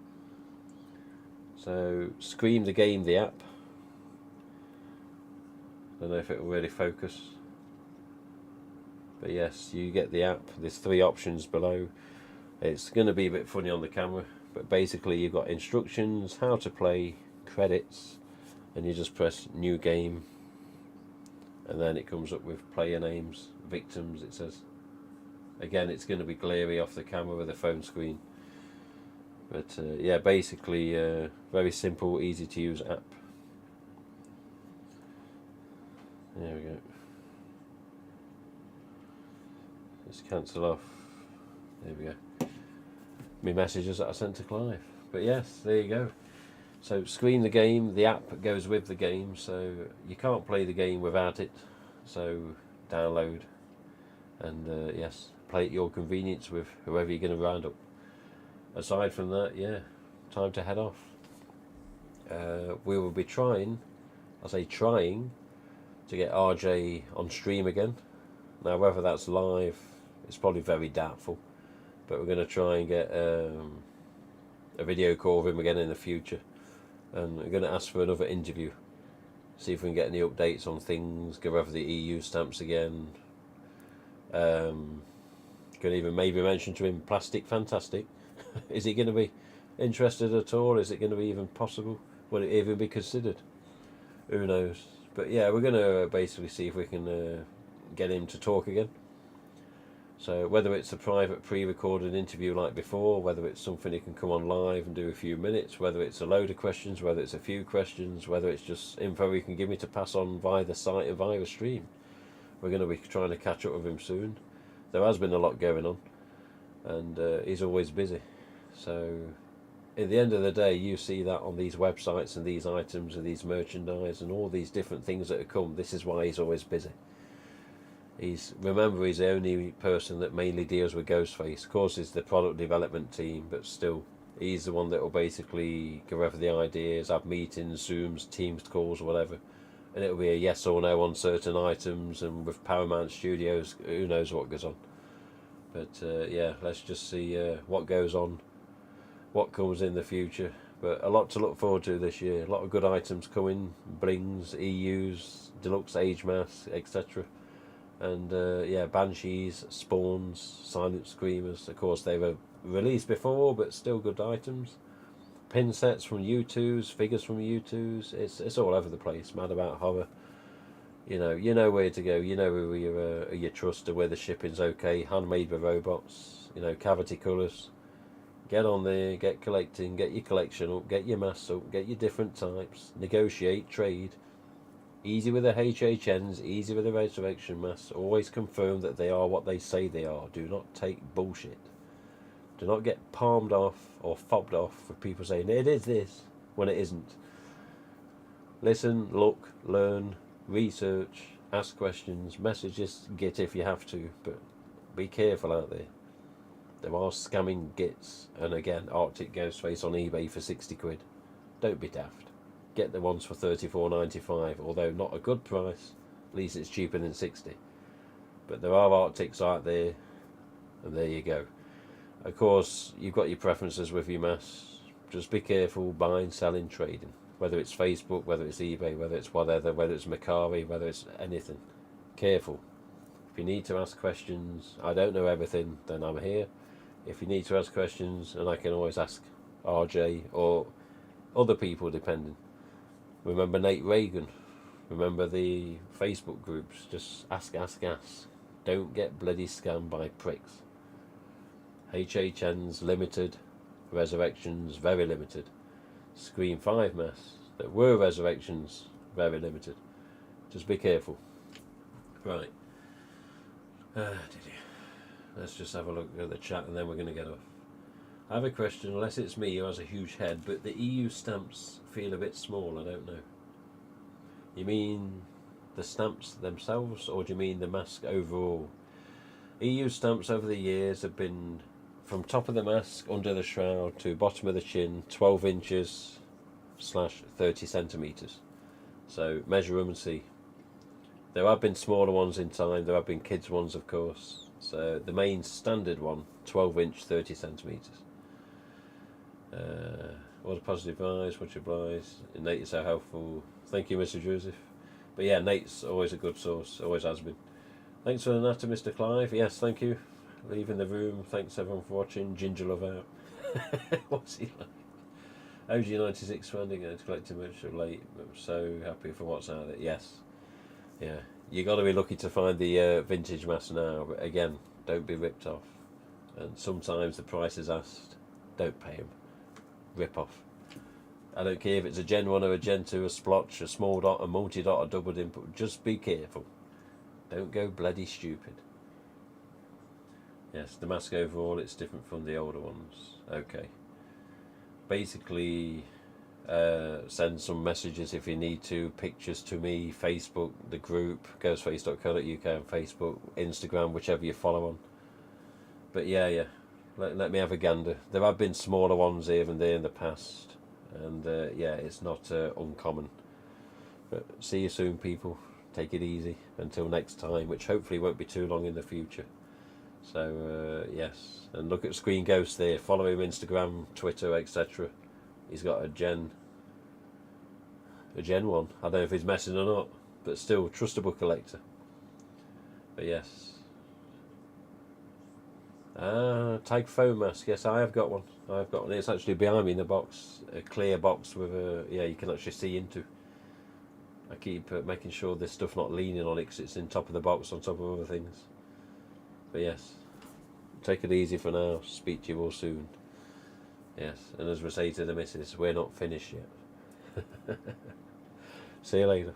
So Scream the Game, the app. Don't know if it will really focus, but yes, you get the app. There's 3 options below. It's going to be a bit funny on the camera, but basically you've got instructions, how to play, credits, and you just press new game, and then it comes up with player names, victims, it says. Again, it's going to be glary off the camera with a phone screen. But yeah, basically, very simple, easy to use app. There we go. Just cancel off. There we go. My messages that I sent to Clive. But yes, there you go. So screen the game, the app goes with the game, so you can't play the game without it. So download and yes, play at your convenience with whoever you're going to round up. Aside from that, yeah, time to head off. We will be trying, I say trying, to get RJ on stream again. Now whether that's live, it's probably very doubtful, but we're going to try and get a video call of him again in the future. And we're going to ask for another interview, see if we can get any updates on things, go over the EU stamps again. Can even maybe mention to him Plastic Fantastic. Is he going to be interested at all? Is it going to be even possible? Will it even be considered? Who knows? But yeah, we're going to basically see if we can get him to talk again. So whether it's a private pre-recorded interview like before, whether it's something he can come on live and do a few minutes, whether it's a load of questions, whether it's a few questions, whether it's just info he can give me to pass on via the site and via the stream. We're going to be trying to catch up with him soon. There has been a lot going on, and he's always busy. So at the end of the day, you see that on these websites and these items and these merchandise and all these different things that have come. This is why he's always busy. Remember, he's the only person that mainly deals with Ghostface. Of course, it's the product development team, but still, he's the one that will basically go over the ideas, have meetings, Zooms, Teams calls, whatever, and it'll be a yes or no on certain items. And with Paramount Studios, who knows what goes on. But yeah, let's just see what goes on, what comes in the future. But a lot to look forward to this year. A lot of good items coming, blings, EUs, deluxe age masks, etc. And yeah, Banshees, Spawns, Silent Screamers. Of course, they were released before, but still good items. Pin sets from U2s, figures from U2s. It's all over the place. Mad about horror. You know where to go. You know who you trust and where the shipping's okay. Handmade with robots. You know, cavity colours. Get on there, get collecting, get your collection up, get your masks up, get your different types. Negotiate, trade. Easy with the HHNs, easy with the resurrection masks. Always confirm that they are what they say they are. Do not take bullshit. Do not get palmed off or fobbed off for people saying it is this when it isn't. Listen, look, learn, research, ask questions, messages, get if you have to, but be careful out there. There are scamming gits, and again, Arctic Ghostface on eBay for 60 quid. Don't be daft. Get the ones for $34.95, although not a good price. At least it's cheaper than 60. But there are Arctics out there, and there you go. Of course, you've got your preferences with your masks. Just be careful buying, selling, trading. Whether it's Facebook, whether it's eBay, whether it's whatever, whether it's Macari, whether it's anything. Careful. If you need to ask questions, I don't know everything, then I'm here. If you need to ask questions, and I can always ask RJ or other people depending. Remember Nate Reagan. Remember the Facebook groups. Just ask. Don't get bloody scammed by pricks. HHNs limited. Resurrections very limited. Scream 5 masks that were resurrections very limited. Just be careful. Right. Let's just have a look at the chat and then we're going to get off. I have a question, unless it's me who has a huge head, but the EU stamps feel a bit small, I don't know. You mean the stamps themselves, or do you mean the mask overall? EU stamps over the years have been from top of the mask, under the shroud, to bottom of the chin, 12 inches / 30 centimetres. So measure them and see. There have been smaller ones in time, there have been kids ones of course. So the main standard one, 12 inch, 30 centimetres. What a positive vibes, much obliged. Nate is so helpful. Thank you, Mr. Joseph. But yeah, Nate's always a good source, always has been. Thanks for that to Mr. Clive. Yes, thank you. Leaving the room. Thanks everyone for watching. Ginger Love out. What's he like? OG96 funding and collecting merch of late. I'm so happy for what's out there. Yes. Yeah. You got to be lucky to find the vintage mask now. But again, Don't be ripped off. And sometimes the price is asked. Don't pay them. Rip off. I don't care if it's a Gen 1 or a Gen 2, a splotch, a small dot, a multi-dot, a double input. Just be careful. Don't go bloody stupid. Yes, the mask overall, it's different from the older ones. Okay. Basically, send some messages if you need to, pictures to me, Facebook, the group, ghostface.co.uk on Facebook, Instagram, whichever you follow on. But yeah, let me have a gander. There have been smaller ones here and there in the past, and yeah, it's not uncommon. But see you soon, people. Take it easy until next time, which hopefully won't be too long in the future. So yes, and look at Screen Ghost there. Follow him Instagram, Twitter, etc. He's got a Gen 1. I don't know if he's messing or not, but still trustable collector. But yes. Tag phone mask. Yes, I have got one. It's actually behind me in the box, a clear box with a you can actually see into. I keep making sure this stuff not leaning on it because it's in top of the box on top of other things. But yes, take it easy for now. Speak to you all soon. Yes, and as we say to the missus, we're not finished yet. See you later.